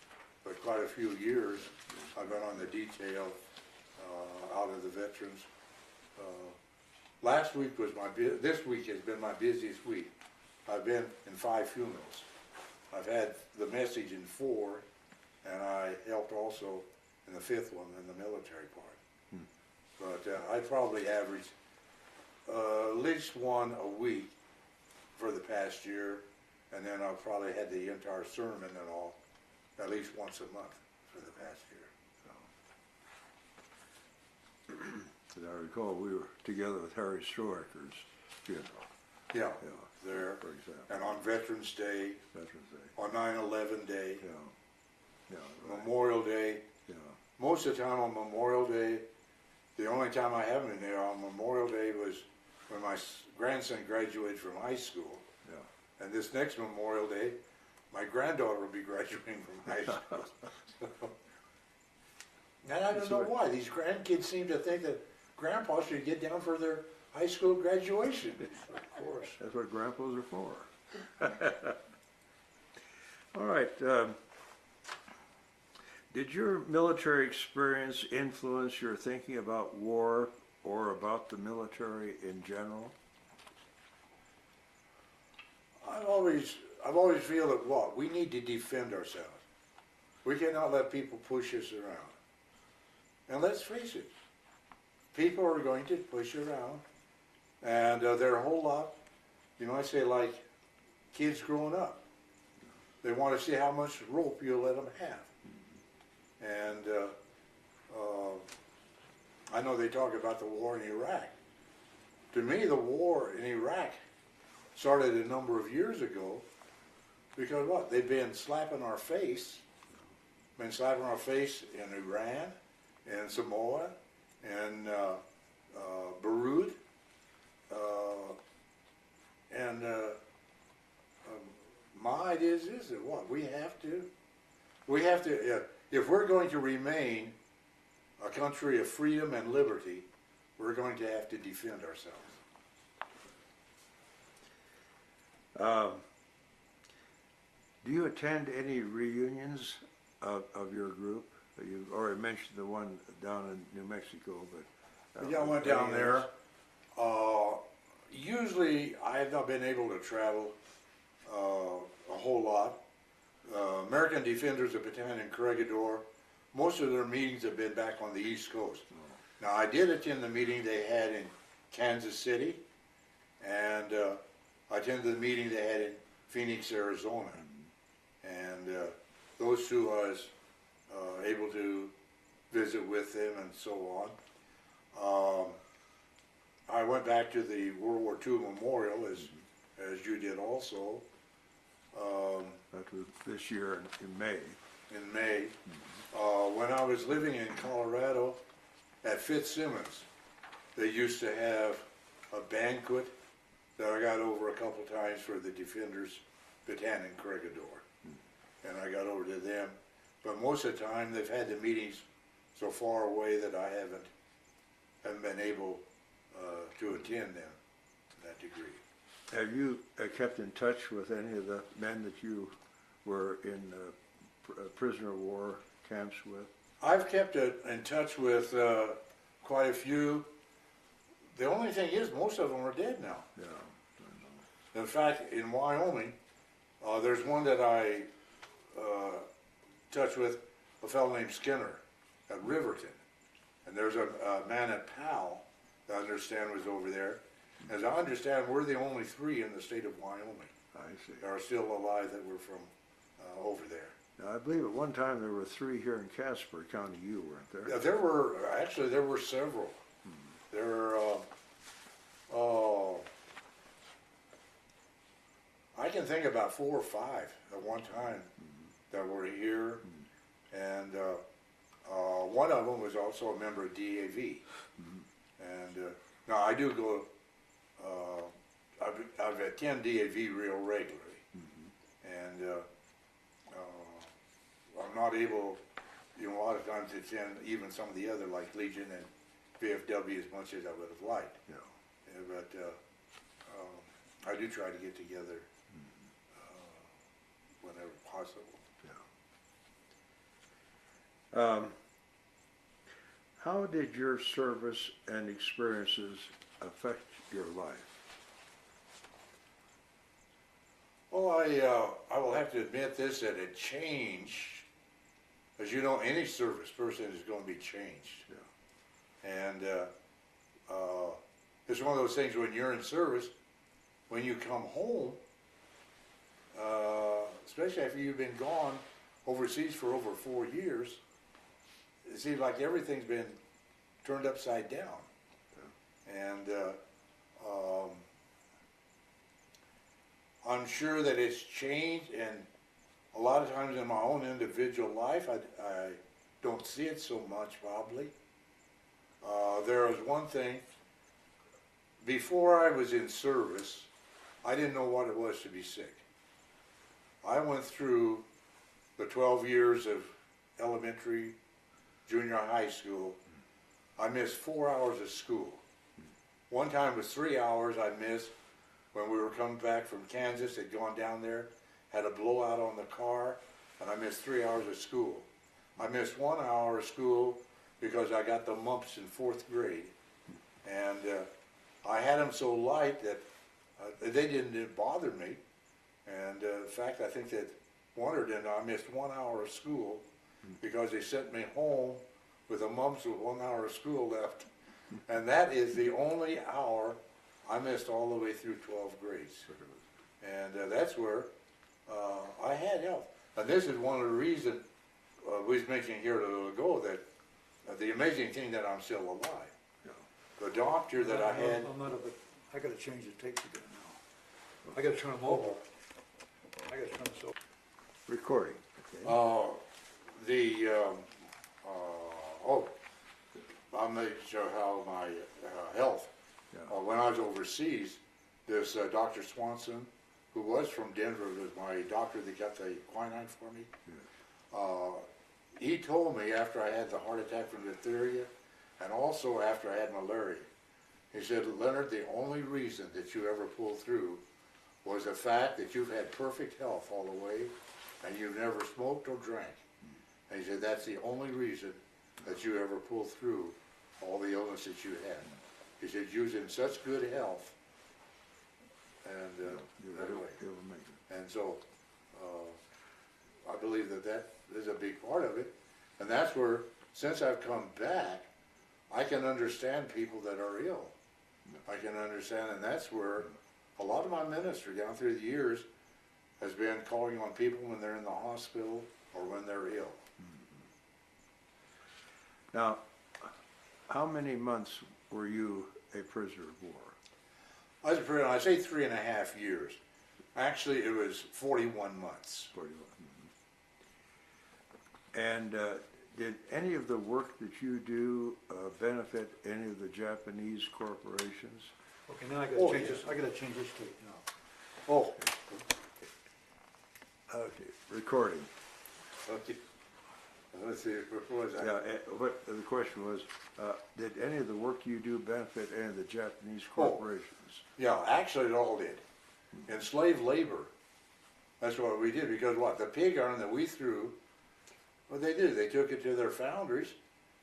but quite a few years. I've been on the detail out of the veterans. Last week was this week has been my busiest week. I've been in 5 funerals. I've had the message in 4, and I helped also in the 5th one in the military part. But I probably averaged at least one a week for the past year, and then I've probably had the entire sermon and all at least once a month for the past year. As I recall, we were together with Harry Strohecker's funeral. Yeah, Yeah, there, for example. and on Veterans Day, Veterans Day. on 9/11 Day, Yeah. Yeah. Right. Memorial Day. Yeah. Most of the time on Memorial Day, the only time I haven't been there on Memorial Day was when my grandson graduated from high school. Yeah. And this next Memorial Day, my granddaughter will be graduating from high school. And I don't know why. These grandkids seem to think that grandpa should get down for their high school graduation. Of course. That's what grandpas are for. All right. Did your military experience influence your thinking about war or about the military in general? I've always feel that what? We need to defend ourselves. We cannot let people push us around. And let's face it, people are going to push around, and they're a whole lot, I say like kids growing up. They want to see how much rope you'll let them have. And I know they talk about the war in Iraq. To me, the war in Iraq started a number of years ago because what? They've been slapping our face, in Iran, and Samoa, and Beirut, And my idea is that what, we have to, if we're going to remain a country of freedom and liberty, we're going to have to defend ourselves. Do you attend any reunions of your group? You already mentioned the one down in New Mexico, but... Yeah, I went down there. Usually, I have not been able to travel a whole lot. American Defenders of Bataan and Corregidor, most of their meetings have been back on the East Coast. Now, I did attend the meeting they had in Kansas City, and I attended the meeting they had in Phoenix, Arizona. And those two I was able to visit with them and so on. I went back to the World War II Memorial, as you did also. That was this year in May. In May. When I was living in Colorado at Fitzsimmons, they used to have a banquet that I got over a couple times for the Defenders, Bataan and Corregidor. And I got over to them. But most of the time, they've had the meetings so far away that I haven't been able to attend them to that degree. Have you kept in touch with any of the men that you were in prisoner of war camps with? I've kept in touch with quite a few. The only thing is, most of them are dead now. Yeah. In fact, in Wyoming, there's one that I touch with, a fellow named Skinner at Riverton. And there's a man at Powell that I understand was over there. As I understand, we're the only three in the state of Wyoming I see. that are still alive that were from over there. Now, I believe at one time there were 3 here in Casper County, you weren't there? Yeah, there were several. There were, I can think about 4 or 5 at one time that were here, and one of them was also a member of DAV. And now I do go, I've attended DAV real regularly, and I'm not able, a lot of times to attend even some of the other, like Legion and VFW, as much as I would have liked. Yeah. But I do try to get together whenever possible. Yeah. How did your service and experiences affect your life? Well, I will have to admit this, that it changed. As you know, any service person is going to be changed. Yeah. And it's one of those things when you're in service, when you come home, especially after you've been gone overseas for over 4 years, it seems like everything's been turned upside down. Yeah. And I'm sure that it's changed, and a lot of times in my own individual life, I don't see it so much probably. There was one thing, before I was in service, I didn't know what it was to be sick. I went through the 12 years of elementary, junior high school. I missed 4 hours of school. One time it was 3 hours I missed when we were coming back from Kansas. Had gone down there, had a blowout on the car, and I missed 3 hours of school. I missed 1 hour of school because I got the mumps in 4th grade. And I had them so light that they didn't bother me. And in fact, I think that one or then I missed 1 hour of school because they sent me home with a mumps with 1 hour of school left. And that is the only hour I missed all the way through 12 grades. And that's where I had help. And this is one of the reasons we was mentioning here a little ago, that the amazing thing that I'm still alive. Yeah. The doctor that I had... I gotta change the tapes again now. I gotta turn them over. I gotta turn this over. Recording. Okay. I'm not sure how my health. Yeah. When I was overseas, this Dr. Swanson, who was from Denver, was my doctor that got the quinine for me. He told me after I had the heart attack from diphtheria, and also after I had malaria, he said, Leonard, the only reason that you ever pulled through was the fact that you've had perfect health all the way, and you've never smoked or drank. And he said, that's the only reason that you ever pulled through all the illness that you had. He said, you was in such good health, and that way. And so, I believe that that is a big part of it. And that's where, since I've come back, I can understand people that are ill. I can understand, and that's where a lot of my ministry down through the years has been calling on people when they're in the hospital or when they're ill. Now, how many months were you a prisoner of war? I was a prisoner, I say 3.5 years. Actually, it was 41 months. 41. And did any of the work that you do benefit any of the Japanese corporations? Okay, now I gotta change this, I gotta change this tape now. Oh, Okay, recording. okay. Let's see, what was that? Yeah, what the question was, did any of the work you do benefit any of the Japanese corporations? Yeah, actually it all did. Enslaved labor, that's what we did, because what, the pig iron that we threw, what they did, they took it to their foundries,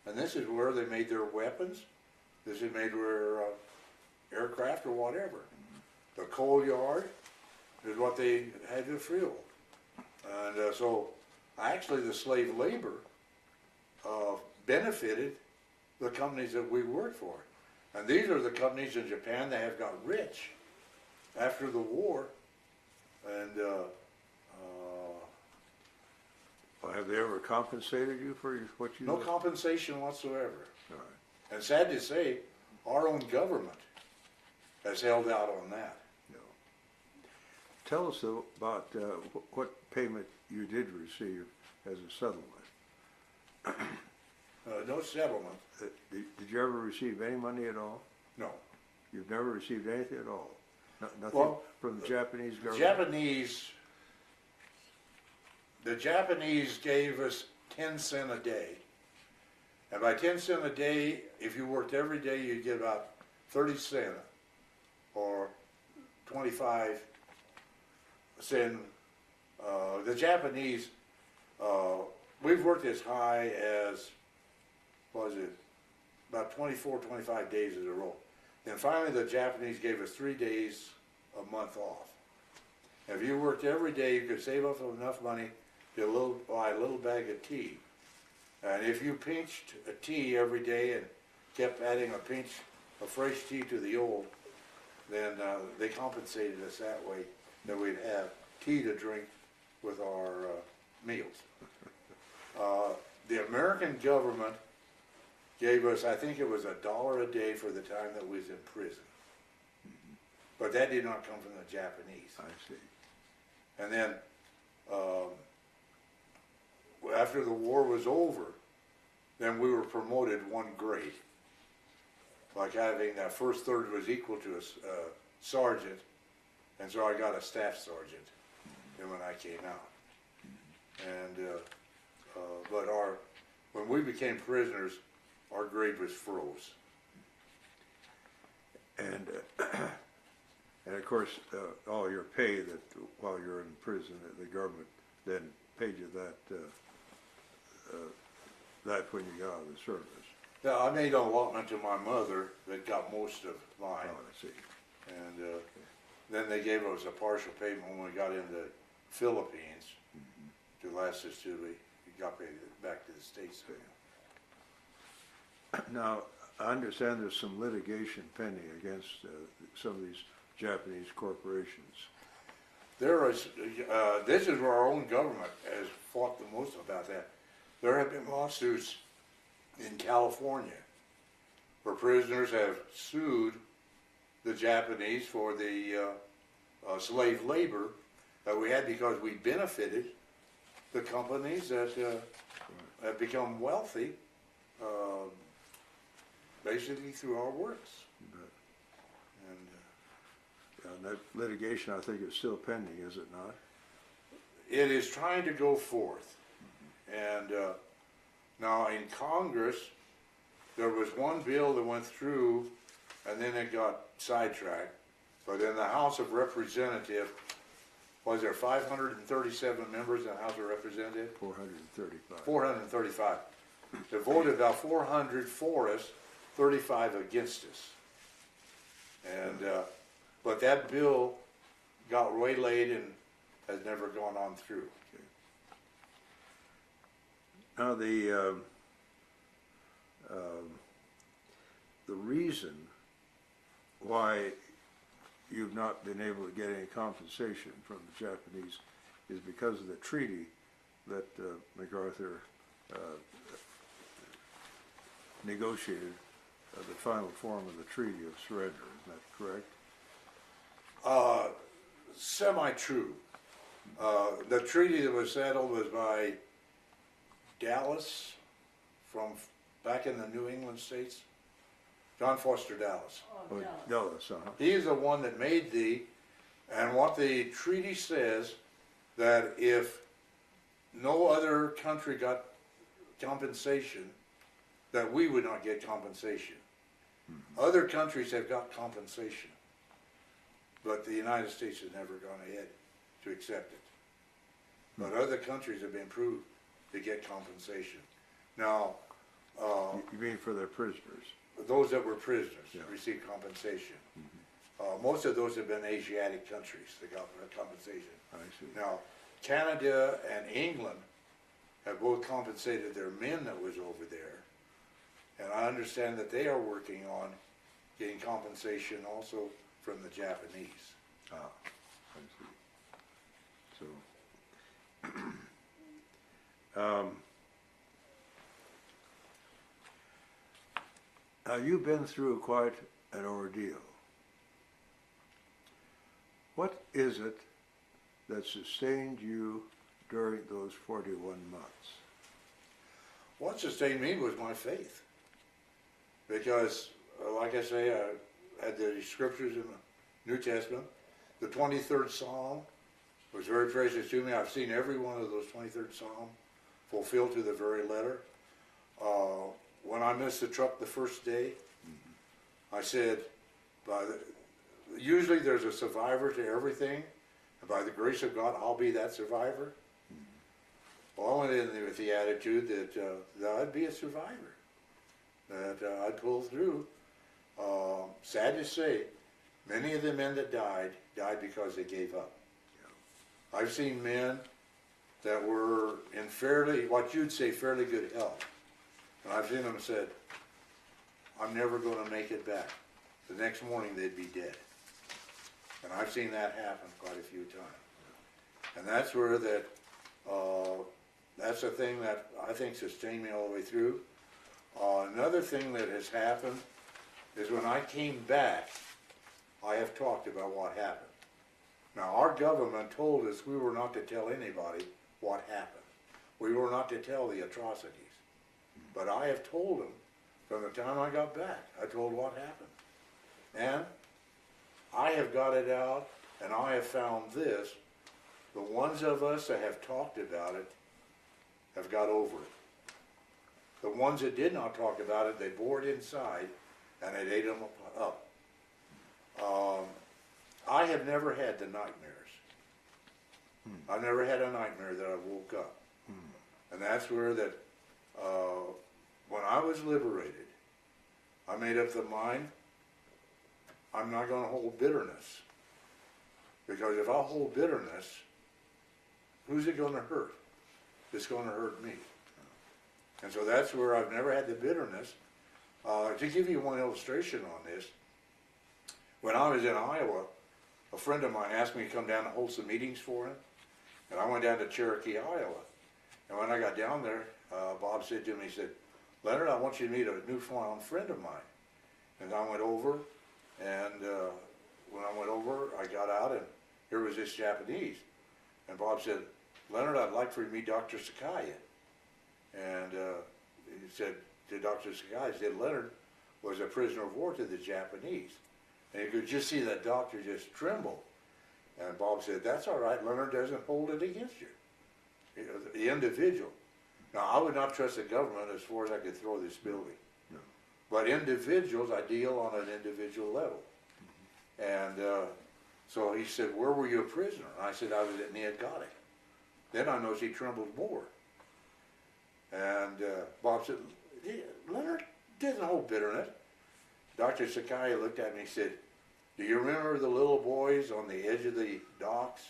and this is where they made their weapons, this is made their aircraft or whatever. The coal yard is what they had to fuel. And so, actually the slave labor benefited the companies that we worked for. And these are the companies in Japan that have got rich after the war. And Well, have they ever compensated you for what you no did? compensation whatsoever. All right. And sad to say, our own government has held out on that. No. Tell us about what payment you did receive as a settlement. No settlement, Did you ever receive any money at all? no. You've never received anything at all? Nothing Well, from the Japanese The government? The Japanese gave us 10 cents a day. And by 10 cents a day, if you worked every day, you'd get about 30 cents or 25 cents. The Japanese, we've worked as high as, what was it, about 24, 25 days as a roll. Then finally the Japanese gave us 3 days a month off. If you worked every day, you could save up enough money to buy a little bag of tea. And if you pinched a tea every day and kept adding a pinch of fresh tea to the old, then they compensated us that way, that we'd have tea to drink with our meals. The American government gave us, I think it was $1 a day for the time that we was in prison. But that did not come from the Japanese. I see. And then, after the war was over, then we were promoted 1 grade. Like having that first third was equal to a sergeant, and so I got a staff sergeant then when I came out. And, but when we became prisoners, our grade was froze. And and of course, all your pay that while you're in prison, the government then paid you that when you got out of the service. Yeah, I made an allotment to my mother that got most of mine. Oh, I see. And then they gave us a partial payment when we got into Philippines to last us till we got back to the States. Now, I understand there's some litigation pending against some of these Japanese corporations. There is, this is where our own government has fought the most about that. There have been lawsuits in California where prisoners have sued the Japanese for the slave labor that we had because we benefited the companies that have become wealthy basically through our works. And that litigation, I think, is still pending, is it not? It is trying to go forth. And now in Congress, there was one bill that went through and then it got sidetracked. But in the House of Representatives, was there 537 members in the House of Representatives? 435. 435. They voted about 400 for us, 35 against us. And, but that bill got waylaid and has never gone on through. Okay. Now the reason why you've not been able to get any compensation from the Japanese is because of the treaty that MacArthur negotiated, the final form of the Treaty of Surrender. Is that correct? Semi-true. The treaty that was settled was by Dallas from back in the New England states. John Foster Dallas. Oh, Dallas, uh-huh. He is the one that made and what the treaty says, that if no other country got compensation, that we would not get compensation. Mm-hmm. Other countries have got compensation, but the United States has never gone ahead to accept it. But other countries have been proved to get compensation. Now, you mean for their prisoners? Those that were prisoners Yeah. received compensation. Mm-hmm. Most of those have been Asiatic countries that got compensation. I see. Now, Canada and England have both compensated their men that was over there. And I understand that they are working on getting compensation also from the Japanese. Ah, I see. So, now you've been through quite an ordeal. What is it that sustained you during those 41 months? What sustained me was my faith. Because, like I say, I had the scriptures in the New Testament. The 23rd Psalm was very precious to me. I've seen every one of those 23rd Psalm fulfilled to the very letter. When I missed the truck the first day, I said, usually there's a survivor to everything, and by the grace of God, I'll be that survivor. Well, I went in there with the attitude that I'd be a survivor, that I'd pull through. Sad to say, many of the men that died because they gave up. I've seen men that were in what you'd say, fairly good health. And I've seen them said, I'm never going to make it back. The next morning they'd be dead. And I've seen that happen quite a few times. And that's where that's the thing that I think sustained me all the way through. Another thing that has happened is when I came back, I have talked about what happened. Now, our government told us we were not to tell anybody what happened. We were not to tell the atrocities. But I have told them from the time I got back. I told what happened. And I have got it out, and I have found this. The ones of us that have talked about it have got over it. The ones that did not talk about it, they bore it inside, and it ate them up. I have never had the nightmares. I've never had a nightmare that I woke up. And that's where when I was liberated, I made up the mind, I'm not going to hold bitterness. Because if I hold bitterness, who's it going to hurt? It's going to hurt me. And so that's where I've never had the bitterness. To give you one illustration on this, when I was in Iowa, a friend of mine asked me to come down and hold some meetings for him. And I went down to Cherokee, Iowa. And when I got down there, Bob said to me, he said, Leonard, I want you to meet a newfound friend of mine. And I went over, and when I went over, I got out, and here was this Japanese. And Bob said, Leonard, I'd like for you to meet Dr. Sakaya. And he said to Dr. Sakaya, he said, Leonard was a prisoner of war to the Japanese. And you could just see that doctor just tremble. And Bob said, that's all right, Leonard doesn't hold it against you. You know, the individual. Now, I would not trust the government as far as I could throw this building. No. But individuals, I deal on an individual level. And so he said, where were you a prisoner? And I said, I was at Niagara. Then I noticed he trembled more. And Bob said, Leonard doesn't hold bitterness. Dr. Sakai looked at me and said, do you remember the little boys on the edge of the docks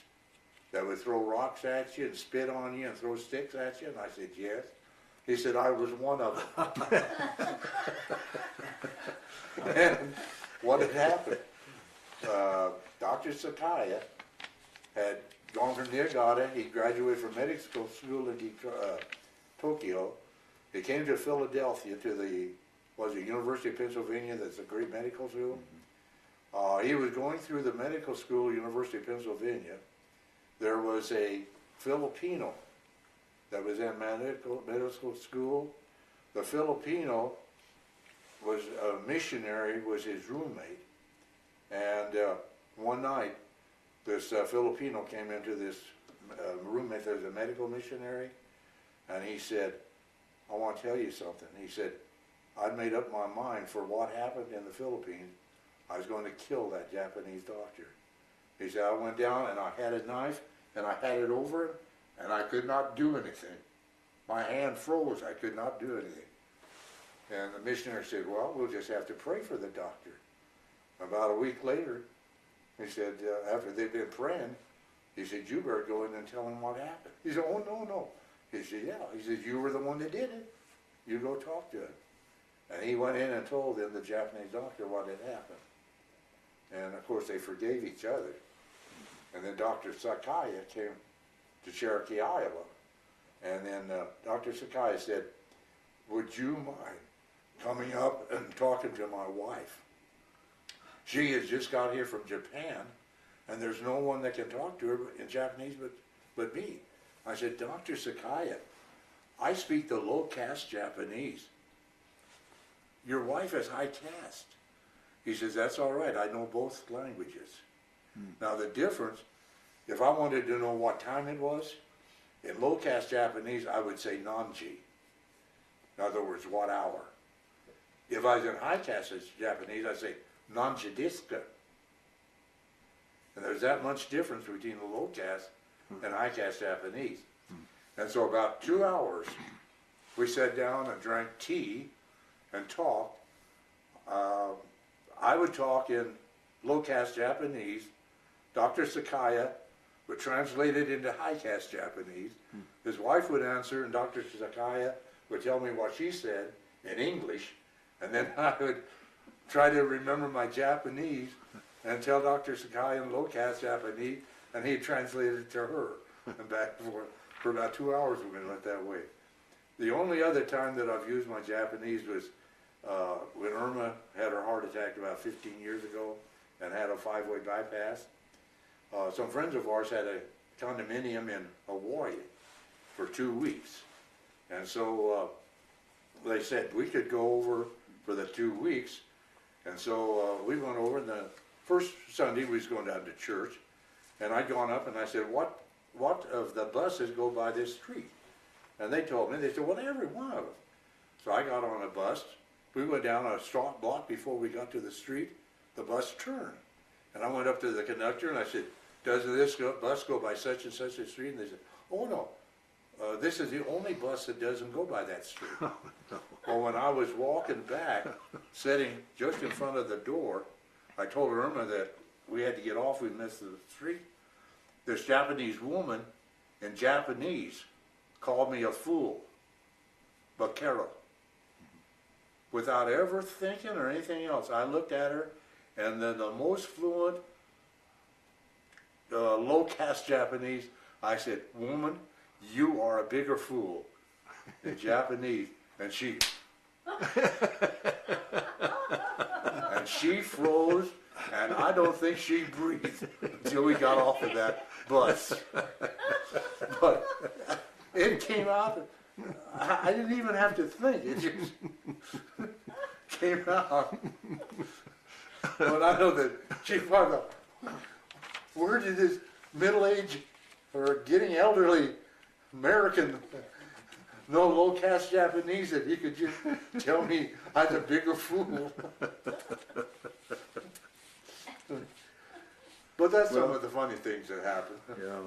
that would throw rocks at you and spit on you and throw sticks at you? And I said, yes. He said, I was one of them. And what had happened? Dr. Sakai had gone from Niigata. He graduated from medical school in Tokyo. He came to Philadelphia to the University of Pennsylvania. That's a great medical school. He was going through the medical school, University of Pennsylvania. There was a Filipino that was in medical school. The Filipino was a missionary, was his roommate. And one night, this Filipino came into this roommate, there's a medical missionary, and he said, I want to tell you something. He said, I'd made up my mind for what happened in the Philippines. I was going to kill that Japanese doctor. He said, I went down and I had a knife and I had it over him and I could not do anything. My hand froze, I could not do anything. And the missionary said, well, we'll just have to pray for the doctor. About a week later, he said, after they'd been praying, he said, you better go in and tell him what happened. He said, oh, no. He said, yeah. He said, you were the one that did it. You go talk to him. And he went in and told him, the Japanese doctor, what had happened. And of course they forgave each other. And then Dr. Sakai came to Cherokee, Iowa. And then Dr. Sakai said, would you mind coming up and talking to my wife? She has just got here from Japan, and there's no one that can talk to her in Japanese but me. I said, Dr. Sakai, I speak the low caste Japanese. Your wife is high caste. He says, that's all right, I know both languages. Now the difference, if I wanted to know what time it was, in low caste Japanese, I would say nanji. In other words, what hour. If I was in high caste Japanese, I'd say nanji desu ka. And there's that much difference between the low caste and high caste Japanese. And so about 2 hours, we sat down and drank tea and talked. I would talk in low caste Japanese. Dr. Sakaya would translate it into high caste Japanese. His wife would answer, and Dr. Sakaya would tell me what she said in English, and then I would try to remember my Japanese and tell Dr. Sakaya in low caste Japanese, and he'd translate it to her, and back and forth. For about 2 hours we went that way. The only other time that I've used my Japanese was when Irma had her heart attack about 15 years ago and had a 5-way bypass. Some friends of ours had a condominium in Hawaii for 2 weeks. And so they said we could go over for the 2 weeks. And so we went over, and the first Sunday we was going down to church. And I'd gone up and I said, what of the buses go by this street? And they told me, they said, well, every one of them. So I got on a bus. We went down a straight block before we got to the street. The bus turned. And I went up to the conductor and I said, does this bus go by such and such a street? And they said, oh no, this is the only bus that doesn't go by that street. Oh, no. Well, when I was walking back, sitting just in front of the door, I told Irma that we had to get off, we missed the street. This Japanese woman in Japanese called me a fool, bakero. Without ever thinking or anything else, I looked at her, and then the most fluent, low caste Japanese, I said, woman, you are a bigger fool in Japanese. And she froze, and I don't think she breathed until we got off of that bus. But it came out, I didn't even have to think, it just came out. But I know that Chief Martha, where did this middle-aged or getting elderly American know low-caste Japanese that he could just tell me I was a bigger fool? But that's some of the funny things that happen. Yeah.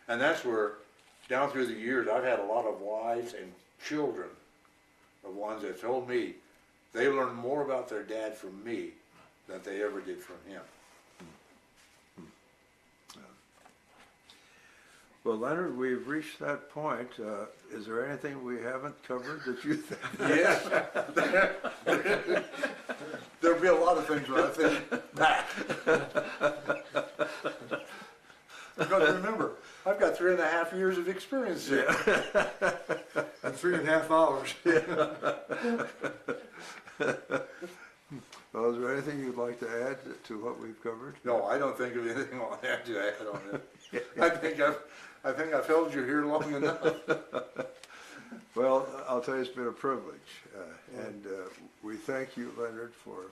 And that's where, down through the years, I've had a lot of wives and children of ones that told me they learned more about their dad from me than they ever did from him. Well, Leonard, we've reached that point. Is there anything we haven't covered that you think? Yes. There'll be a lot of things when I think back. Because remember, I've got 3.5 years of experience here. And 3.5 hours. Well, is there anything you'd like to add to what we've covered? No, I don't think of anything I have to add on it. I think I've held you here long enough. Well, I'll tell you, it's been a privilege. And we thank you, Leonard, for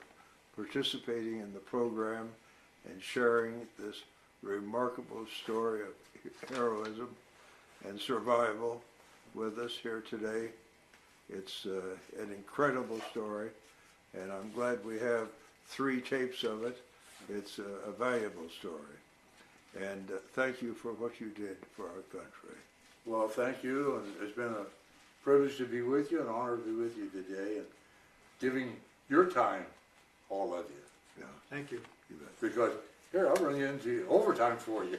participating in the program and sharing this remarkable story of heroism and survival with us here today. It's an incredible story, and I'm glad we have 3 tapes of it. It's a valuable story. And thank you for what you did for our country. Well, thank you, and it's been a privilege to be with you, an honor to be with you today, and giving your time, all of you. Yeah, Thank you. you bet. Because here, I'll run you into overtime for you.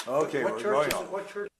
Okay, What we're church going is on. it? What church?